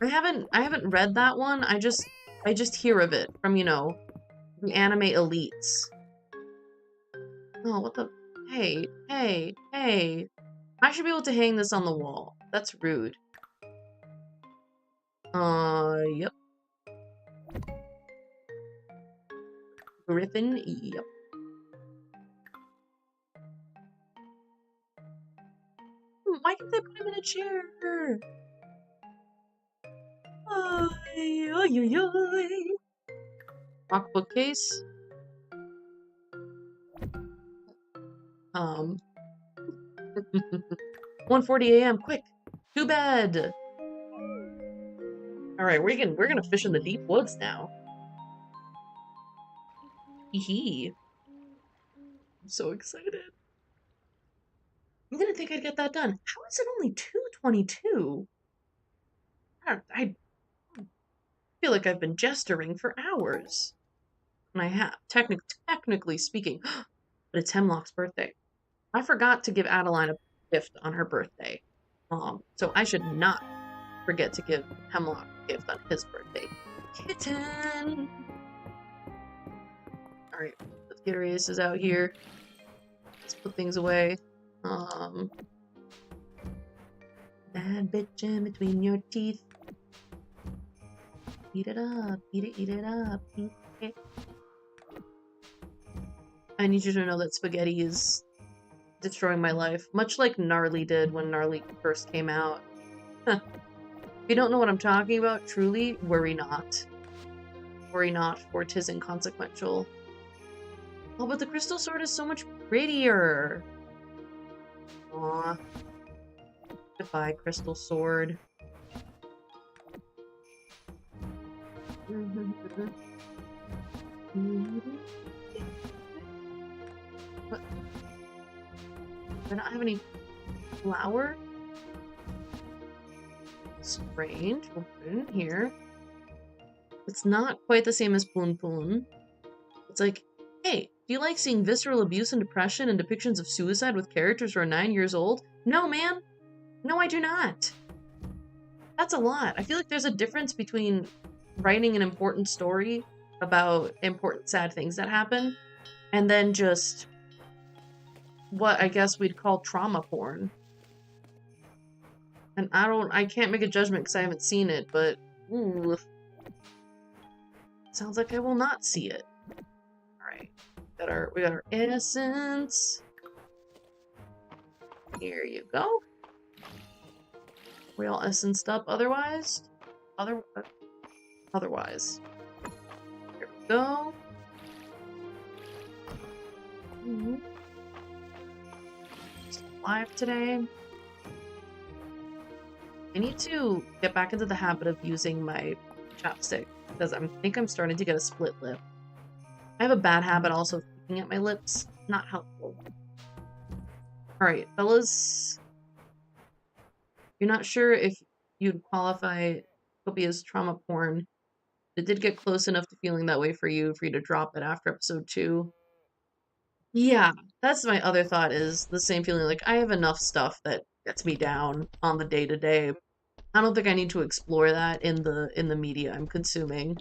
I haven't read that one. I just hear of it from, you know, the anime elites. Oh, what the... Hey. I should be able to hang this on the wall. That's rude. Yep. Griffin, yep. Why did they put him in a chair? Rock bookcase. 1:40 a.m. Quick, to bed. All right, we're gonna fish in the deep woods now. Hee. I'm so excited. I didn't think I'd get that done. How is it only 2:22? I feel like I've been gesturing for hours. And I have, technically speaking. But it's Hemlock's birthday. I forgot to give Adeline a gift on her birthday. So I should not forget to give Hemlock a gift on his birthday. Kitten! Alright, let's get our aces out here. Let's put things away. Bad bitch in between your teeth. Eat it up, eat it up, eat it. I need you to know that spaghetti is destroying my life, much like Gnarly did when Gnarly first came out. If you don't know what I'm talking about, truly, worry not. Worry not, for 'tis inconsequential. Oh, but the crystal sword is so much prettier. Aw. Goodbye, crystal sword. What? I don't have any flour. Strange. We'll put it in here. It's not quite the same as Poon Poon. It's like, hey, do you like seeing visceral abuse and depression and depictions of suicide with characters who are 9 years old? No, man. No, I do not. That's a lot. I feel like there's a difference between writing an important story about important sad things that happen and then just what I guess we'd call trauma porn. And I can't make a judgment because I haven't seen it, but ooh, sounds like I will not see it. Alright. We got our essence. Here you go. We all essenced up otherwise? Otherwise. Here we go. Just alive today. I need to get back into the habit of using my chopstick because I think I'm starting to get a split lip. I have a bad habit also of looking at my lips. Not helpful. Alright, fellas. You're not sure if you'd qualify Kobe as trauma porn. It did get close enough to feeling that way for you to drop it after episode 2. Yeah, that's my other thought, is the same feeling like I have enough stuff that gets me down on the day-to-day. I don't think I need to explore that in the media I'm consuming.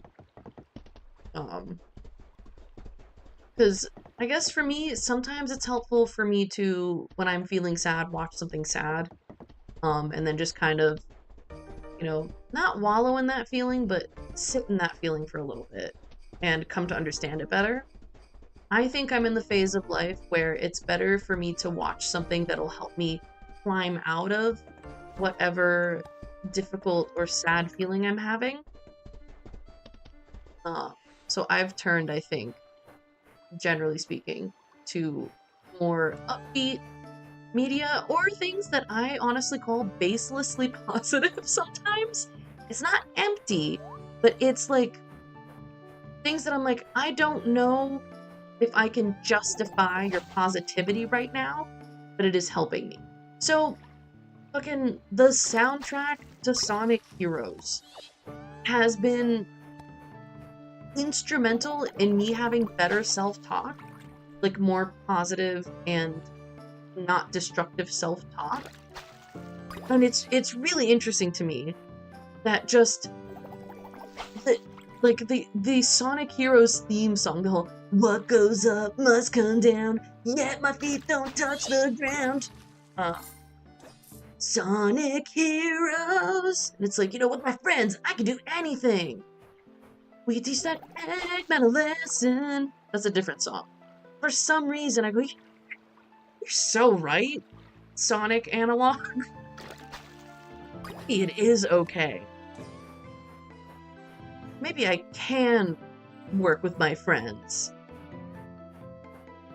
Because I guess for me, sometimes it's helpful for me to, when I'm feeling sad, watch something sad. And then just kind of, you know, not wallow in that feeling, but sit in that feeling for a little bit and come to understand it better. I think I'm in the phase of life where it's better for me to watch something that'll help me climb out of whatever difficult or sad feeling I'm having. So I've turned, I think, generally speaking, to more upbeat media or things that I honestly call baselessly positive sometimes. It's not empty, but it's like things that I'm like, I don't know if I can justify your positivity right now, but it is helping me. So, fucking the soundtrack to Sonic Heroes has been instrumental in me having better self-talk, like more positive and not destructive self-talk. And it's really interesting to me that just the Sonic Heroes theme song, the whole "what goes up must come down, yet my feet don't touch the ground." Sonic Heroes. And it's like, you know, with my friends, I can do anything. We can teach that egg metal lesson. That's a different song. For some reason, I go, you're so right, Sonic analog. It is okay. Maybe I can work with my friends.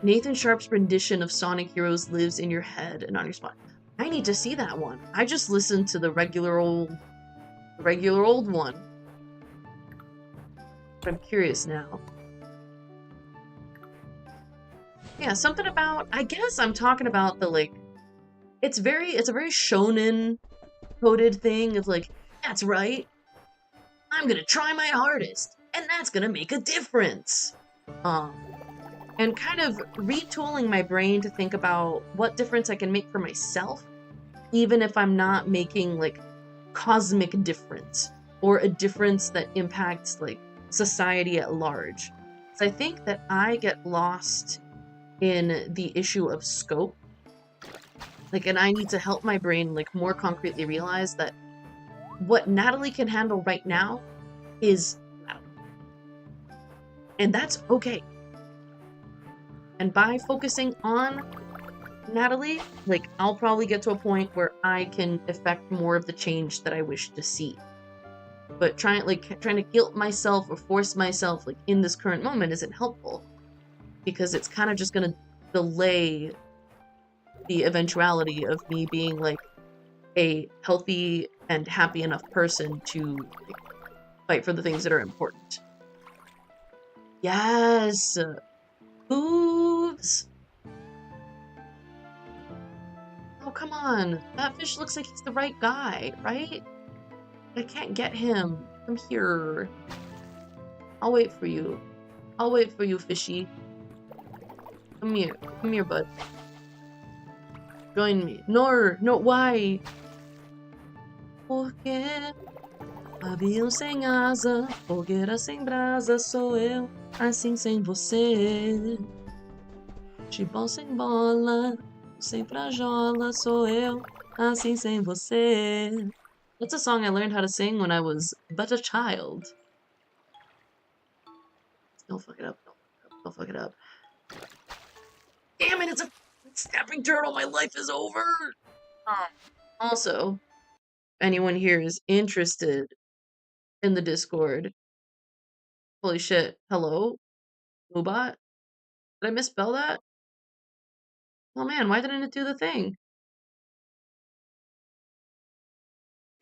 Nathan Sharp's rendition of Sonic Heroes lives in your head and on your spine. I need to see that one. I just listened to the regular old one. But I'm curious now. Yeah, something about, I guess I'm talking about the, like, it's a very shonen coded thing of like, that's right, I'm gonna try my hardest, and that's gonna make a difference. And kind of retooling my brain to think about what difference I can make for myself, even if I'm not making, like, cosmic difference, or a difference that impacts, like, society at large. So I think that I get lost in the issue of scope. Like, and I need to help my brain, like, more concretely realize that what Natalie can handle right now is Natalie. And that's okay. And by focusing on Natalie, like, I'll probably get to a point where I can affect more of the change that I wish to see. But trying to guilt myself or force myself, like, in this current moment isn't helpful. Because it's kind of just gonna delay the eventuality of me being, like, a healthy and happy enough person to, like, fight for the things that are important. Yes! Hooves! come on. That fish looks like he's the right guy, right? I can't get him. Come here. I'll wait for you. I'll wait for you, fishy. Come here. Come here, bud. Join me. No, why? Porque avião sem asa, fogueira sem brasa, sou eu, assim sem você. Futebol sem bola, sem frajola, sou eu, assim sem você. That's a song I learned how to sing when I was but a child. Don't fuck it up. Don't fuck it up. Damn it, it's a snapping turtle. My life is over. Also, anyone here is interested in the Discord. Holy shit. Hello? Mubot? Did I misspell that? Oh man, why didn't it do the thing?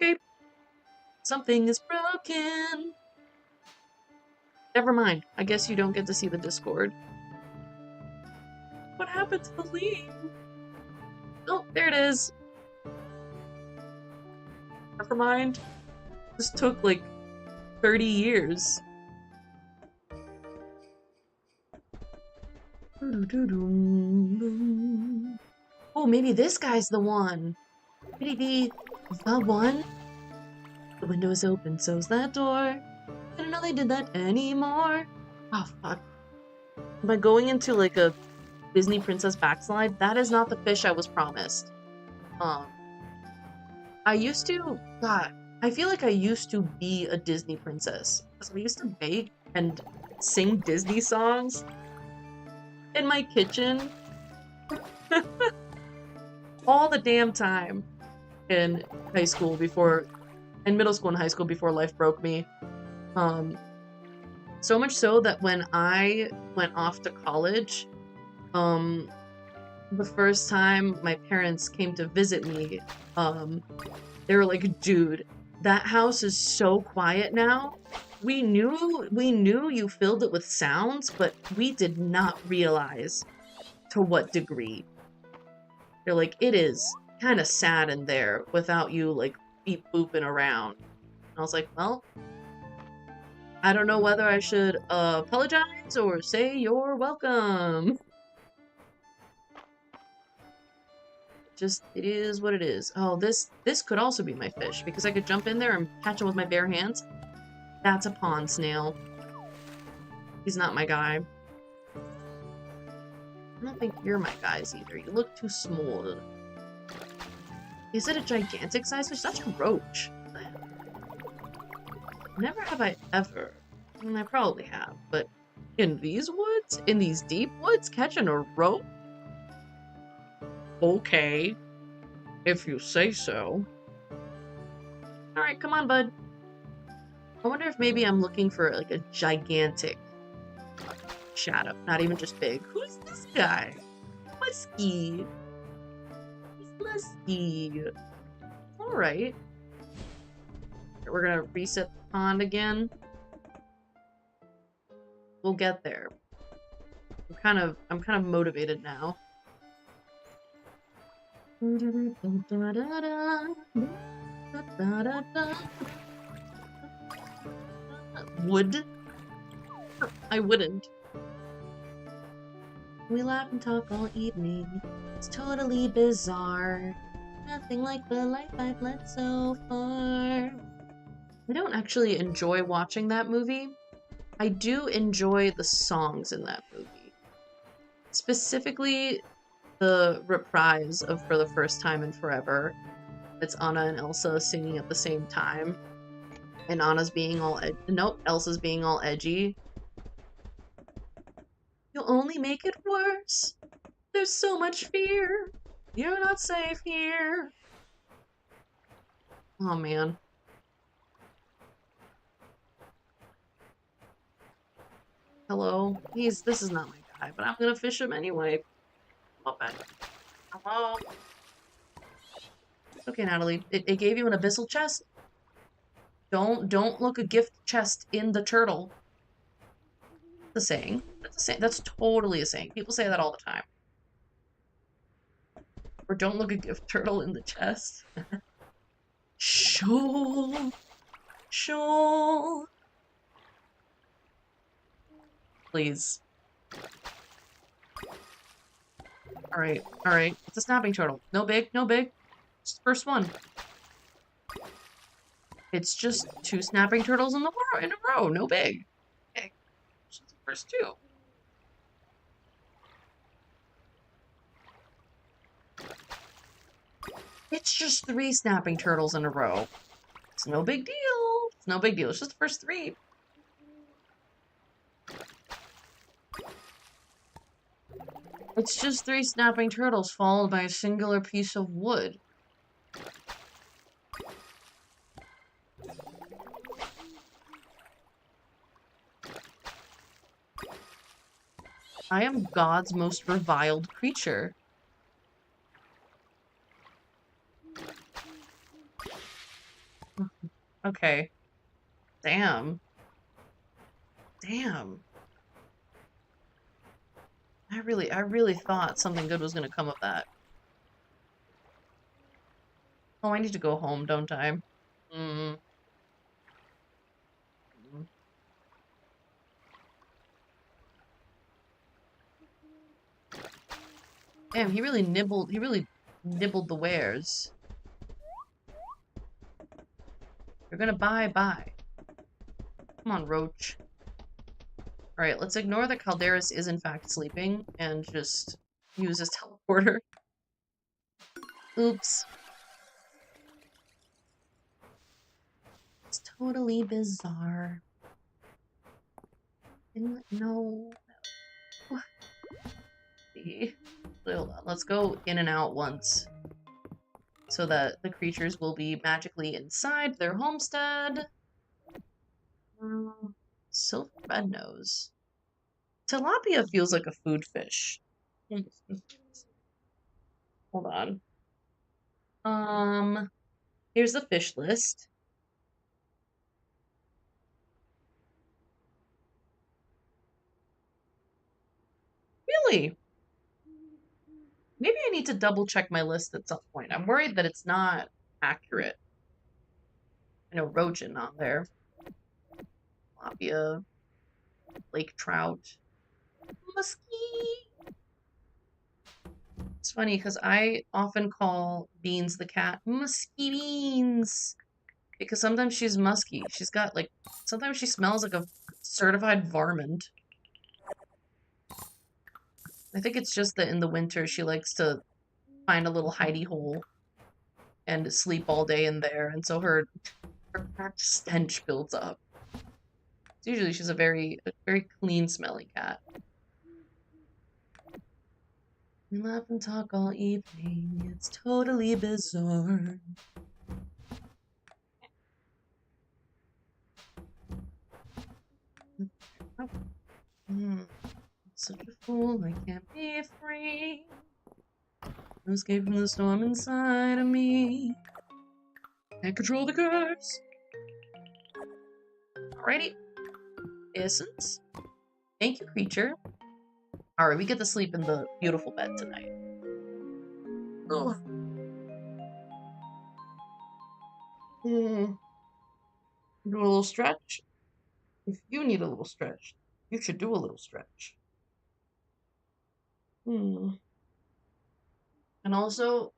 Okay. Something is broken. Never mind. I guess you don't get to see the Discord. What happened to the leaf? Oh, there it is. Never mind. This took like 30 years. Oh, maybe this guy's the one. Could he be the one? The window is open, so's that door. I didn't know they did that anymore. Oh, fuck. Am I going into like a Disney princess backslide? That is not the fish I was promised. I used to, God, I feel like I used to be a Disney princess. Because I used to bake and sing Disney songs in my kitchen all the damn time in high school before, in middle school and high school before life broke me. So much so that when I went off to college, the first time my parents came to visit me, they were like, dude, that house is so quiet now. We knew you filled it with sounds, but we did not realize to what degree. They're like, it is kind of sad in there without you like beep booping around. And I was like, well, I don't know whether I should apologize or say you're welcome. Just, it is what it is. Oh, this could also be my fish, because I could jump in there and catch him with my bare hands. That's a pond snail. He's not my guy. I don't think you're my guys either. You look too small. Is it a gigantic size fish? That's a roach. Never have I ever. I mean, I probably have, but in these woods? In these deep woods? Catching a roach? Okay, if you say so. Alright, come on, bud. I wonder if maybe I'm looking for, like, a gigantic shadow. Not even just big. Who's this guy? Musky. He's musky. Alright. We're gonna reset the pond again. We'll get there. I'm kind of motivated now. Would? I wouldn't. We laugh and talk all evening. It's totally bizarre. Nothing like the life I've led so far. I don't actually enjoy watching that movie. I do enjoy the songs in that movie. Specifically, the reprise of For the First Time in Forever. It's Anna and Elsa singing at the same time. And Anna's being all Elsa's being all edgy. You'll only make it worse. There's so much fear. You're not safe here. Oh man. Hello? This is not my guy, but I'm gonna fish him anyway. Back. Hello? Okay, Natalie. It gave you an abyssal chest? Don't look a gift chest in the turtle. The saying. That's a saying. That's totally a saying. People say that all the time. Or don't look a gift turtle in the chest. Shoal. Shoal. Please. Alright, alright. It's a snapping turtle. No big, no big. Just the first one. It's just 2 snapping turtles in a row. No big. Okay. Just the first 2. It's just 3 snapping turtles in a row. It's no big deal. It's no big deal. It's just the first 3. It's just 3 snapping turtles followed by a singular piece of wood. I am God's most reviled creature. Okay. Damn. Damn. I really thought something good was gonna come of that. Oh, I need to go home, don't I? Mm. Damn, he really nibbled the wares. You're gonna buy. Come on, Roach. Alright, let's ignore that Calderas is in fact sleeping and just use his teleporter. Oops. It's totally bizarre. No. Hold on, let's go in and out once. So that the creatures will be magically inside their homestead. Silver rednose. Tilapia feels like a food fish. Hold on. Here's the fish list. Really? Maybe I need to double check my list at some point. I'm worried that it's not accurate. I know roach not there. Tilapia. Lake trout. Muskie. It's funny because I often call Beans the cat Musky Beans. Because sometimes she's musky. She's got like, sometimes she smells like a certified varmint. I think it's just that in the winter she likes to find a little hidey hole and sleep all day in there, and so her cracked stench builds up. So usually she's a very clean smelling cat. We laugh and talk all evening. It's totally bizarre. Such a fool, I can't be free. Escape from the storm inside of me. Can't control the curves. Alrighty. Essence. Thank you, creature. Alright, we get to sleep in the beautiful bed tonight. Oh. Do a little stretch. If you need a little stretch, you should do a little stretch. And also,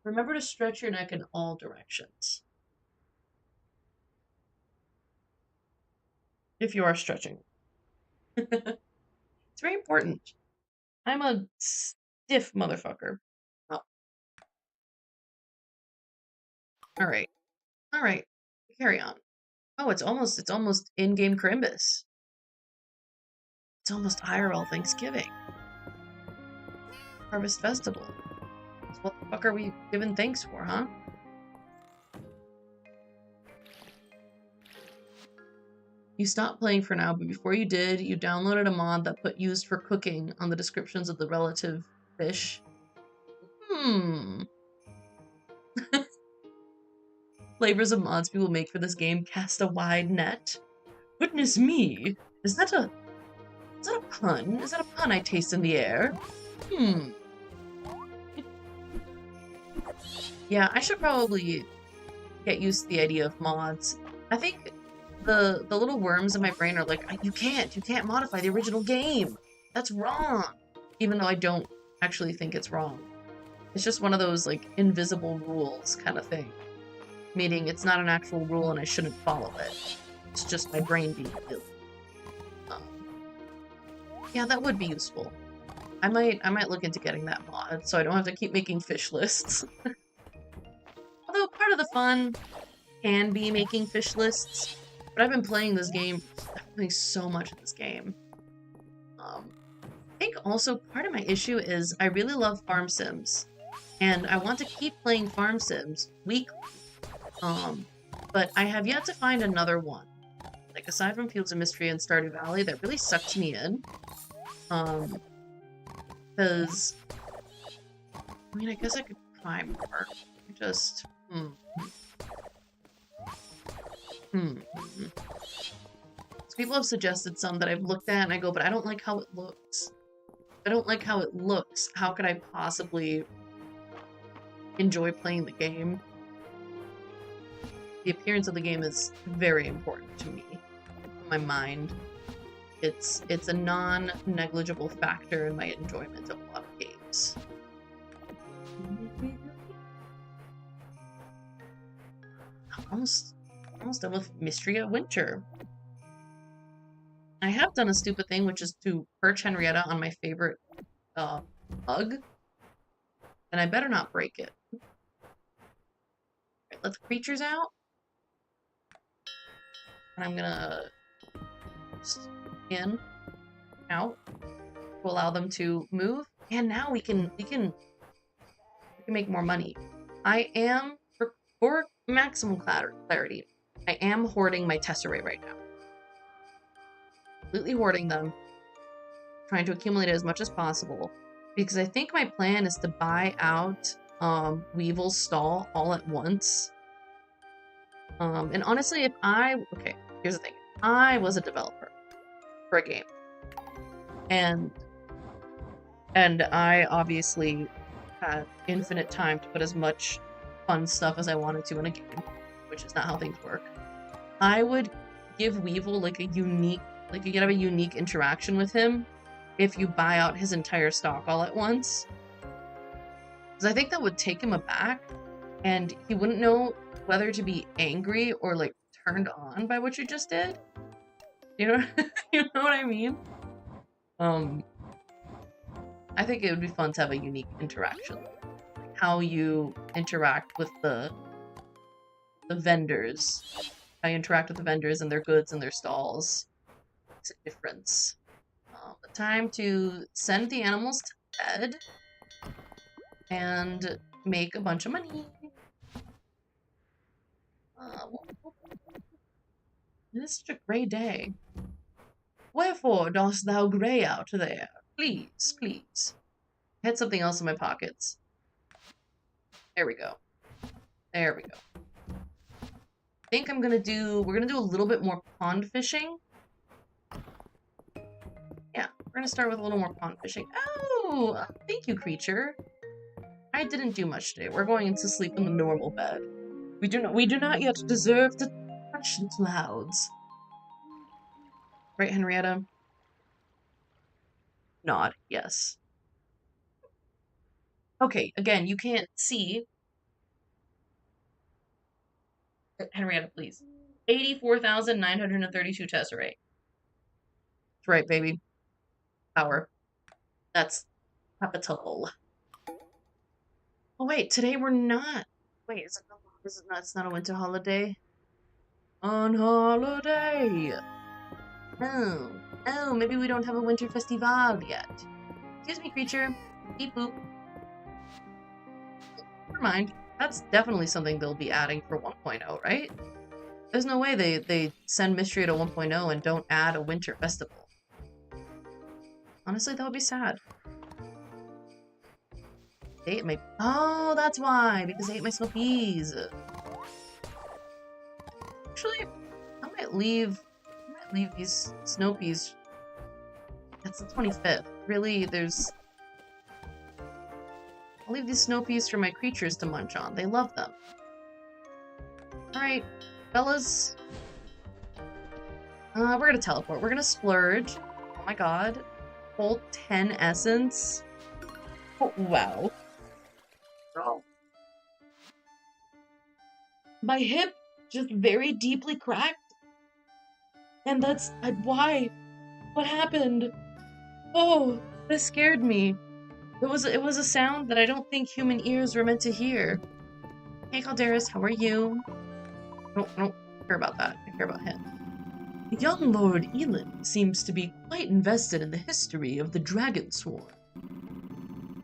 remember to stretch your neck in all directions. If you are stretching. It's very important. I'm a stiff motherfucker. Oh. Alright. Alright. Carry on. Oh, it's almost in-game Crimbus. It's almost IRL Thanksgiving. Harvest Festival. So what the fuck are we giving thanks for, huh? You stopped playing for now, but before you did, you downloaded a mod that put used for cooking on the descriptions of the relative fish. Flavors of mods people make for this game cast a wide net. Goodness me! Is that a pun? Is that a pun I taste in the air? Yeah, I should probably get used to the idea of mods. I think the little worms in my brain are like, you can't modify the original game. That's wrong. Even though I don't actually think it's wrong. It's just one of those, like, invisible rules kind of thing. Meaning it's not an actual rule and I shouldn't follow it. It's just my brain being ill. Yeah, that would be useful. I might look into getting that mod so I don't have to keep making fish lists. Although part of the fun can be making fish lists, but I've been playing this game, so much of this game. I think also part of my issue is I really love farm sims, and I want to keep playing farm sims weekly. But I have yet to find another one. Like, aside from Fields of Mystery and Stardew Valley, that really sucked me in. Because, I mean, I guess I could try more. Just, So people have suggested some that I've looked at, and I go, but I don't like how it looks. I don't like how it looks. How could I possibly enjoy playing the game? The appearance of the game is very important to me, in my mind. It's a non-negligible factor in my enjoyment of a lot of games. Almost done with MISTRIA Winter. I have done a stupid thing, which is to perch Henrietta on my favorite bug, and I better not break it. Right, let the creatures out, and I'm gonna in, out, to allow them to move, and now we can make more money. I am, for maximum clarity, I am hoarding my tesserae right now. Completely hoarding them, trying to accumulate as much as possible, because I think my plan is to buy out Weevil's stall all at once. And honestly, okay, here's the thing. If I was a developer for a game, and I obviously had infinite time to put as much fun stuff as I wanted to in a game, which is not how things work, I would give Weevil like a unique, like you can have a unique interaction with him if you buy out his entire stock all at once. Because I think that would take him aback, and he wouldn't know whether to be angry or like turned on by what you just did. You know, you know what I mean? I think it would be fun to have a unique interaction. Like how you interact with the vendors. How you interact with the vendors and their goods and their stalls. It's a difference. The time to send the animals to bed and make a bunch of money. It is such a grey day. Wherefore dost thou grey out there? Please, please. I had something else in my pockets. There we go. There we go. I think we're gonna do a little bit more pond fishing. Yeah, we're gonna start with a little more pond fishing. Oh, thank you, creature. I didn't do much today. We're going to sleep in the normal bed. We do not yet deserve to touch the clouds. Right, Henrietta? Nod, yes. Okay, again, you can't see. Henrietta, please. 84,932 tesserae. That's right, baby. Power. That's capital. Oh wait, today we're not. Wait, is it not? It's not a winter holiday. On holiday. Oh, maybe we don't have a winter festival yet. Excuse me, creature. Beep boop. Never mind. That's definitely something they'll be adding for 1.0, right? There's no way they send MISTRIA to 1.0 and don't add a winter festival. Honestly, that would be sad. They ate my... Oh, that's why! Because they ate my snow peas. Actually, I might leave these snow peas. That's the 25th. Really, there's... I'll leave these snow peas for my creatures to munch on. They love them. Alright, fellas. We're gonna teleport. We're gonna splurge. Oh my god. Whole 10 essence. Oh, wow. Oh. My hip just very deeply cracked. And that's why. What happened? Oh, this scared me. It was a sound that I don't think human ears were meant to hear. Hey Calderis, how are you? No, I don't care about that. I care about him. The young Lord Elin seems to be quite invested in the history of the Dragon Swarm.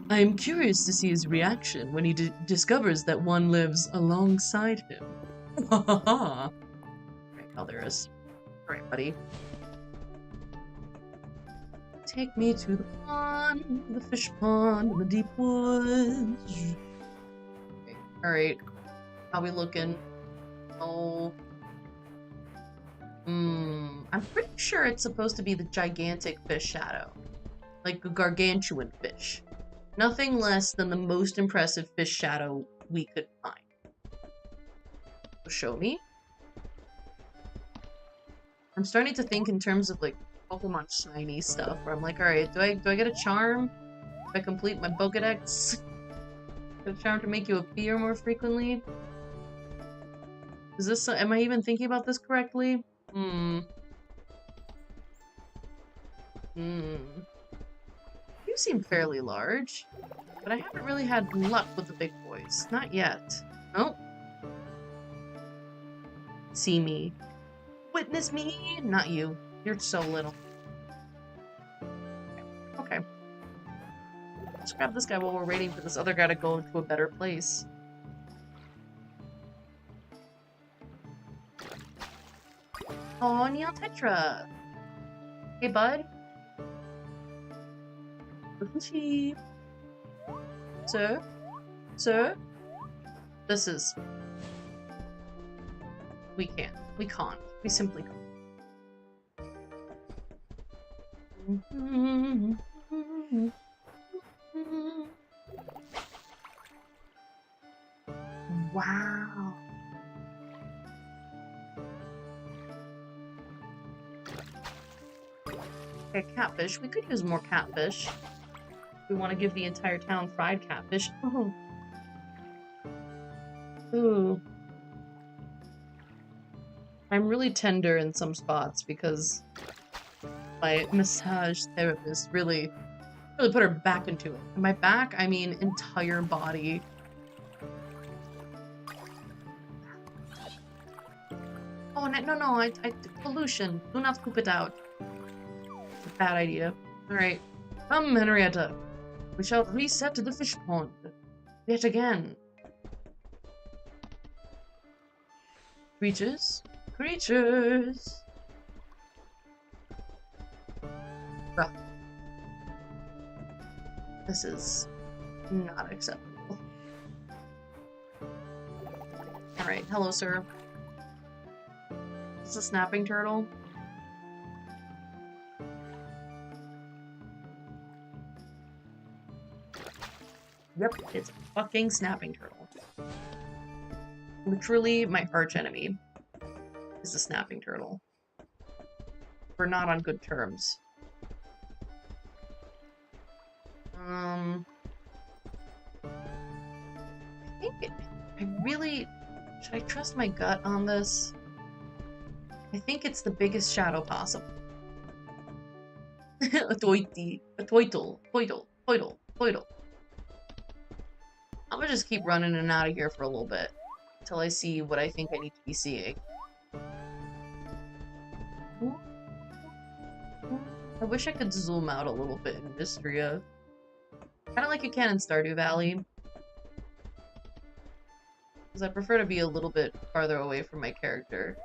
I am curious to see his reaction when he discovers that one lives alongside him. Ha ha ha! Alright, Calderis. Alright, buddy. Take me to the pond, the fish pond in the deep woods. Okay. Alright. How we looking? Oh. I'm pretty sure it's supposed to be the gigantic fish shadow. Like a gargantuan fish. Nothing less than the most impressive fish shadow we could find. So show me. I'm starting to think in terms of like Pokemon shiny stuff, where I'm like, alright, do I get a charm? Do I complete my Pokedex? Get a charm to make you appear more frequently? Is this, am I even thinking about this correctly? You seem fairly large, but I haven't really had luck with the big boys. Not yet. Oh. See me. Witness me! Not you. You're so little. Okay. Let's grab this guy while we're waiting for this other guy to go to a better place. Oh, Neon Tetra! Hey, bud. Sir? Sir? This is... We can't. We can't. We simply can't. Wow. Okay, catfish. We could use more catfish. We want to give the entire town fried catfish. Oh. Ooh. I'm really tender in some spots because my massage therapist really put her back into it. And by back, I mean entire body. Oh, no, pollution. Do not scoop it out. It's a bad idea. Alright. Come, Henrietta. We shall reset to the fish pond. Yet again. Creatures. Creatures. Bruh. This is not acceptable. Alright, hello, sir. Is this a snapping turtle? Yep, it's a fucking snapping turtle. Literally, my arch enemy is a snapping turtle. We're not on good terms. I really... Should I trust my gut on this? I think it's the biggest shadow possible. A toitle. I'm gonna just keep running in and out of here for a little bit. Until I see what I think I need to be seeing. I wish I could zoom out a little bit in MISTRIA. Kinda like you can in Stardew Valley. Because I prefer to be a little bit farther away from my character.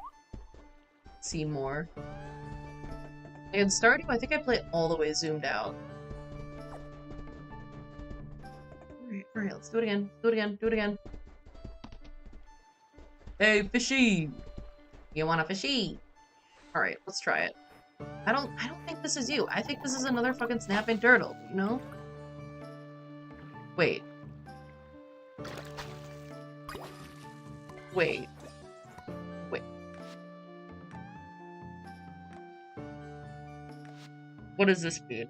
See more. In Stardew, I think I play all the way zoomed out. Alright, let's do it again. Do it again. Hey, fishy! You want a fishy? Alright, let's try it. I don't think this is you. I think this is another fucking snapping turtle, you know? Wait. Wait. Wait. What does this mean?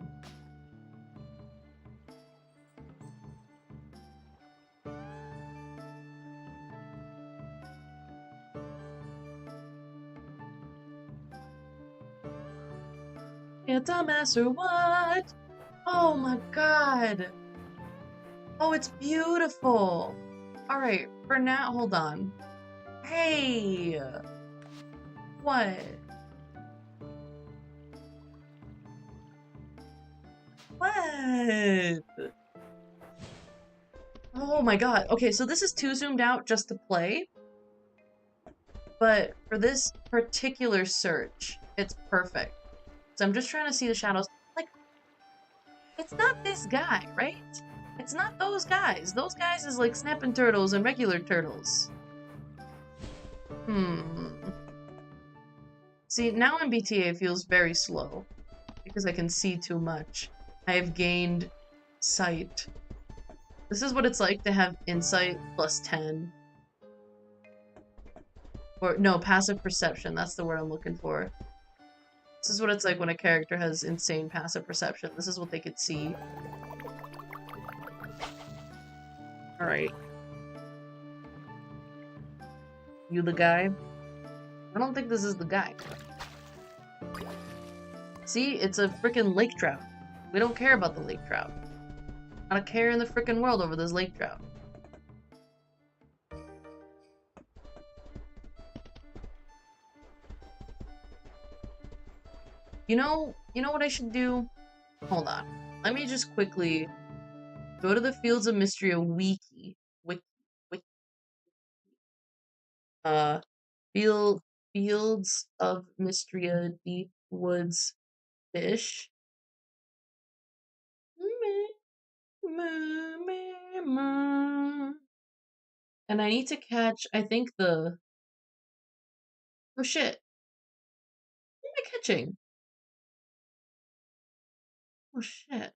Yeah, dumbass or what? Oh my god. Oh, it's beautiful. All right, for now, hold on. Hey. What? What? Oh my god. Okay, so this is too zoomed out just to play, but for this particular search, it's perfect. So I'm just trying to see the shadows. Like, it's not this guy, right? It's not those guys. Those guys is like snapping turtles and regular turtles. See, now MBTA feels very slow because I can see too much. I have gained sight. This is what it's like to have insight plus 10. Or, no, passive perception. That's the word I'm looking for. This is what it's like when a character has insane passive perception. This is what they could see. Alright. You the guy? I don't think this is the guy. See? It's a freaking lake trout. We don't care about the lake trout. Not a care in the freaking world over this lake trout. You know what I should do? Hold on. Let me just quickly go to the Fields of Mystria wiki. Fields of Mystria, Deep Woods, Fish. And I need to catch, I think the... Oh shit. What am I catching? Oh shit.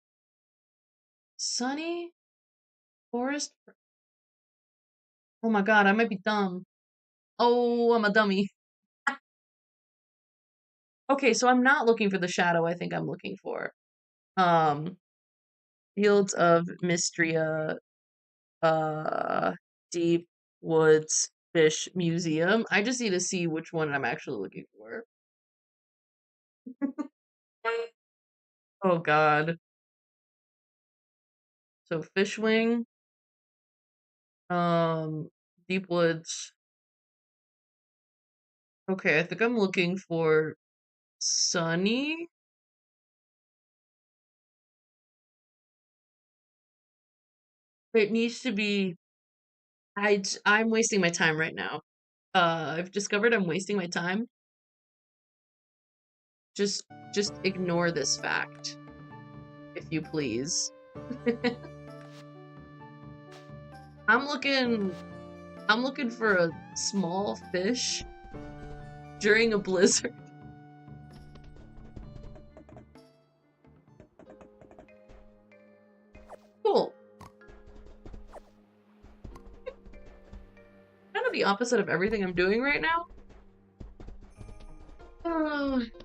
Sunny? Forest? Oh my god, I might be dumb. Oh, I'm a dummy. Okay, so I'm not looking for the shadow I think I'm looking for. Fields of Mystria, Deep Woods Fish Museum. I just need to see which one I'm actually looking for. Oh god. So Fishwing, Deep Woods. Okay, I think I'm looking for Sunny. It needs to be. I'm wasting my time right now. I've discovered I'm wasting my time. Just ignore this fact, if you please. I'm looking for a small fish during a blizzard. Cool. Kind of the opposite of everything I'm doing right now.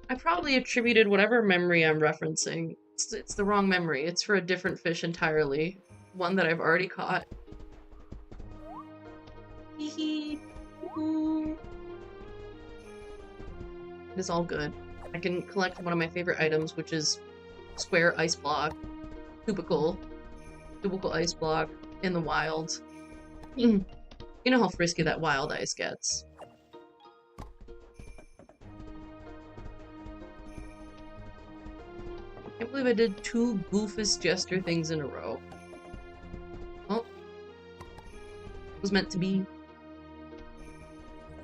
I probably attributed whatever memory I'm referencing. It's the wrong memory. It's for a different fish entirely. One that I've already caught. Hee It is all good. I can collect one of my favorite items, which is square ice block. Cubicle ice block in the wild. You know how frisky that wild ice gets. I can't believe I did 2 Goofus Jester things in a row. Well, it was meant to be.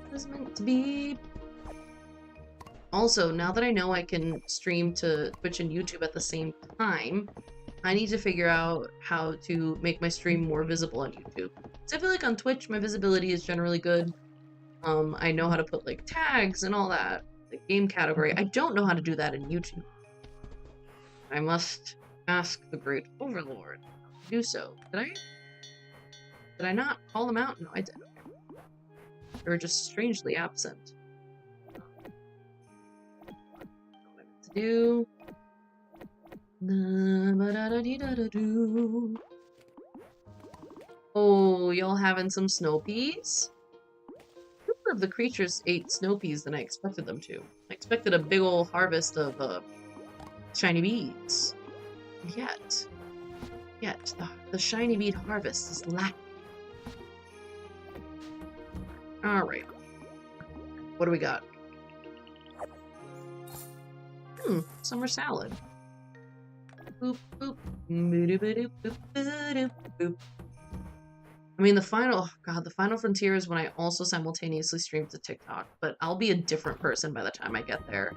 It was meant to be. Also, now that I know I can stream to Twitch and YouTube at the same time, I need to figure out how to make my stream more visible on YouTube. So I feel like on Twitch, my visibility is generally good. I know how to put, like, tags and all that, like, game category. I don't know how to do that in YouTube. I must ask the Great Overlord to do so. Did I not call him out? No, I didn't. Or just strangely absent. What to do? Oh, y'all having some snow peas? Fewer of the creatures ate snow peas than I expected them to. I expected a big ol' harvest of shiny beads. Yet the shiny bead harvest is lacking. Alright. What do we got? Summer salad. Boop, boop. Boop, boop, boop, boop. I mean, the final frontier is when I also simultaneously stream to TikTok, but I'll be a different person by the time I get there.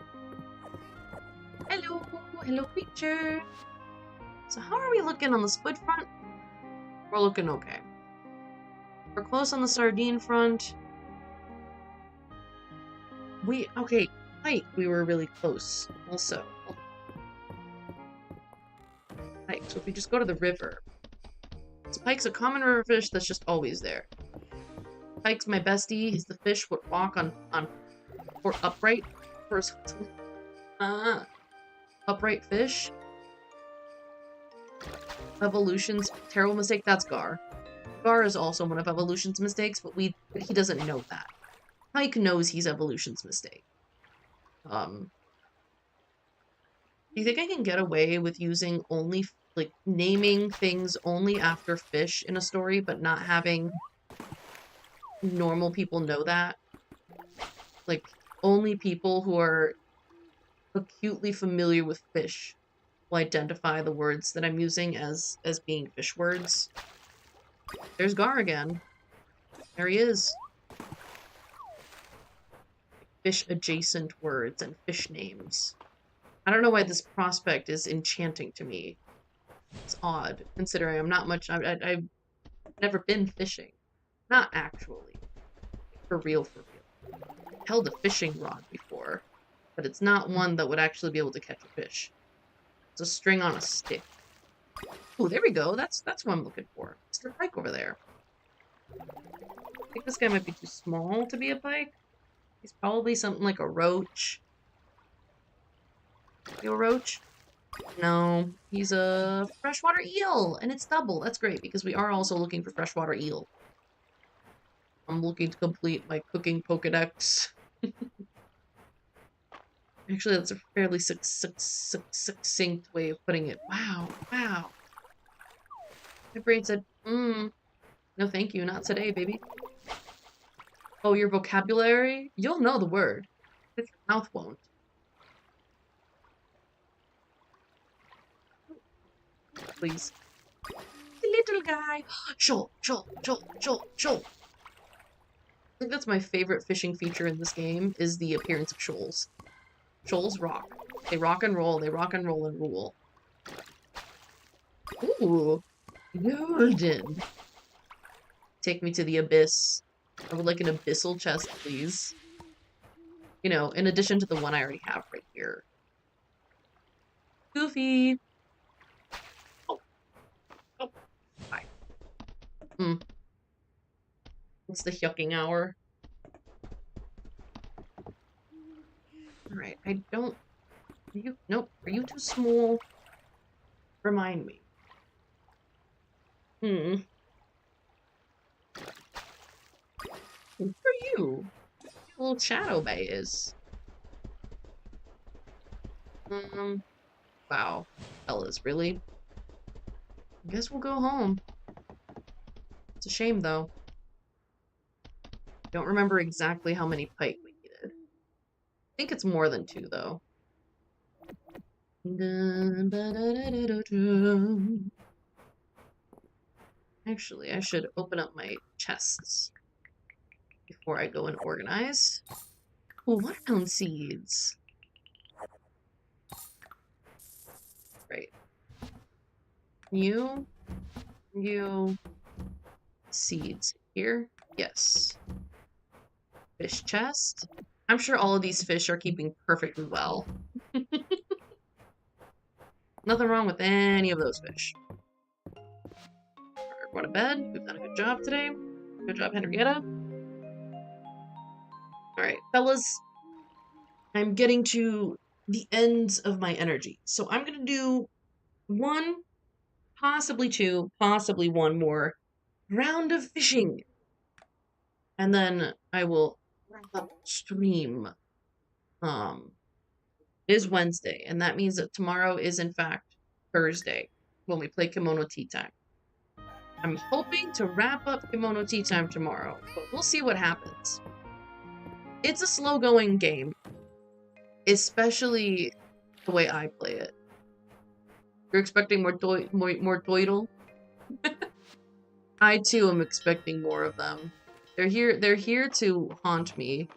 Hello, creature. So how are we looking on the squid front? We're looking okay. We're close on the sardine front. Pike, we were really close also. Pike, so if we just go to the river. So pike's a common river fish that's just always there. Pike's my bestie. He's the fish would walk on or upright upright fish. Evolution's terrible mistake. That's Gar. Gar is also one of Evolution's mistakes, but he doesn't know that. Pike knows he's Evolution's mistake. Do you think I can get away with using only, like, naming things only after fish in a story, but not having normal people know that? Like, only people who are acutely familiar with fish will identify the words that I'm using as being fish words. There's Gar again. There he is. Fish-adjacent words and fish names. I don't know why this prospect is enchanting to me. It's odd, considering I'm not much... I've never been fishing. Not actually. For real. Held a fishing rod before, but it's not one that would actually be able to catch a fish. It's a string on a stick. Oh, there we go. That's what I'm looking for. Mr. Pike over there. I think this guy might be too small to be a pike. He's probably something like a roach. Are you a roach? No, he's a freshwater eel, and it's double. That's great, because we are also looking for freshwater eel. I'm looking to complete my cooking Pokedex. Actually, that's a fairly succinct way of putting it. Wow. My brain said, no thank you, not today, baby. Oh, your vocabulary? You'll know the word. But your mouth won't. Please. The little guy. Shoal. I think that's my favorite fishing feature in this game, is the appearance of shoals. Shoals rock. They rock and roll and rule. Ooh. Golden. Take me to the abyss. I would like an abyssal chest, please. You know, in addition to the one I already have right here. Goofy! Oh. Hi. It's the yucking hour. Alright, I don't... Nope, are you too small? Remind me. Who are you? Little Shadow Bay is. Wow. Fellas, really? I guess we'll go home. It's a shame, though. Don't remember exactly how many pike we needed. I think it's more than 2, though. Actually, I should open up my chests before I go and organize. Oh, watermelon seeds. Right. You. Seeds. Here? Yes. Fish chest. I'm sure all of these fish are keeping perfectly well. Nothing wrong with any of those fish. Alright, go to bed. We've done a good job today. Good job, Henrietta. Fellas, I'm getting to the ends of my energy. So I'm gonna do one, possibly two, possibly one more round of fishing. And then I will wrap up stream. It is Wednesday, and that means that tomorrow is in fact Thursday when we play Kimono Tea Time. I'm hoping to wrap up Kimono Tea Time tomorrow, but we'll see what happens. It's a slow-going game, especially the way I play it. You're expecting more doidle? I too am expecting more of them. They're here to haunt me,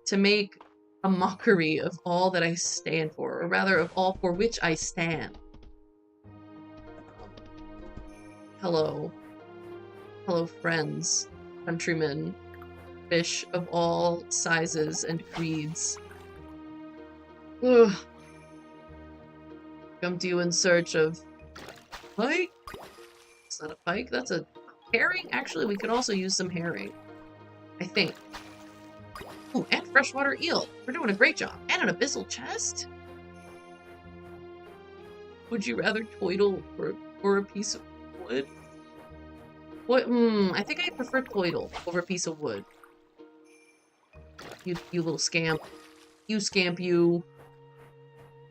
to make a mockery of all that I stand for, or rather of all for which I stand. Hello. Hello, friends, countrymen, fish of all sizes and creeds. Ugh. Come to you in search of pike? It's not a pike, that's a herring? Actually, we could also use some herring. I think. Ooh, and freshwater eel. We're doing a great job. And an abyssal chest? Would you rather toidle for a piece of wood? What? I think I prefer toidle over a piece of wood. You little scamp. You scamp, you.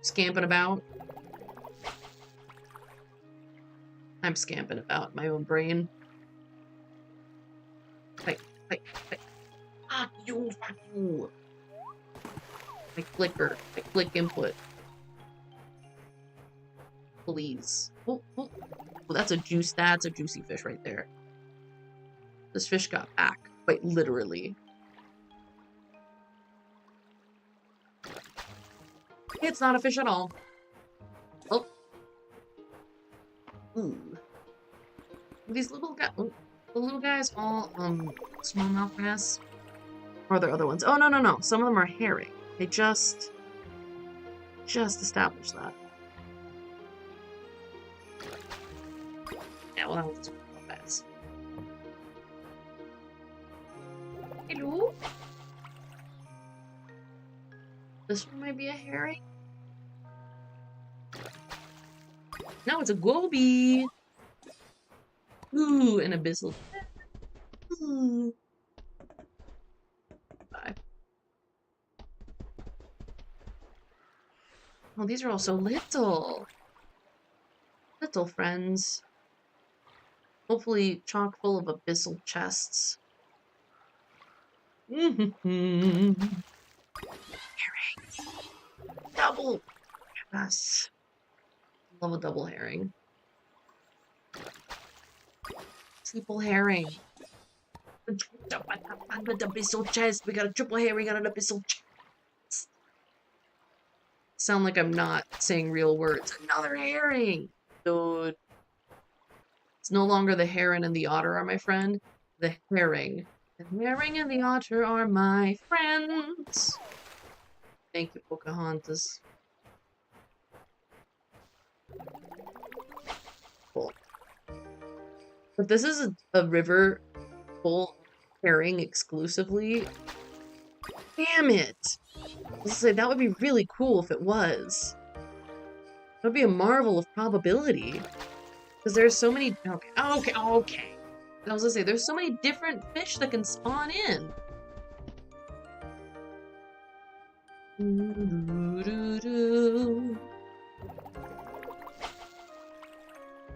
Scamping about. I'm scamping about in my own brain. Fight. Fuck you. My clicker. My click input. Please. Oh, that's a juicy fish right there. This fish got back, quite literally. It's not a fish at all. Oh. Ooh. These little guys, the little guys all, smallmouth bass? Or are there other ones? Oh, no. Some of them are herring. They just established that. Yeah, well, that was smallmouth bass. Hello? This one might be a herring? No, it's a goby! Ooh, an abyssal. Ooh. Bye. Oh, these are all so little. Little friends. Hopefully chock full of abyssal chests. Herring. Double! Yes. Love a double herring. Triple herring. The abyssal chest. We got a triple herring, we got an abyssal chest. Sound like I'm not saying real words. Another herring! Dude. It's no longer the heron and the otter are my friend. The herring. The herring and the otter are my friends. Thank you, Pocahontas. Cool. But this is a river full herring exclusively. Damn it! I was gonna say, that would be really cool if it was. That would be a marvel of probability. Because there's so many... Okay. I was gonna say, there's so many different fish that can spawn in.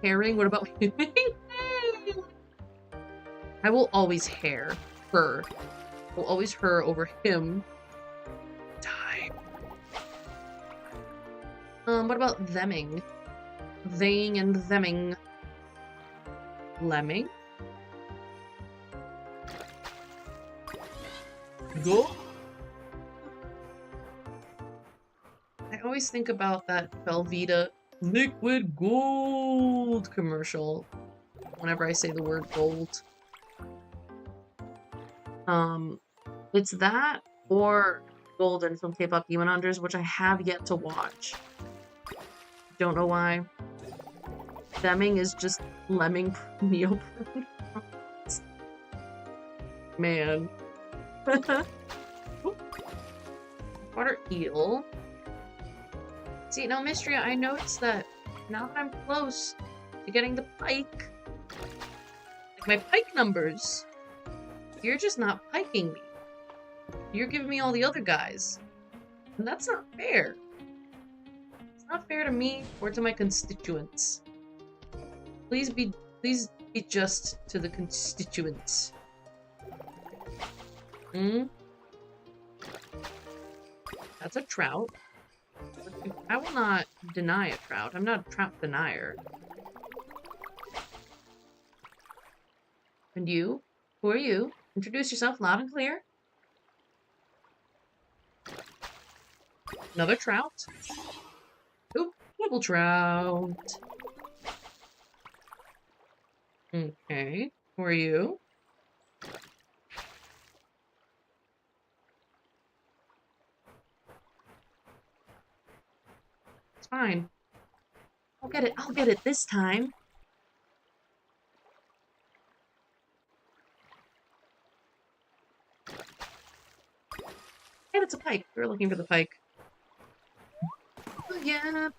Herring? What about... I will always her. I will always her over him. Die. What about theming? Theying and theming. Lemming? Go? I always think about that Velveeta liquid gold commercial whenever I say the word gold. It's that or Golden from K-Pop Demon Hunters, which I have yet to watch. Don't know why. Stemming is just lemming neoprene. Man. freshwater eel. See, now, Mistria, I noticed that now that I'm close to getting the pike, like my pike numbers, you're just not piking me. You're giving me all the other guys. And that's not fair. It's not fair to me or to my constituents. Please be just to the constituents. That's a trout. I will not deny a trout. I'm not a trout denier. And you? Who are you? Introduce yourself loud and clear. Another trout. Oop, double trout. Okay. Who are you? It's fine. I'll get it. I'll get it this time. And it's a pike. We're looking for the pike. Oh, yeah. Let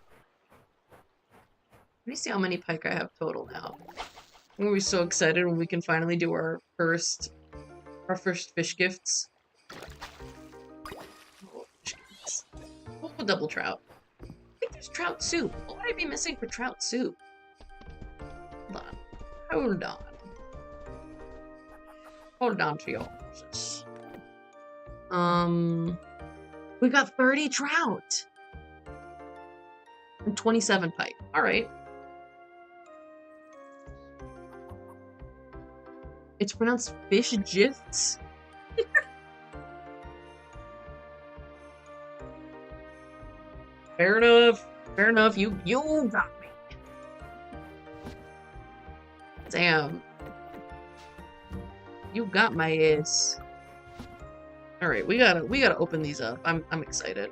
me see how many pike I have total now. I'm gonna be so excited when we can finally do our first fish gifts. Oh, fish gifts. Oh, double trout. I think there's trout soup. What would I be missing for trout soup? Hold on. Hold on. Hold on to your horses. We got 30 trout. And 27 pike. Alright. It's pronounced fish gifts. Fair enough. Fair enough. You got me. Damn. You got my ass. All right, we gotta open these up. I'm excited.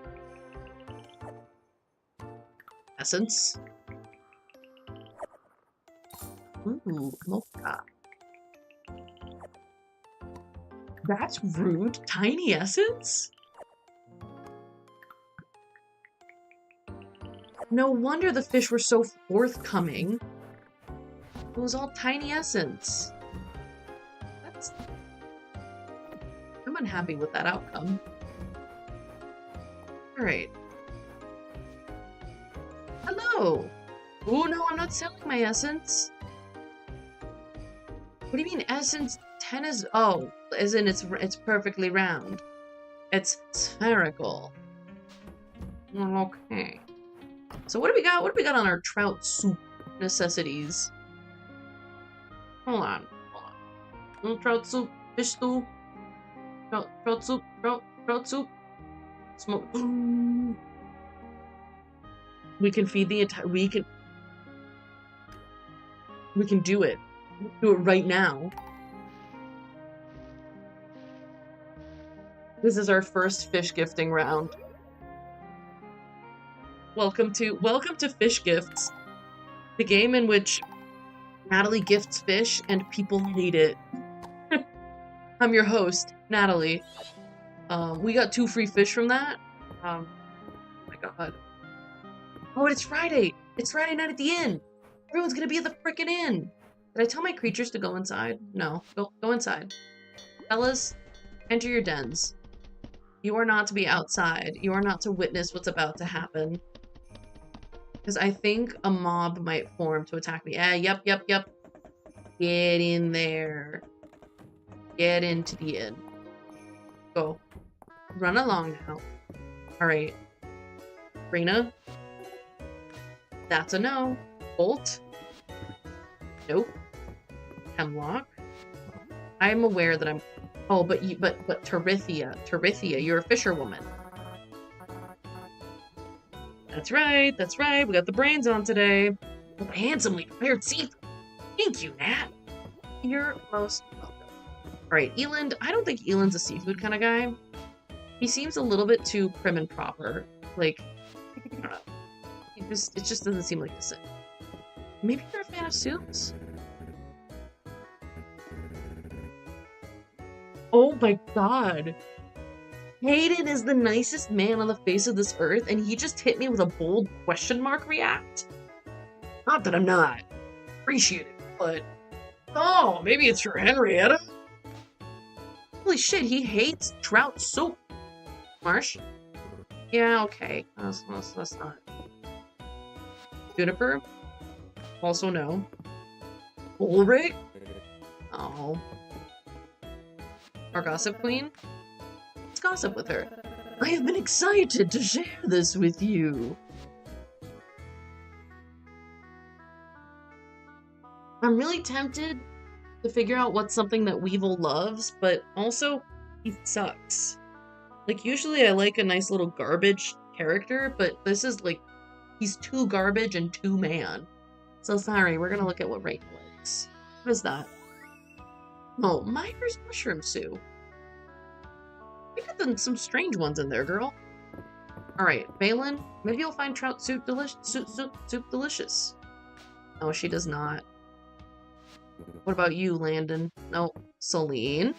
Essence. Ooh, mocha. That's rude. Tiny essence? No wonder the fish were so forthcoming. It was all tiny essence. I'm unhappy with that outcome. Alright. Hello! Oh no, I'm not selling my essence. What do you mean essence 10 is... Oh, as in it's perfectly round. It's spherical. Okay. So what do we got? What do we got on our trout soup necessities? Hold on. Little trout soup, fish stew. Trout soup, trout soup. Smoke. We can feed the entire... We can do it. Do it right now. This is our first fish gifting round. Welcome to Fish Gifts, the game in which Natalie gifts fish and people hate it. I'm your host, Natalie. We got 2 free fish from that. Oh my god. Oh, it's Friday! It's Friday night at the inn! Everyone's gonna be at the frickin' inn! Did I tell my creatures to go inside? No. Go inside. Fellas, enter your dens. You are not to be outside. You are not to witness what's about to happen. Because I think a mob might form to attack me. Yep. Get in there. Get into the inn. Go. Run along now. Alright. Rena? That's a no. Bolt? Nope. Hemlock? I'm aware that I'm... Oh, but Terithia, you're a fisherwoman. That's right. We got the brains on today. Handsomely prepared seafood. Thank you, Nat. You're most welcome. Alright, Eland. I don't think Eland's a seafood kind of guy. He seems a little bit too prim and proper. Like, I don't know. It just doesn't seem like the same. Maybe you're a fan of soups? Oh my god. Hayden is the nicest man on the face of this earth, and he just hit me with a bold question mark react? Not that I'm not appreciative, but... Oh, maybe it's for Henrietta? Holy shit, he hates trout soup. Marsh? Yeah, okay. That's not... Juniper? Also no. Ulrich? Oh. Our gossip queen? Let's gossip with her. I have been excited to share this with you. I'm really tempted to figure out what's something that Weevil loves, but also, he sucks. Like, usually I like a nice little garbage character, but this is like, he's too garbage and too man. So sorry, we're gonna look at what Raina likes. What is that? Oh, Myers mushroom soup. You got some strange ones in there, girl. Alright, Balin, maybe you'll find trout soup delicious. No, she does not. What about you, Landon? No. Celine?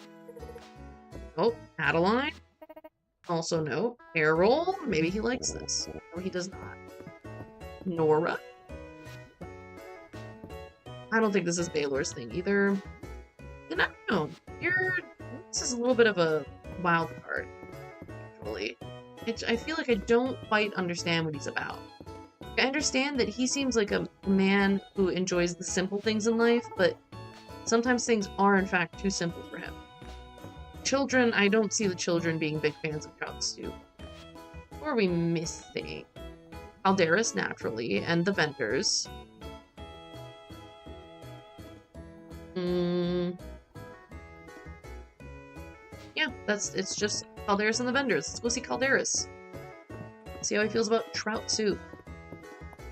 Oh, Adeline? Also no. Errol? Maybe he likes this. No, he does not. Nora? I don't think this is Baylor's thing either. And I don't know. This is a little bit of a wild card, actually. I feel like I don't quite understand what he's about. I understand that he seems like a man who enjoys the simple things in life, but sometimes things are in fact too simple for him. Children, I don't see the children being big fans of trout soup. Who are we missing? Aldaris, naturally, and the vendors. Yeah, it's just Calderis and the vendors. Let's go see Calderis. See how he feels about trout soup.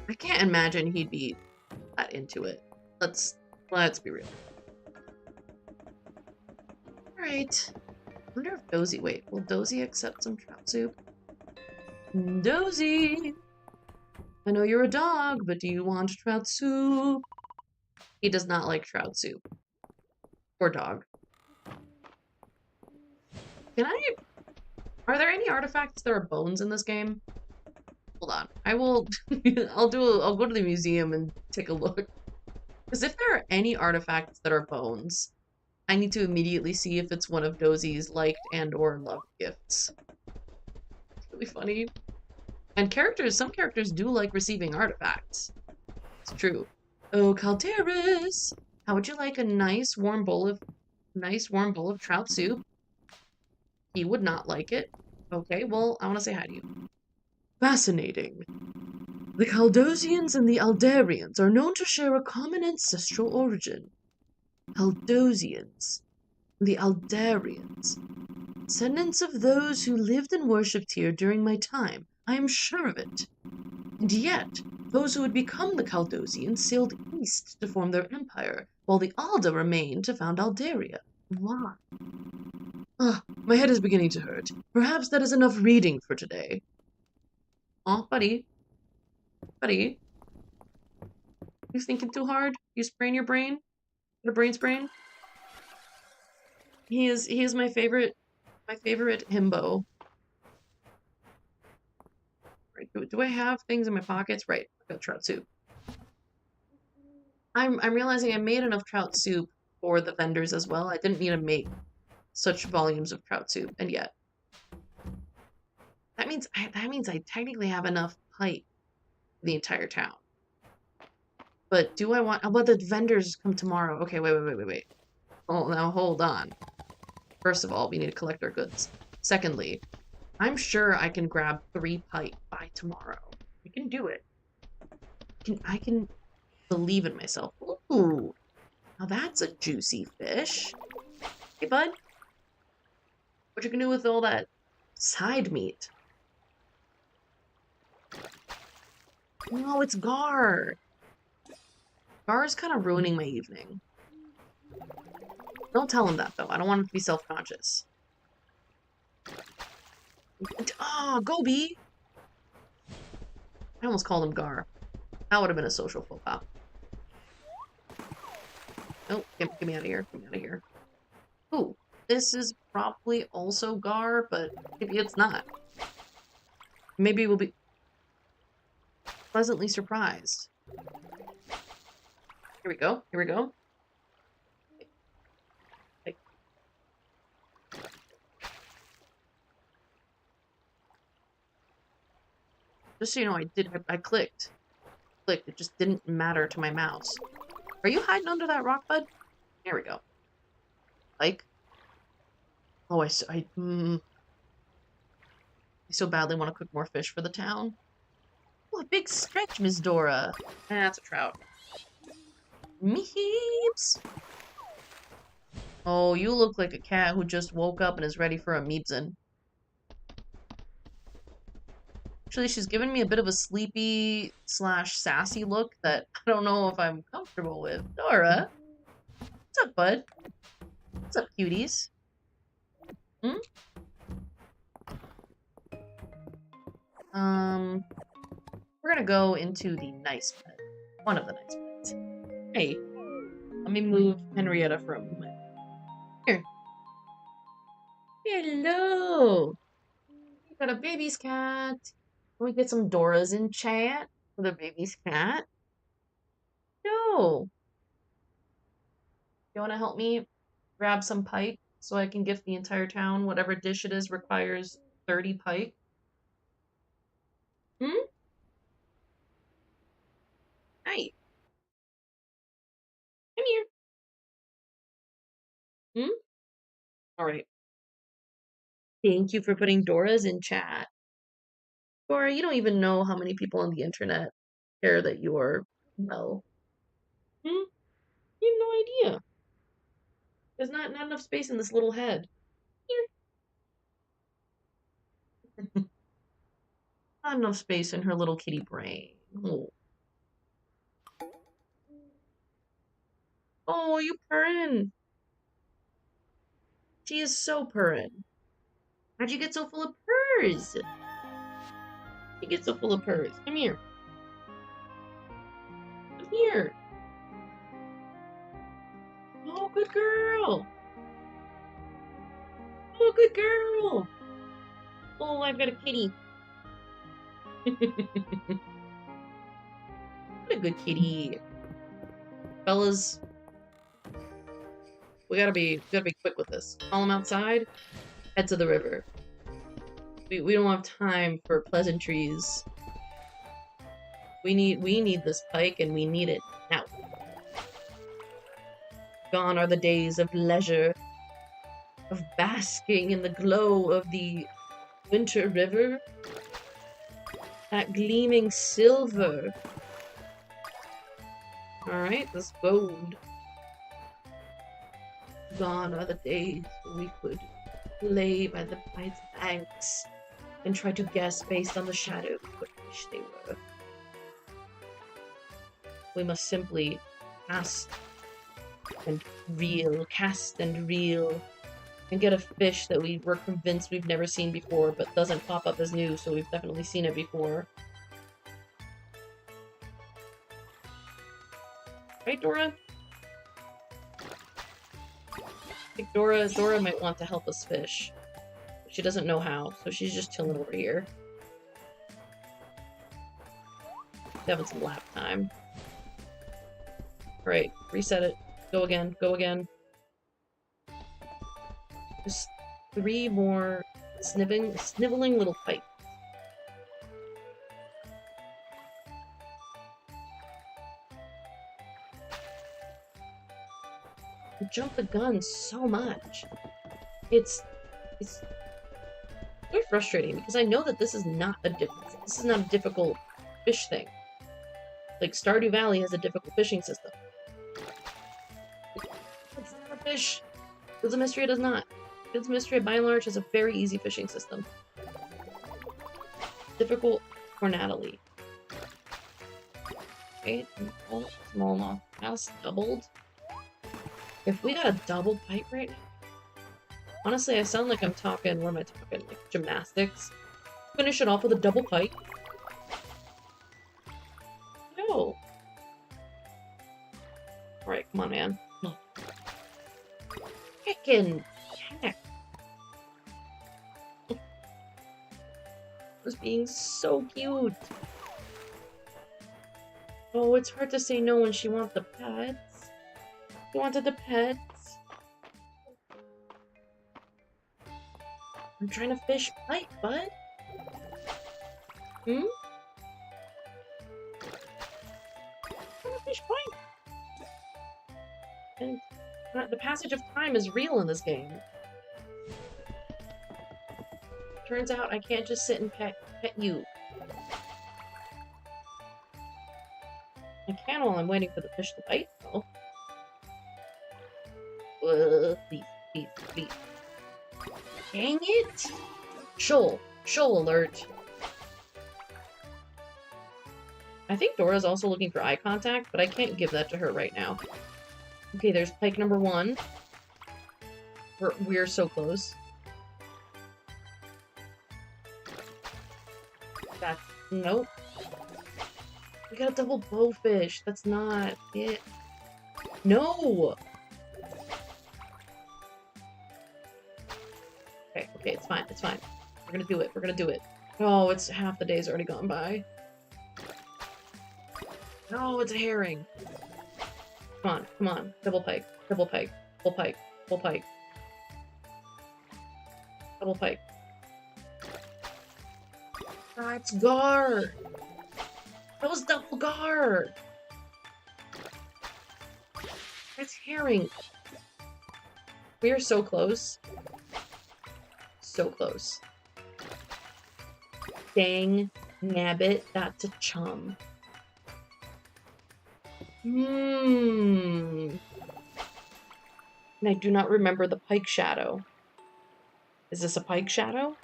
I can't imagine he'd be that into it. Let's be real. Alright. I wonder if Dozy... Wait, will Dozy accept some trout soup? Dozy! I know you're a dog, but do you want trout soup? He does not like trout soup. Or dog. Are there any artifacts that are bones in this game? Hold on. I will... I'll go to the museum and take a look. Because if there are any artifacts that are bones, I need to immediately see if it's one of Dozy's liked and or loved gifts. It's really funny. And some characters do like receiving artifacts. It's true. Oh, Calderis! How would you like a nice warm bowl of trout soup? He would not like it. Okay, well, I want to say hi to you. Fascinating. The Caldosians and the Aldarians are known to share a common ancestral origin. Caldosians, the Aldarians, descendants of those who lived and worshipped here during my time, I am sure of it. And yet, those who would become the Caldosians sailed east to form their empire, while the Alda remained to found Aldaria. Why? Ah, my head is beginning to hurt. Perhaps that is enough reading for today. Oh, buddy. Buddy. You thinking too hard? You sprain your brain? Got a brain sprain? He is my favorite himbo. Right, do I have things in my pockets? Right, I got trout soup. I'm realizing I made enough trout soup for the vendors as well. I didn't need to make such volumes of trout soup, and yet that means I technically have enough pipe for the entire town. But do I want? Well, the vendors come tomorrow. Okay, wait. Oh, now hold on. First of all, we need to collect our goods. Secondly, I'm sure I can grab 3 pipe by tomorrow. I can do it. I can believe in myself. Ooh, now that's a juicy fish. Hey, bud. What you can do with all that side meat? No, it's Gar. Gar's kind of ruining my evening. Don't tell him that, though. I don't want him to be self-conscious. Oh, Gobi! I almost called him Gar. That would have been a social faux pas. Oh, get me out of here. Get me out of here. Ooh, this is probably also Gar, but maybe it's not. Maybe we'll be pleasantly surprised. Here we go. Here we go. Just so you know, I clicked. Clicked. It just didn't matter to my mouse. Are you hiding under that rock, bud? Here we go. Like. Oh, I so badly want to cook more fish for the town. Oh, a big stretch, Miss Dora. That's a trout. Meeps. Oh, you look like a cat who just woke up and is ready for a meepsin. Actually, she's given me a bit of a sleepy / sassy look that I don't know if I'm comfortable with. Dora? What's up, bud? What's up, cuties? Hmm? We're gonna go into the nice bed. One of the nice beds. Hey, let me move Henrietta for a moment. Here. Hello! We got a baby's cat. Can we get some Doras in chat for the baby's cat? No. You wanna help me grab some pike so I can gift the entire town whatever dish it is requires 30 pike? Hmm? Hi. Come here. Hmm? Alright. Thank you for putting Dora's in chat. Dora, you don't even know how many people on the internet care that you are well. Hmm? You have no idea. There's not enough space in this little head. Here. Not enough space in her little kitty brain. Oh, oh you purring. She is so purring. How'd you get so full of purrs? You get so full of purrs. Come here. Come here. Oh, good girl. Oh, good girl. Oh, I've got a kitty. What a good kitty. Fellas, we gotta be quick with this. Call him outside, head to the river. We don't have time for pleasantries. We need this pike and we need it now. Gone are the days of leisure, of basking in the glow of the winter river. That gleaming silver. Alright, this gold. Gone are the days when we could lay by its banks and try to guess based on the shadows what fish they were. We must simply cast and reel, and get a fish that we were convinced we've never seen before, but doesn't pop up as new, so we've definitely seen it before. Right, Dora? I think Dora might want to help us fish. She doesn't know how, so she's just chilling over here. She's having some lap time. Alright, reset it. Go again, go again. Just 3 more sniveling little pike. You jump the gun so much. It's very frustrating because I know that this is not a difficult fish thing. Like Stardew Valley has a difficult fishing system. It's not a fish. Because MISTRIA does not. Because MISTRIA by and large has a very easy fishing system. Difficult for Natalie. Okay, small enough. House doubled. If we got a double pike right now. Honestly, I sound like I'm talking, what am I talking? Like gymnastics. Finish it off with a double pike. No. Alright, come on, man. Frickin' Dora's being so cute. Oh, it's hard to say no when she wants the pets. She wanted the pets. I'm trying to fish pike, bud. Hmm? I'm trying to fish pike. And the passage of time is real in this game. Turns out I can't just sit and pet you. I can while I'm waiting for the fish to bite, though. Please, please, please. Dang it! Shoal alert. I think Dora's also looking for eye contact, but I can't give that to her right now. Okay, there's pike number 1. We're so close. That's... nope. We got a double bowfish. That's not it. No! Okay, it's fine, it's fine. We're gonna do it, Oh, it's half the day's already gone by. No, it's a herring. Come on. Double pike. Double pike. Double pike. That's gar! That was double gar! That's herring. We are so close. So close. Dang nabbit, that's a chum. And I do not remember the pike shadow. Is this a pike shadow?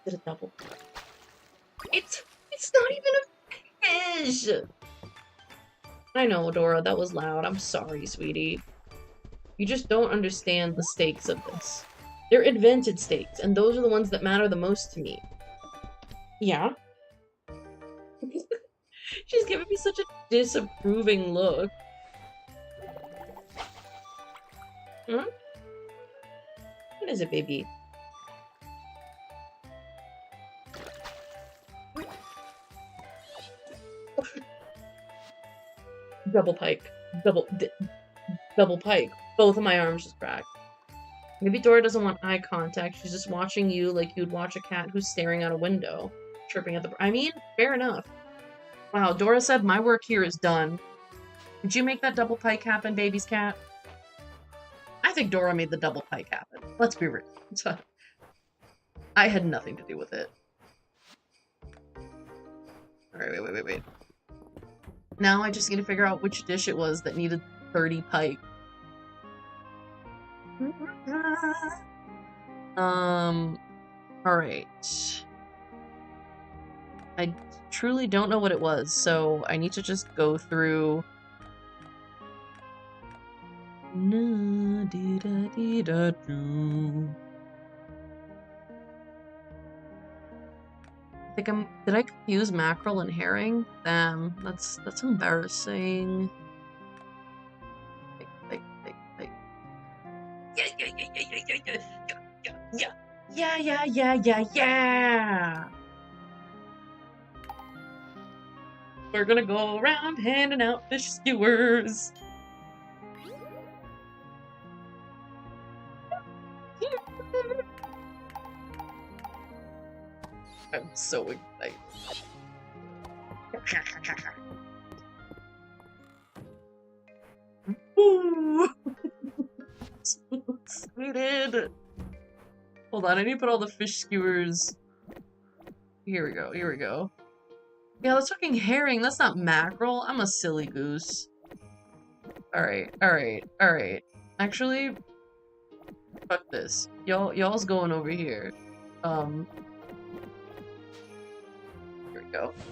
Is it a double? It's not even a fish! I know, Dora, that was loud. I'm sorry, sweetie. You just don't understand the stakes of this. They're invented stakes, and those are the ones that matter the most to me. Yeah? She's giving me such a disapproving look. Huh? What is it, baby? Double pike. Double pike. Both of my arms just cracked. Maybe Dora doesn't want eye contact. She's just watching you like you'd watch a cat who's staring out a window. Chirping at the... I mean, fair enough. Wow, Dora said my work here is done. Did you make that double pike happen, baby's cat? I think Dora made the double pike happen. Let's be real. I had nothing to do with it. Alright, wait. Now I just need to figure out which dish it was that needed 30 pike. Alright. I truly don't know what it was, so I need to just go through... Did I confuse mackerel and herring? Damn, that's embarrassing. Yeah. We're gonna go around handing out fish skewers. I'm so excited. Ooh! So excited! Hold on, I need to put all the fish skewers. Here we go. Yeah, that's fucking herring, that's not mackerel. I'm a silly goose. Alright. Actually, fuck this. Y'all's going over here.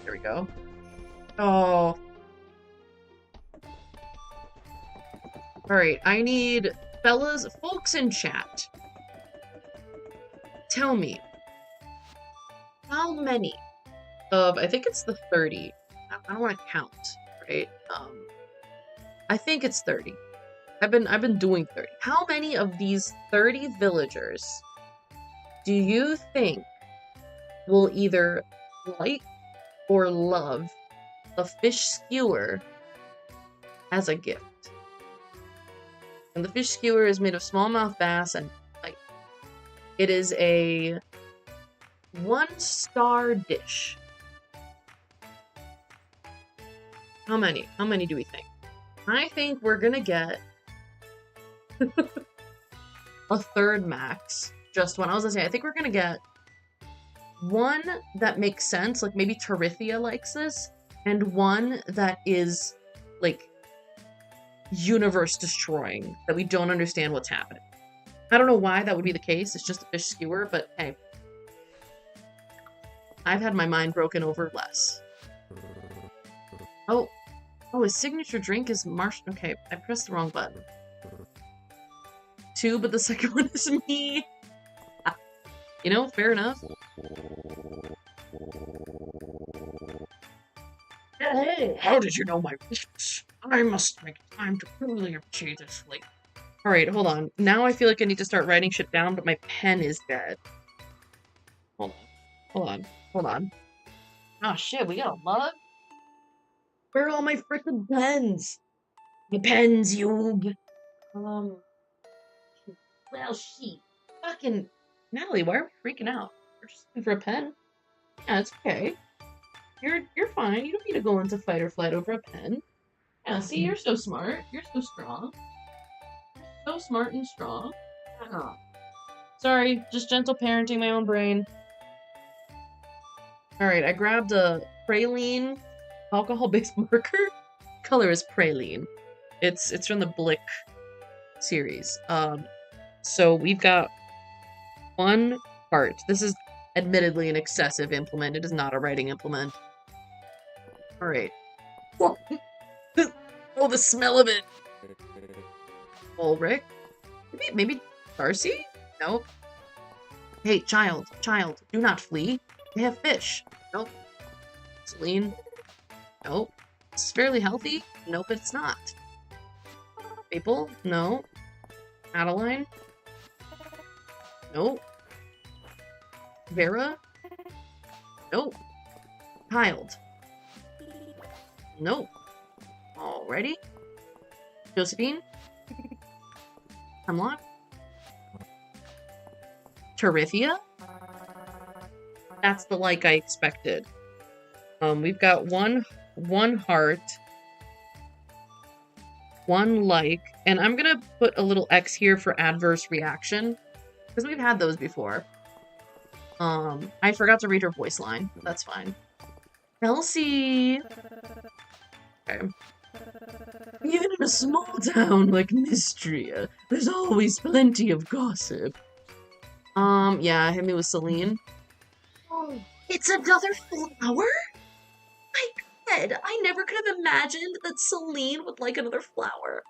Here we go. Oh. Alright, I need folks in chat. Tell me, how many of, I think it's the 30. I don't want to count, right? I think it's 30. I've been doing 30. How many of these 30 villagers Do you think we'll either like or love a fish skewer as a gift? And the fish skewer is made of smallmouth bass and pike. It is a 1-star dish. How many? How many do we think? I think we're gonna get a third max. Just one. I was gonna say, I think we're gonna get one that makes sense, like maybe Tarithia likes this, and one that is like universe destroying, that we don't understand what's happening. I don't know why that would be the case. It's just a fish skewer, but hey, I've had my mind broken over less. Oh, his signature drink is okay, I pressed the wrong button. 2, but the second one is me. You know, fair enough. Oh, how did you know my wishes? I must make time to truly appreciate this sleep. Alright, hold on. Now I feel like I need to start writing shit down, but my pen is dead. Hold on. Oh shit, we got a lot? Where are all my frickin' pens? My pens, Yoog. Well, shit. Fucking Natalie, why are we freaking out? We're just looking for a pen. Yeah, it's okay. You're fine. You don't need to go into fight or flight over a pen. Yeah, see, you're so smart. You're so strong. So smart and strong. Oh. Sorry, just gentle parenting my own brain. Alright, I grabbed a praline alcohol-based marker. Color is praline. It's from the Blick series. So we've got one part. This is admittedly an excessive implement. It is not a writing implement. Alright. Oh, the smell of it! Ulrich? Maybe Darcy? Nope. Hey, child, do not flee. They have fish. Nope. Celine? Nope. It's fairly healthy? Nope, it's not. Maple? No. Adeline? Nope. Vera? Nope. Child? Nope. Alrighty. Josephine? Hemlock? Tarithia? That's the like I expected. We've got one heart, one like, and I'm gonna put a little X here for adverse reaction, because we've had those before. I forgot to read her voice line. That's fine. Elsie! Okay. Even in a small town like Mistria, there's always plenty of gossip. Yeah, hit me with Celine. Oh, it's another flower? My God, I never could have imagined that Celine would like another flower.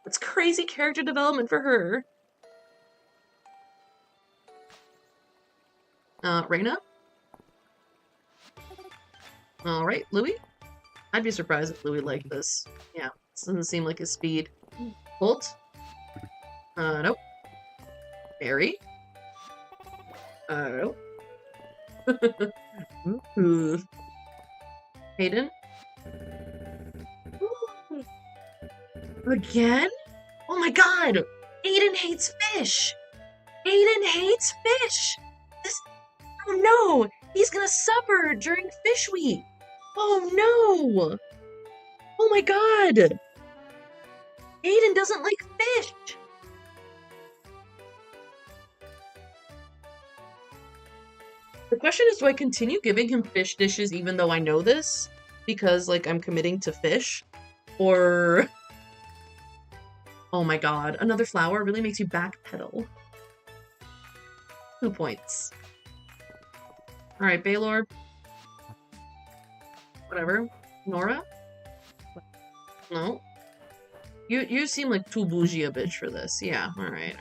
That's crazy character development for her. Reina? Alright, Louis? I'd be surprised if Louis liked this. Yeah, this doesn't seem like his speed. Holt? Nope. Barry? Nope. Hayden? Again? Oh my God! Aiden hates fish! Aiden hates fish! Oh no! He's gonna suffer during Fish Week! Oh no! Oh my God! Aiden doesn't like fish! The question is, do I continue giving him fish dishes even though I know this? Because, like, I'm committing to fish? Or... Oh my God, another flower really makes you backpedal. 2 points. Alright, Baylor. Whatever. Nora? No. You seem like too bougie a bitch for this. Yeah, alright.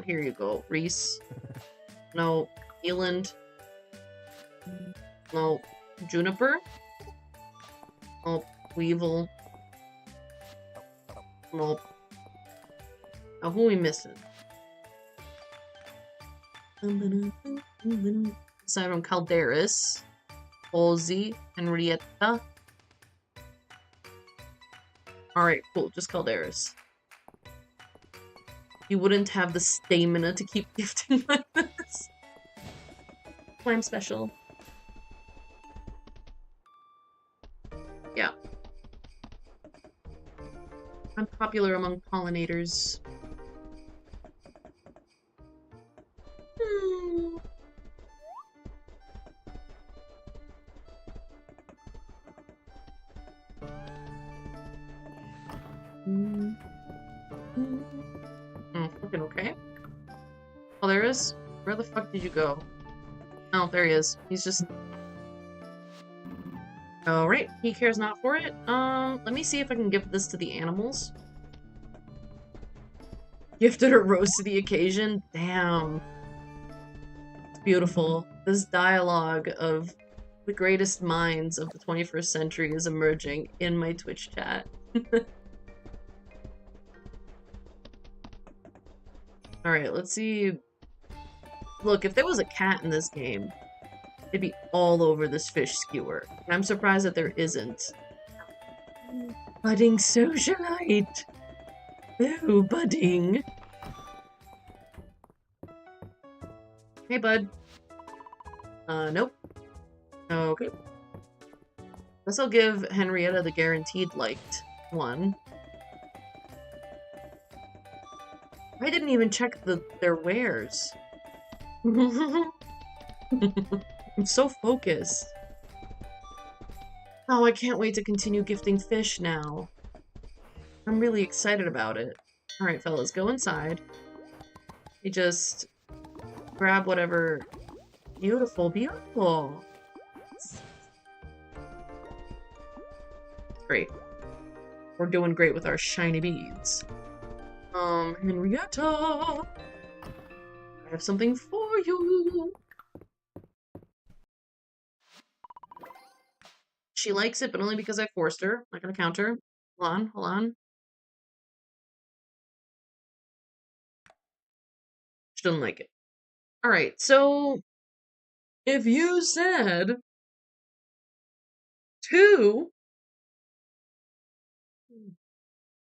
Here you go. Reese. No. Eland. No. Juniper. Oh, Weevil. Nope. Now, who are we missing? Aside from Calderis, Ozzy, Henrietta. Alright, cool. Just Calderis. You wouldn't have the stamina to keep gifting like this. I'm special. Yeah. I'm popular among pollinators. Fucking okay. Oh, there is? Where the fuck did you go? Oh, there he is. He's just... Alright, he cares not for it. Let me see if I can give this to the animals. Gifted a rose to the occasion? Damn. It's beautiful. This dialogue of the greatest minds of the 21st century is emerging in my Twitch chat. Alright, let's see. Look, if there was a cat in this game, it'd be all over this fish skewer. And I'm surprised that there isn't. Budding socialite! Ooh, budding! Hey, bud. Nope. Okay. Guess I'll give Henrietta the guaranteed liked one. I didn't even check their wares. I'm so focused. Oh, I can't wait to continue gifting fish now. I'm really excited about it. Alright, fellas, go inside. You just grab whatever. Beautiful, beautiful. Great. We're doing great with our shiny beads. Henrietta! I have something for you! She likes it, but only because I forced her. Not gonna count her. Hold on, hold on. She doesn't like it. Alright, so... if you said... 2...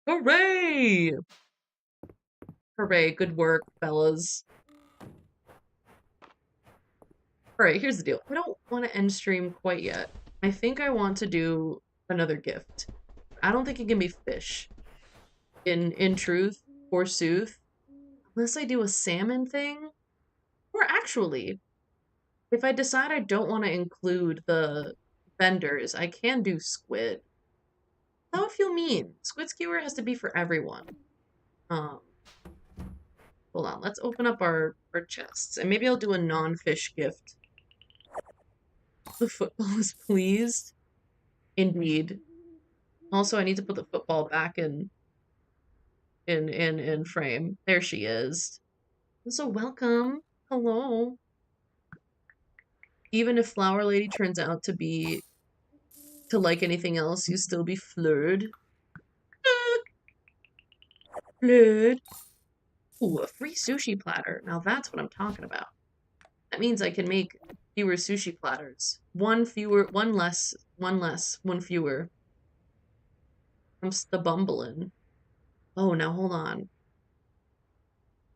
Hooray! Hooray, good work, fellas. Alright, here's the deal. I don't want to end stream quite yet. I think I want to do another gift. I don't think it can be fish. In truth, forsooth. Unless I do a salmon thing. Or actually, if I decide I don't want to include the vendors, I can do squid. That would feel mean. Squid skewer has to be for everyone. Hold on, let's open up our chests. And maybe I'll do a non-fish gift. The football is pleased. Indeed. Also, I need to put the football back in frame. There she is. So welcome. Hello. Even if Flower Lady turns out to like anything else, you still be flirred. Flirred. Ooh, a free sushi platter. Now that's what I'm talking about. That means I can make fewer sushi platters. One fewer, one less, one fewer. I'm the bumbling. Oh, now hold on.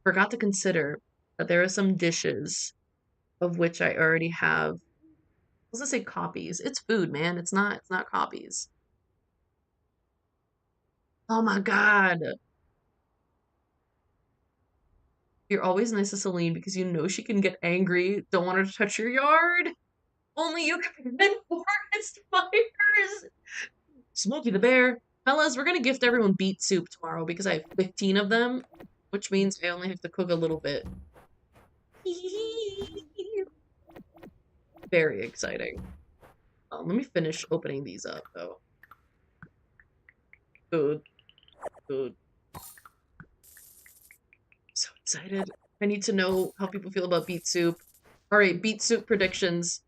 Forgot to consider that there are some dishes of which I already have. Let's just say copies. It's food, man. It's not copies. Oh my god. You're always nice to Celine because you know she can get angry. Don't want her to touch your yard. Only you can prevent forest fires. Smokey the Bear. Fellas, we're gonna gift everyone beet soup tomorrow because I have 15 of them, which means I only have to cook a little bit. Very exciting. Let me finish opening these up, though. Food. Food. So excited. I need to know how people feel about beet soup. Alright, beet soup predictions.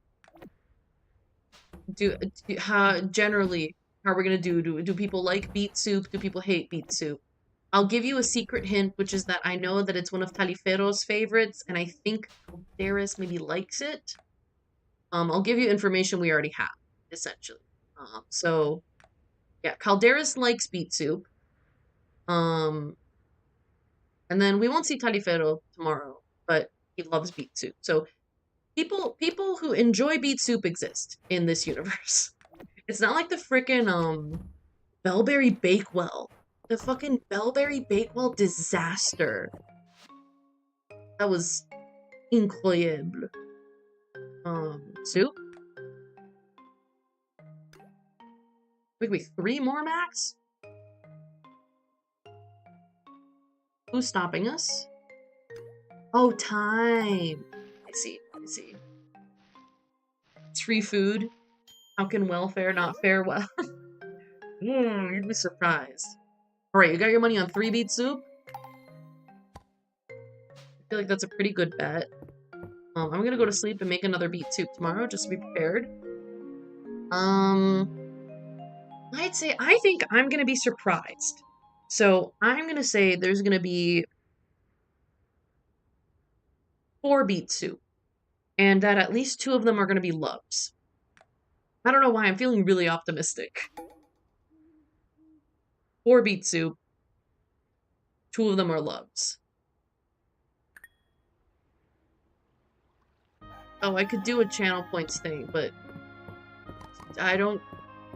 Generally, how are we gonna do? Do people like beet soup? Do people hate beet soup? I'll give you a secret hint, which is that I know that it's one of Talifero's favorites, and I think Calderis maybe likes it. I'll give you information we already have, essentially. So yeah, Calderis likes beet soup. Um, and then we won't see Talifero tomorrow, but he loves beet soup. So people who enjoy beet soup exist in this universe. It's not like the frickin' Bellberry Bakewell. The fucking Bellberry Bakewell disaster. That was incroyable. Soup? Wait, 3 more, Max? Who's stopping us? Oh, time. I see. It's free food. How can welfare not fare well? You'd be surprised. Alright, you got your money on 3 beet soup? I feel like that's a pretty good bet. I'm gonna go to sleep and make another beet soup tomorrow, just to be prepared. I'd say, I think I'm gonna be surprised. So, I'm gonna say there's gonna be 4 beet soup. And that at least 2 of them are gonna be loves. I don't know why, I'm feeling really optimistic. 4 beet soup. 2 of them are loves. Oh, I could do a channel points thing, but I don't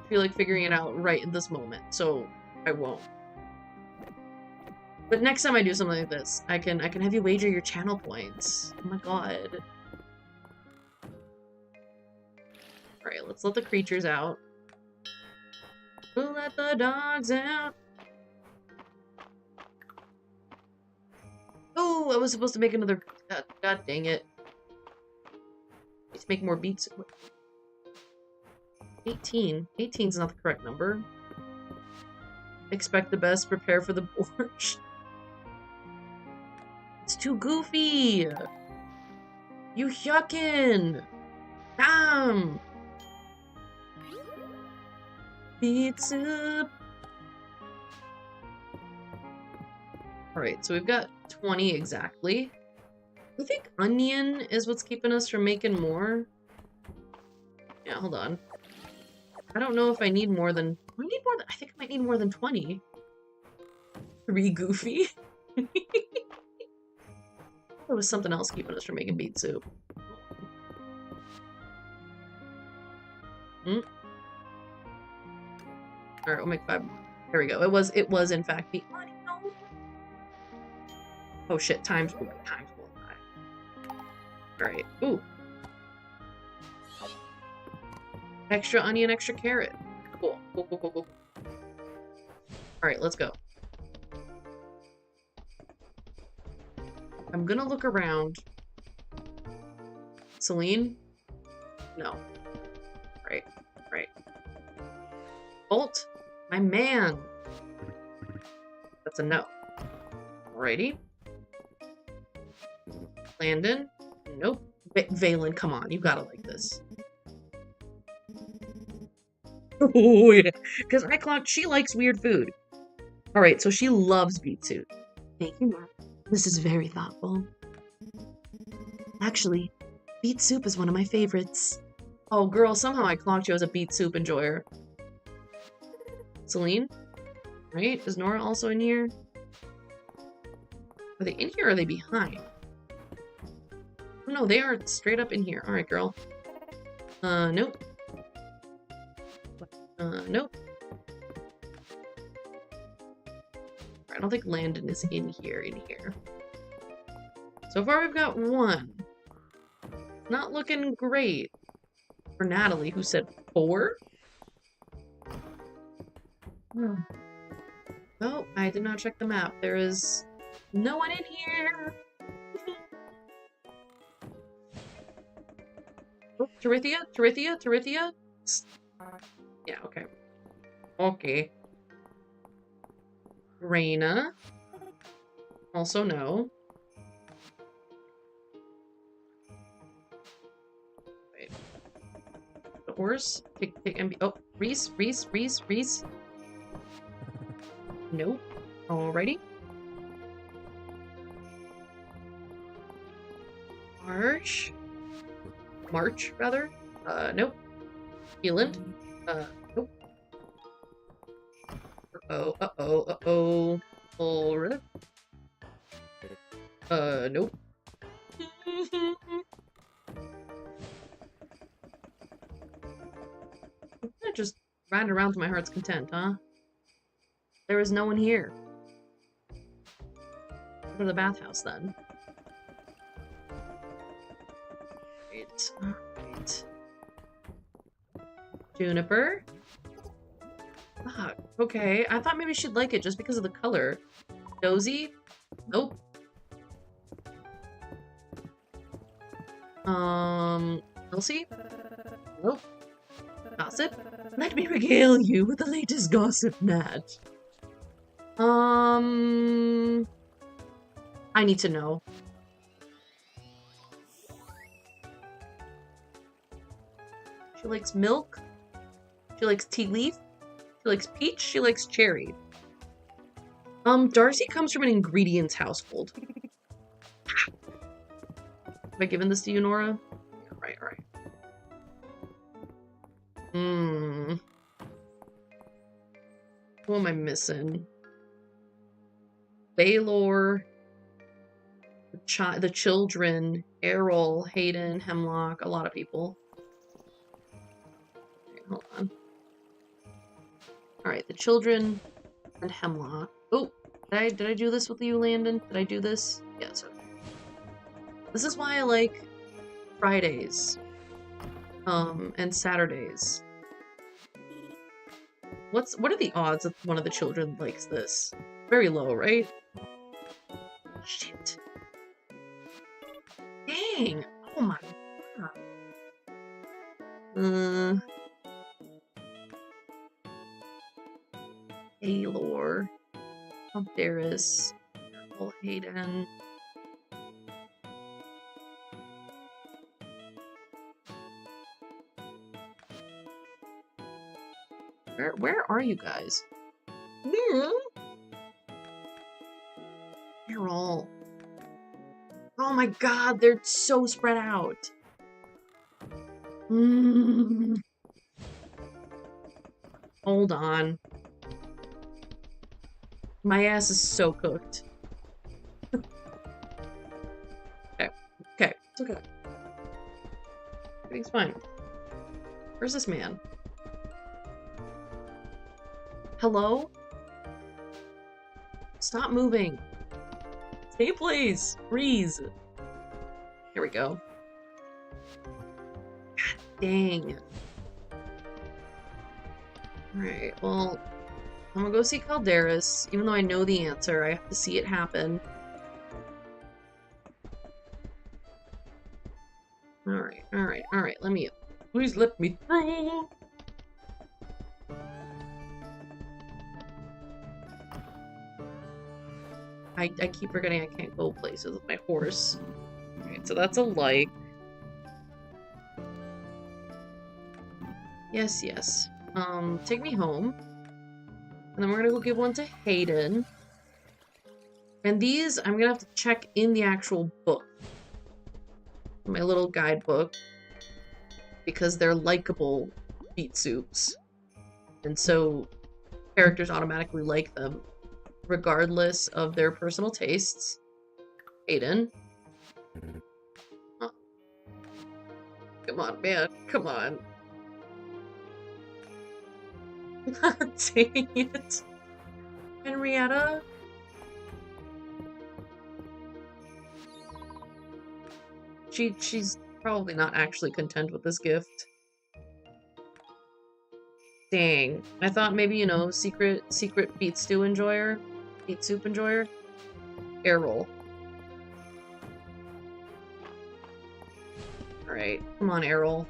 feel like figuring it out right at this moment, so I won't. But next time I do something like this, I can have you wager your channel points. Oh my god. Alright, let's let the creatures out. We'll let the dogs out. Oh, I was supposed to make another... God dang it. Let's make more beats. 18. 18's not the correct number. Expect the best, prepare for the borscht. It's too goofy! You yuckin'! Damn! Beet soup! Alright, so we've got 20 exactly. I think onion is what's keeping us from making more. Yeah, hold on. I don't know if I need more than... I think I might need more than 20. 3 goofy? There was something else keeping us from making beet soup. Alright, we'll make 5 more. There we go. It was in fact the onion. Oh shit, time's going high. Alright. Ooh. Extra onion, extra carrot. Cool. Alright, let's go. I'm gonna look around. Celine? No. Right. Bolt? My man! That's a no. Alrighty. Landon? Nope. Valen, come on. You gotta like this. Oh, yeah. Because I clocked she likes weird food. Alright, so she loves beet soup. Thank you, Mark. This is very thoughtful. Actually, beet soup is one of my favorites. Oh, girl, somehow I clocked you as a beet soup enjoyer. Celine? Right? Is Nora also in here? Are they in here or are they behind? Oh, no, they are straight up in here. Alright, girl. Nope. Nope. I don't think Landon is in here. So far we've got 1. Not looking great. For Natalie, who said 4? Oh, I did not check the map. There is no one in here. Oh, Torithia? Yeah, okay. Okay. Reina. Also no. Wait. The horse? Take MB. Oh, Reese. Nope. Alrighty. March, rather. Nope. Eland. Nope. Uh-oh. Ulrich. Nope. I just ran around to my heart's content, huh? There is no one here. Go to the bathhouse, then. Alright. Juniper? Fuck, okay. I thought maybe she'd like it just because of the color. Dozy? Nope. Elsie? Nope. Gossip? Let me regale you with the latest gossip, Nat. I need to know. She likes milk. She likes tea leaf. She likes peach. She likes cherry. Darcy comes from an ingredients household. Have I given this to you, Nora? Yeah, right. Who am I missing? Baylor. The children. Errol, Hayden, Hemlock, a lot of people. Okay, hold on. Alright, the children and Hemlock. Oh, did I do this with you, Landon? Did I do this? Yes, okay. This is why I like Fridays. And Saturdays. What are the odds that one of the children likes this? Very low, right? Shit. Dang! Oh my god. Aylor. Aldaris. Hayden. Where are you guys? You're all... Oh my god, they're so spread out. Hold on. My ass is so cooked. Okay, it's okay. Everything's fine. Where's this man? Hello? Stop moving. Stay please. Freeze. Here we go. God dang. Alright, well, I'm gonna go see Calderas. Even though I know the answer, I have to see it happen. Alright, please let me through! I keep forgetting I can't go places with my horse. Alright, so that's a like. Yes. Take me home. And then we're gonna go give one to Hayden. And these, I'm gonna have to check in the actual book. My little guidebook. Because they're likable beet soups. And so, characters automatically like them. Regardless of their personal tastes. Hayden. Oh. Come on, man. Come on. Dang it. Henrietta? She's probably not actually content with this gift. Dang. I thought maybe, you know, secret beet stew enjoyer? Beet soup enjoyer? Errol. Alright, come on, Errol.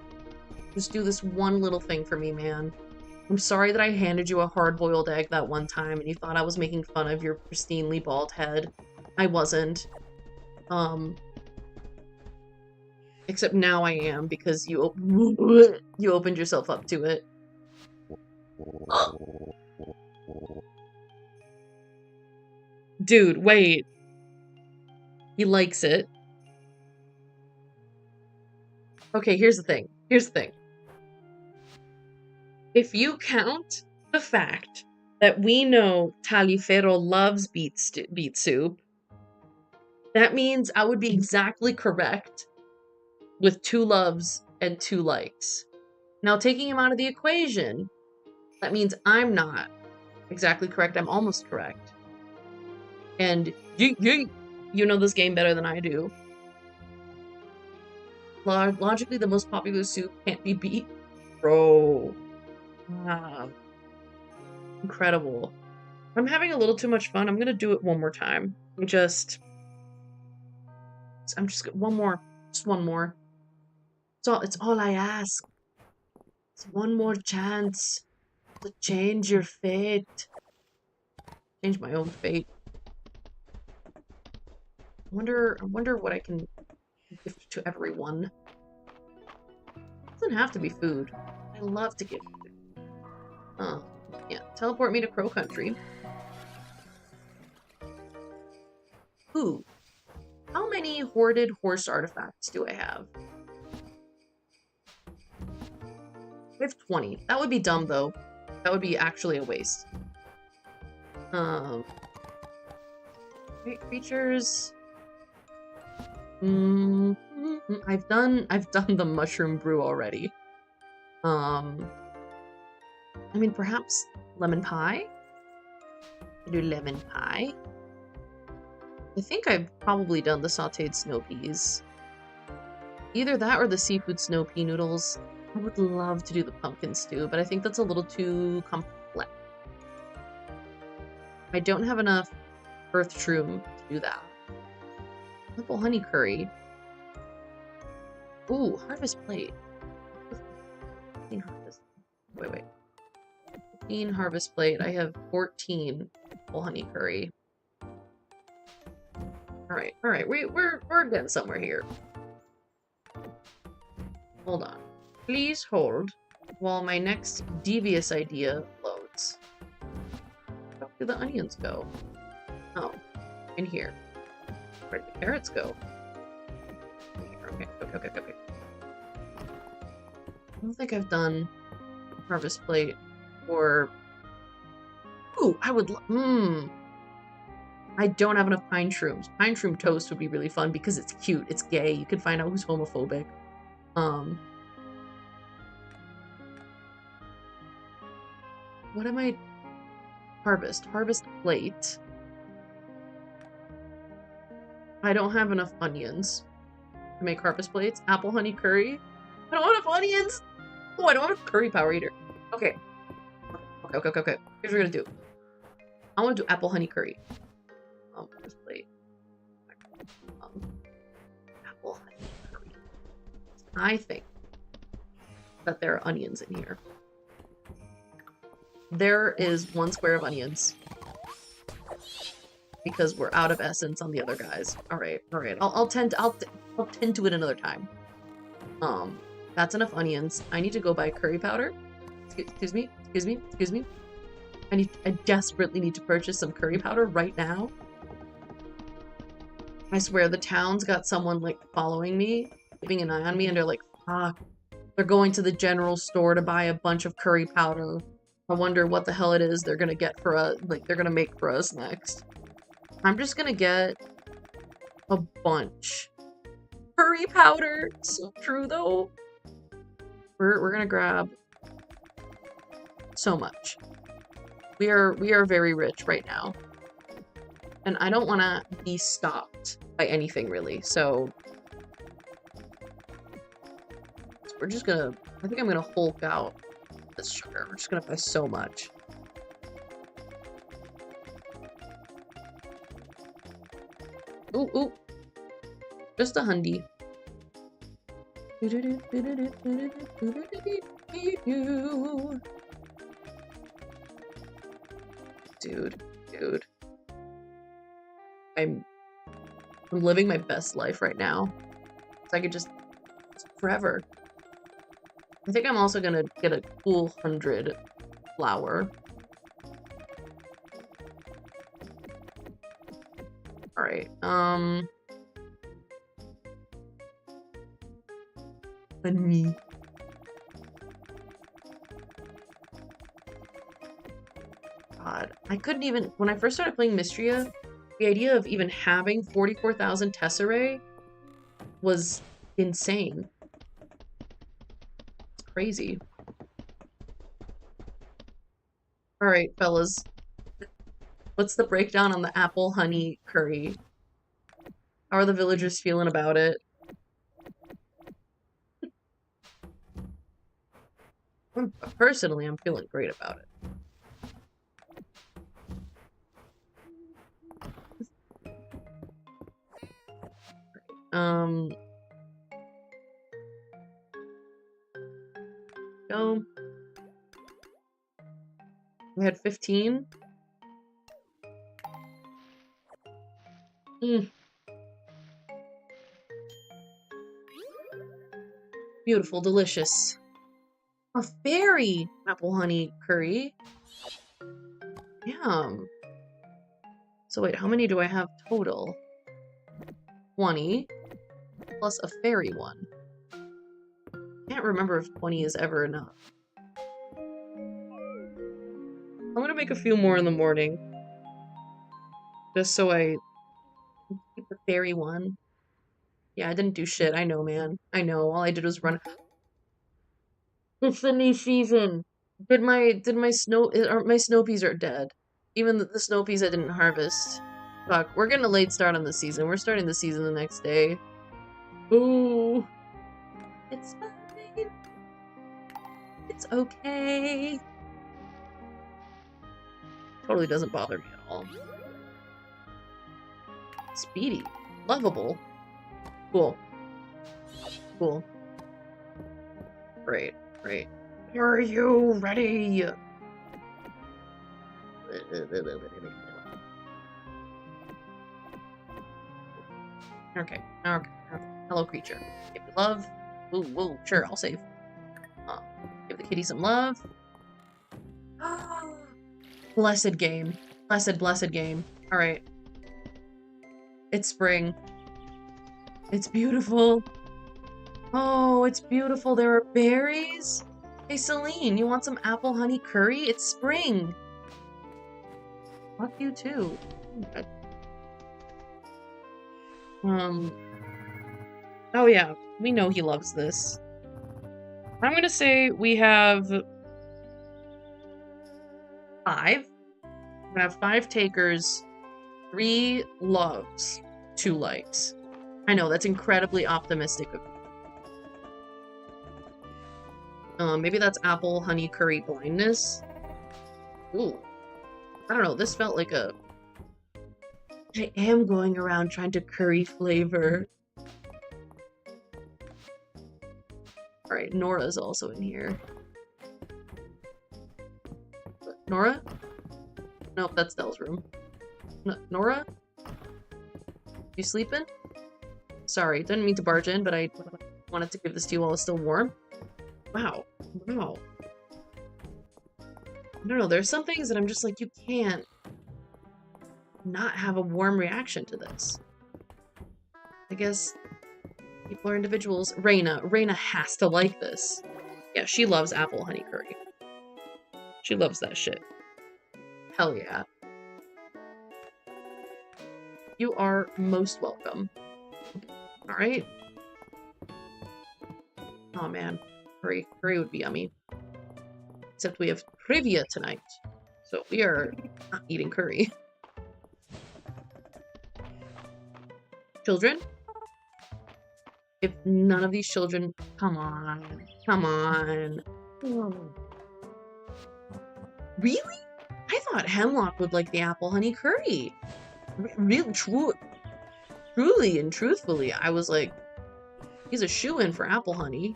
Just do this one little thing for me, man. I'm sorry that I handed you a hard-boiled egg that one time and you thought I was making fun of your pristinely bald head. I wasn't. Except now I am, because you opened yourself up to it. Dude, wait. He likes it. Okay, here's the thing. Here's the thing. If you count the fact that we know Taliaferro loves beet soup, that means I would be exactly correct with 2 loves and 2 likes. Now, taking him out of the equation, that means I'm not exactly correct. I'm almost correct. And you know this game better than I do. Logically, the most popular soup can't be beet. Bro. Ah, incredible. I'm having a little too much fun. I'm gonna do it one more time. I'm just one more. Just one more. It's all I ask. It's one more chance to change your fate. Change my own fate. I wonder what I can gift to everyone. It doesn't have to be food. I love to give food. Oh, yeah. Teleport me to Crow Country. Ooh. How many hoarded horse artifacts do I have? I have 20. That would be dumb, though. That would be actually a waste. Creatures. I've done the mushroom brew already. I mean, perhaps lemon pie? Do lemon pie? I think I've probably done the sauteed snow peas. Either that or the seafood snow pea noodles. I would love to do the pumpkin stew, but I think that's a little too complex. I don't have enough earth shroom to do that. Apple honey curry. Ooh, harvest plate. 15 harvest. Wait. 15 harvest plate. I have 14 apple honey curry. All right. We're getting somewhere here. Hold on. Please hold while my next devious idea loads. Where do the onions go? Oh, in here. Where did the carrots go? Okay. I don't think I've done harvest plate or... Ooh, I would... I don't have enough pine shrooms. Pine shroom toast would be really fun because it's cute. It's gay. You can find out who's homophobic. What am I... Harvest plate. I don't have enough onions to make harvest plates. Apple honey curry. I don't have enough onions. Oh, I don't have curry power either. Okay. Here's what we're gonna do. I want to do apple honey curry. Harvest plate. Apple honey curry. I think that there are onions in here. There is 1 square of onions. Because we're out of essence on the other guys. Alright. I'll tend to it another time. That's enough onions. I need to go buy curry powder. Excuse me. I desperately need to purchase some curry powder right now. I swear, the town's got someone, like, following me, keeping an eye on me, and they're like, fuck. They're going to the general store to buy a bunch of curry powder. I wonder what the hell it is they're gonna get for us, like, they're gonna make for us next. I'm just gonna get a bunch. Curry powder! So true, though. We're gonna grab so much. We are very rich right now. And I don't want to be stopped by anything, really, so... We're just gonna... I think I'm gonna Hulk out this sugar. We're just gonna buy so much. Ooh. Just a hundy. Dude. I'm living my best life right now. So I could just forever. I think I'm also gonna get a cool 100 flour. Alright, honey. God, I couldn't even, when I first started playing Mistria, the idea of even having 44,000 Tesserae was insane. It's crazy. Alright, fellas. What's the breakdown on the apple honey curry? How are the villagers feeling about it? Personally, I'm feeling great about it. Go. We had 15. Beautiful, delicious. A fairy apple honey curry. Yum. So wait, how many do I have total? 20 plus a fairy one. Can't remember if 20 is ever enough. I'm gonna make a few more in the morning. Just so I get the fairy one. Yeah, I didn't do shit. I know, man. I know. All I did was run. It's the new season. Did my snow peas are dead. Even the snow peas I didn't harvest. Fuck, we're getting a late start on the season. We're starting the season the next day. Ooh. It's fine. It's okay. Totally doesn't bother me at all. Speedy. Lovable. Cool. Cool. Great. Great. Are you ready? Okay. Okay. Hello, creature. Give me love. Ooh, whoa. Sure, I'll save. Give the kitty some love. Blessed game. Blessed game. Alright. It's spring. It's beautiful. Oh, it's beautiful. There are berries. Hey, Celine, you want some apple honey curry? It's spring. Fuck you, too. Oh yeah, we know he loves this. I'm gonna say we have 5. We're gonna have 5 takers, 3 loves, 2 likes. I know, that's incredibly optimistic of you. Maybe that's apple honey curry blindness. Ooh. I don't know, this felt like a... I am going around trying to curry flavor. Alright, Nora's also in here. Nora? Nope, that's Del's room. Nora? You sleeping? Sorry, didn't mean to barge in, but I wanted to give this to you while it's still warm. Wow. Wow. I don't know, there's some things that I'm just like, you can't not have a warm reaction to this. I guess people are individuals. Reina has to like this. Yeah, she loves apple honey curry. She loves that shit. Hell yeah. You are most welcome. Alright. Oh man. Curry would be yummy. Except we have trivia tonight. So we are not eating curry. Children? If none of these children... Come on. Come on. Really? I thought Hemlock would like the apple honey curry. Really, truly and truthfully, I was like, he's a shoo-in for apple honey.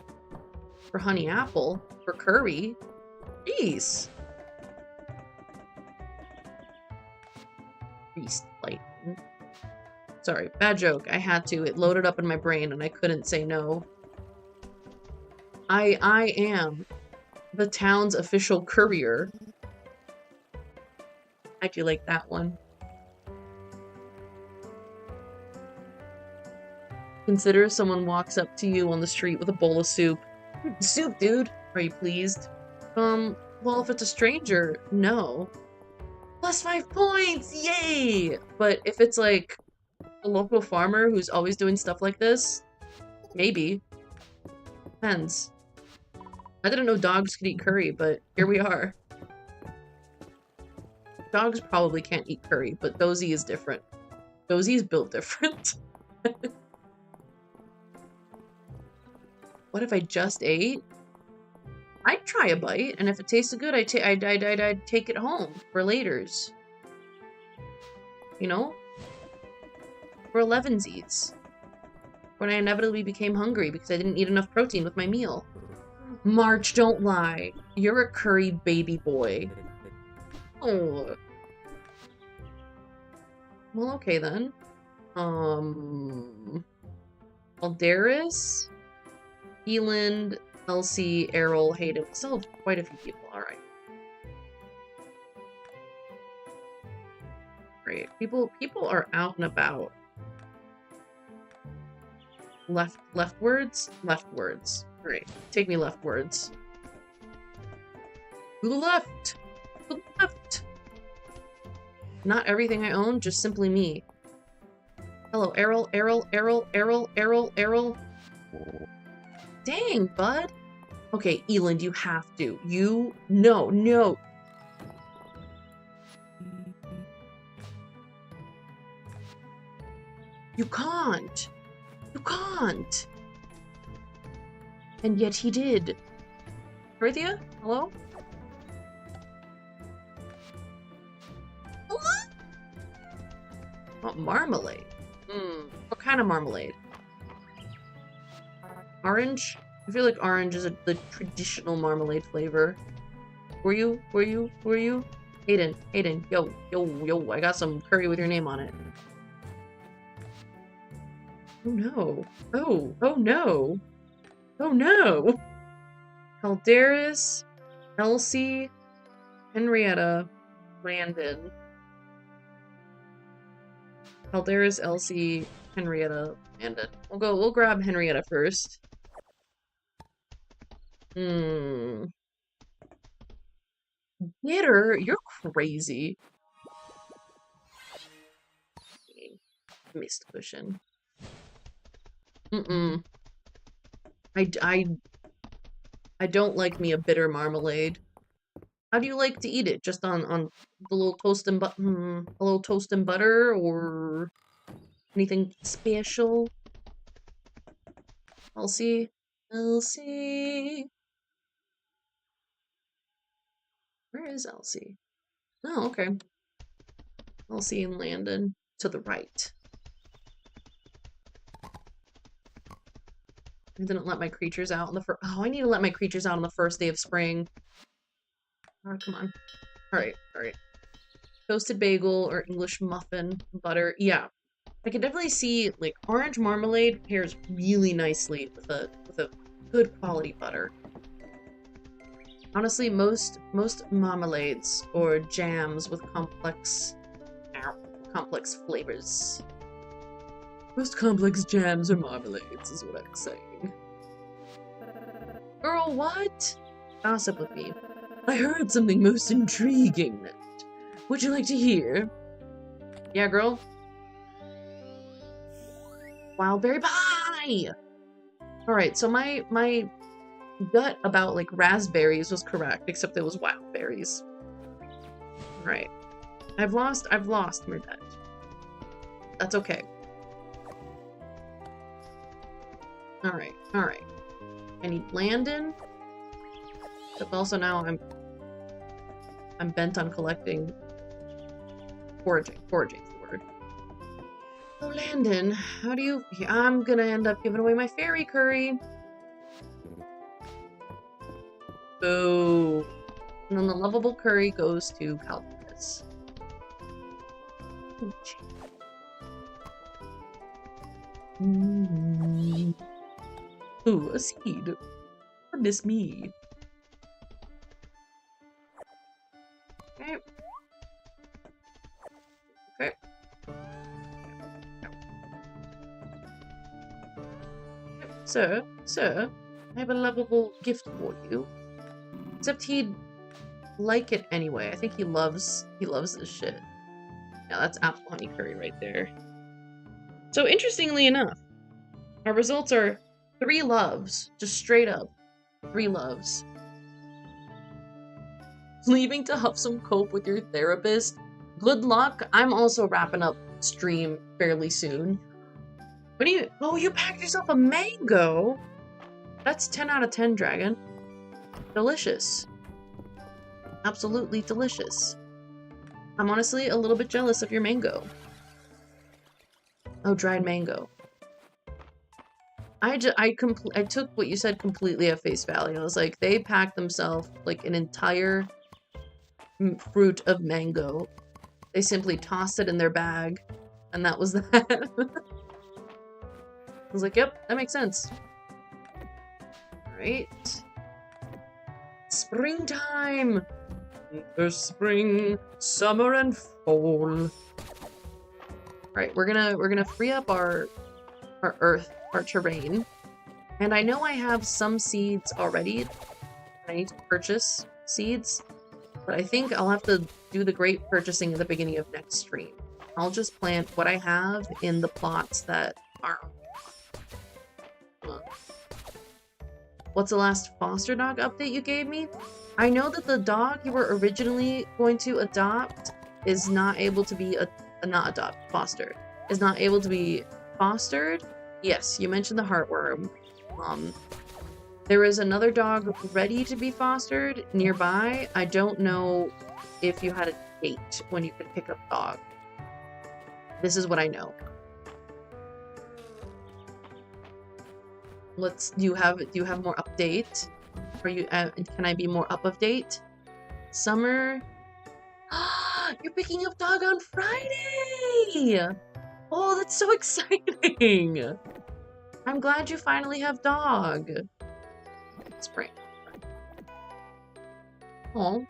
For honey apple. For curry. Jeez. Beast lightning. Sorry, bad joke. I had to. It loaded up in my brain and I couldn't say no. I am the town's official courier. I do like that one. Consider if someone walks up to you on the street with a bowl of soup. Soup, dude! Are you pleased? Well, if it's a stranger, no. +5 points! Yay! But if it's like a local farmer who's always doing stuff like this, maybe. Depends. I didn't know dogs could eat curry, but here we are. Dogs probably can't eat curry, but Dozy is different. Dozy's built different. What if I just ate? I'd try a bite, and if it tasted good, I'd take it home for laters. You know? For 11sies. When I inevitably became hungry because I didn't eat enough protein with my meal. March, don't lie. You're a curry baby boy. Oh. Well, okay then. Aldaris, Eland, Elsie, Errol, Hayden. Still quite a few people. Alright. Great. People are out and about. Leftwards? Leftwards. Great. Take me leftwards. To the left! To the left! Not everything I own, just simply me. Hello, Errol, Errol, Errol, Errol, Errol, Errol. Dang, bud. Okay, Eland, you have to. No. You can't. You can't. And yet he did. Frithia? Hello? What? Oh, marmalade. What kind of marmalade? Orange? I feel like orange is the traditional marmalade flavor. Were you? Hayden, yo, I got some curry with your name on it. Oh no. Oh no. Oh no! Calderis, Elsie, Henrietta, Landon. Calderis, Elsie, Henrietta, Landon. We'll grab Henrietta first. Get her? You're crazy. Mist cushion. I don't like me a bitter marmalade. How do you like to eat it? Just on the little toast and a little toast and butter, or anything special? Elsie. Where is Elsie? Oh, okay. Elsie and Landon to the right. I didn't let my creatures out on the first. Oh, I need to let my creatures out on the first day of spring. Oh, come on. Alright. Toasted bagel or English muffin, butter. Yeah. I can definitely see, like, orange marmalade pairs really nicely with a good quality butter. Honestly, most marmalades or jams with complex flavors. Most complex jams or marmalades is what I'm saying. Girl, what? Gossip with me. I heard something most intriguing. Would you like to hear? Yeah, girl. Wildberry pie! Alright, so my gut about, like, raspberries was correct, except it was wild berries. Right. I've lost Murdette. That's okay. Alright. I need Landon. But also now I'm bent on collecting foraging is the word. So Landon, how do you... I'm gonna end up giving away my fairy curry. Boo. And then the lovable curry goes to Calvinus. Ooh, a seed. Goodness me. Okay. Sir, I have a lovable gift for you. Except he'd like it anyway. I think he loves this shit. Yeah, that's apple honey curry right there. So interestingly enough, our results are 3 loves. Just straight up. 3 loves. Leaving to huff some cope with your therapist. Good luck. I'm also wrapping up stream fairly soon. What do you... Oh, you packed yourself a mango! That's 10 out of 10, Dragon. Delicious. Absolutely delicious. I'm honestly a little bit jealous of your mango. Oh, dried mango. I took what you said completely at face value. I was like, they packed themselves like an entire fruit of mango. They simply tossed it in their bag, and that was that. I was like, yep, that makes sense. Alright. Springtime! There's spring, summer, and fall. Alright, we're gonna free up our earth, our terrain. And I know I have some seeds already. I need to purchase seeds. But I think I'll have to do the great purchasing at the beginning of next stream. I'll just plant what I have in the plots that are... What's the last foster dog update you gave me? I know that the dog you were originally going to adopt is not able to be foster. Is not able to be fostered. Yes, you mentioned the heartworm. There is another dog ready to be fostered nearby. I don't know if you had a date when you could pick up a dog. This is what I know. Do you have more update? Are you can I be more up of date? Summer. You're picking up dog on Friday. Oh, that's so exciting. I'm glad you finally have dog. Spring. Oh.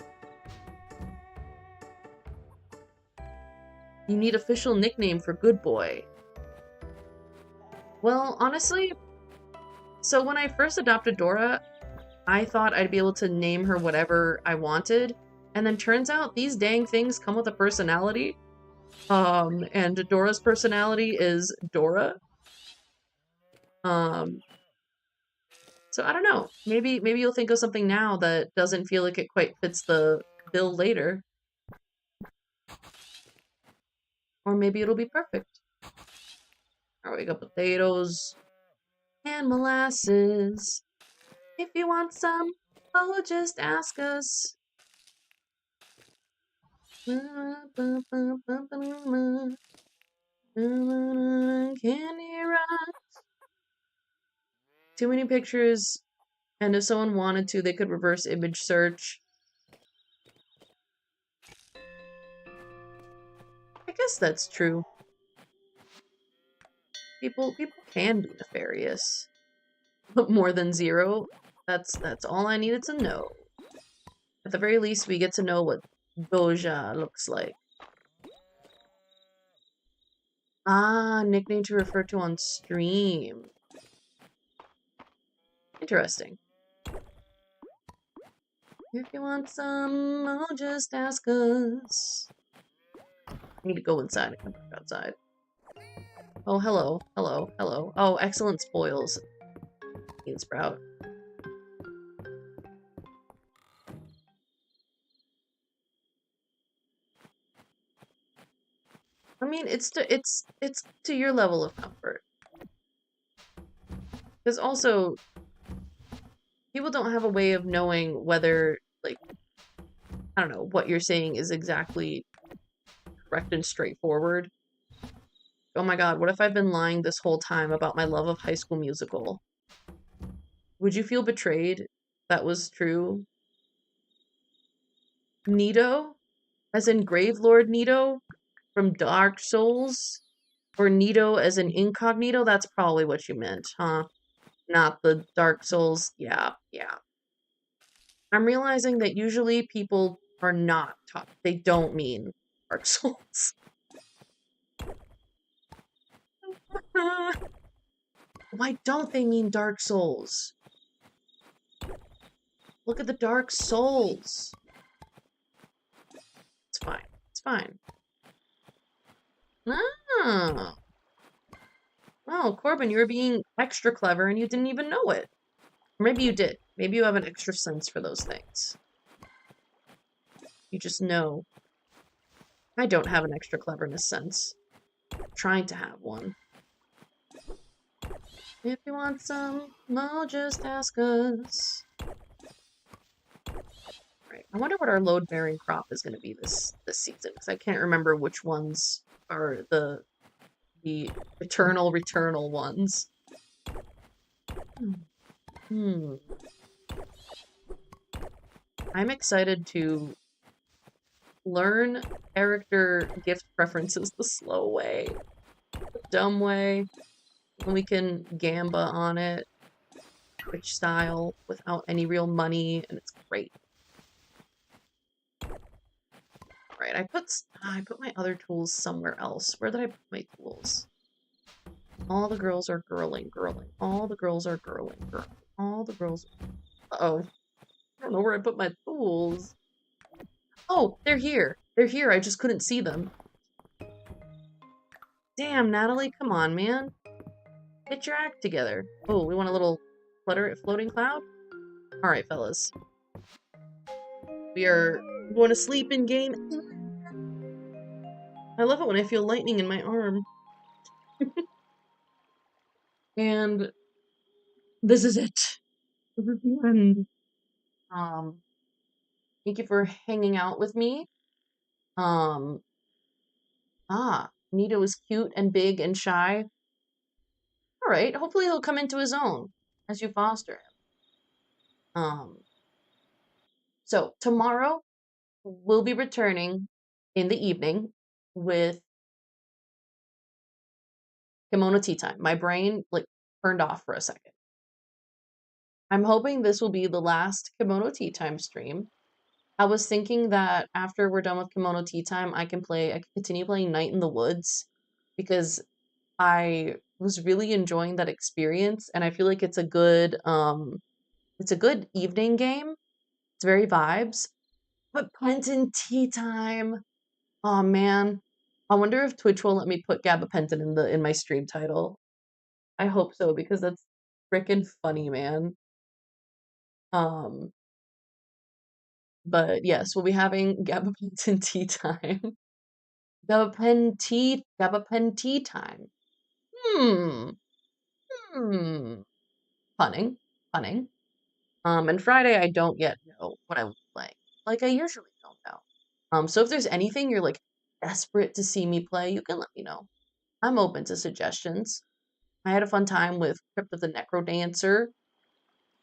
You need official nickname for good boy. Well, honestly, so when I first adopted Dora, I thought I'd be able to name her whatever I wanted, and then turns out these dang things come with a personality. And Dora's personality is Dora. So I don't know. Maybe you'll think of something now that doesn't feel like it quite fits the bill later. Or maybe it'll be perfect. Alright, we got potatoes and molasses. If you want some, oh, just ask us. Candy rocks. Too many pictures, and if someone wanted to, they could reverse image search. I guess that's true. People can be nefarious. But more than 0, that's all I needed to know. At the very least, we get to know what Doja looks like. Ah, nickname to refer to on stream. Interesting. If you want some, oh, just ask us. I need to go inside and come back outside. Oh, hello, hello, hello. Oh, excellent spoils. Bean sprout. I mean, it's to your level of comfort. Because also, people don't have a way of knowing whether, like, I don't know, what you're saying is exactly correct and straightforward. Oh my god, what if I've been lying this whole time about my love of High School Musical? Would you feel betrayed? That was true. Nito? As in Gravelord Nito? From Dark Souls? Or Nito as in incognito? That's probably what you meant, huh? Not the Dark Souls. Yeah. I'm realizing that usually people are not taught. They don't mean Dark Souls. Why don't they mean Dark Souls? Look at the Dark Souls. It's fine. It's fine. Ah. Oh, Corbin, you were being extra clever and you didn't even know it. Or maybe you did. Maybe you have an extra sense for those things. You just know. I don't have an extra cleverness sense. I'm trying to have one. If you want some, well, just ask us. Right. I wonder what our load-bearing crop is going to be this season, because I can't remember which ones are the returnal ones. Hmm. I'm excited to learn character gift preferences the slow way, the dumb way, and we can gamba on it, Twitch style, without any real money, and it's great. Right, I put my other tools somewhere else. Where did I put my tools? All the girls are girling. All the girls are girling. All the girls. Uh-oh. I don't know where I put my tools. Oh, they're here. They're here. I just couldn't see them. Damn, Natalie, come on, man. Get your act together. Oh, we want a little floating cloud? Alright, fellas. We are going to sleep in game. I love it when I feel lightning in my arm. And this is it. This is the end. Thank you for hanging out with me. Um, Nito is cute and big and shy. Alright, hopefully he'll come into his own as you foster him. So tomorrow we'll be returning in the evening with Kimono Tea Time. My brain like turned off for a second. I'm hoping this will be the last Kimono Tea Time stream. I was thinking that after we're done with Kimono Tea Time, I can continue playing Night in the Woods because I was really enjoying that experience and I feel like it's a good evening game. It's very vibes. But Penton Tea Time. Oh man. I wonder if Twitch will let me put Gabapentin in my stream title. I hope so because that's freaking funny, man. Um, but yes, we'll be having Gabapentin tea time. Gabapen tea time. Hmm. Hmm. Punning. Punning. And Friday I don't yet know what I'm playing. Like I usually don't know. So if there's anything you're like desperate to see me play, you can let me know. I'm open to suggestions. I had a fun time with Crypt of the Necrodancer.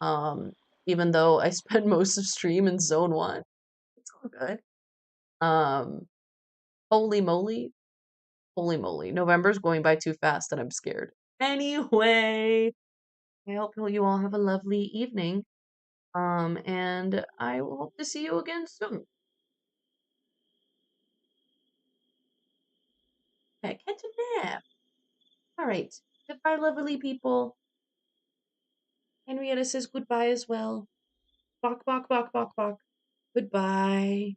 Um, even though I spent most of stream in Zone 1. It's all good. Um, holy moly. Holy moly. November's going by too fast and I'm scared. Anyway, I hope you all have a lovely evening. And I hope to see you again soon. Okay, catch a nap. Alright. Goodbye, lovely people. Henrietta says goodbye as well. Bok, bok, bok, bok, bok. Goodbye.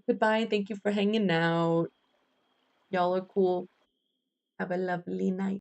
Goodbye, and thank you for hanging out. Y'all are cool. Have a lovely night.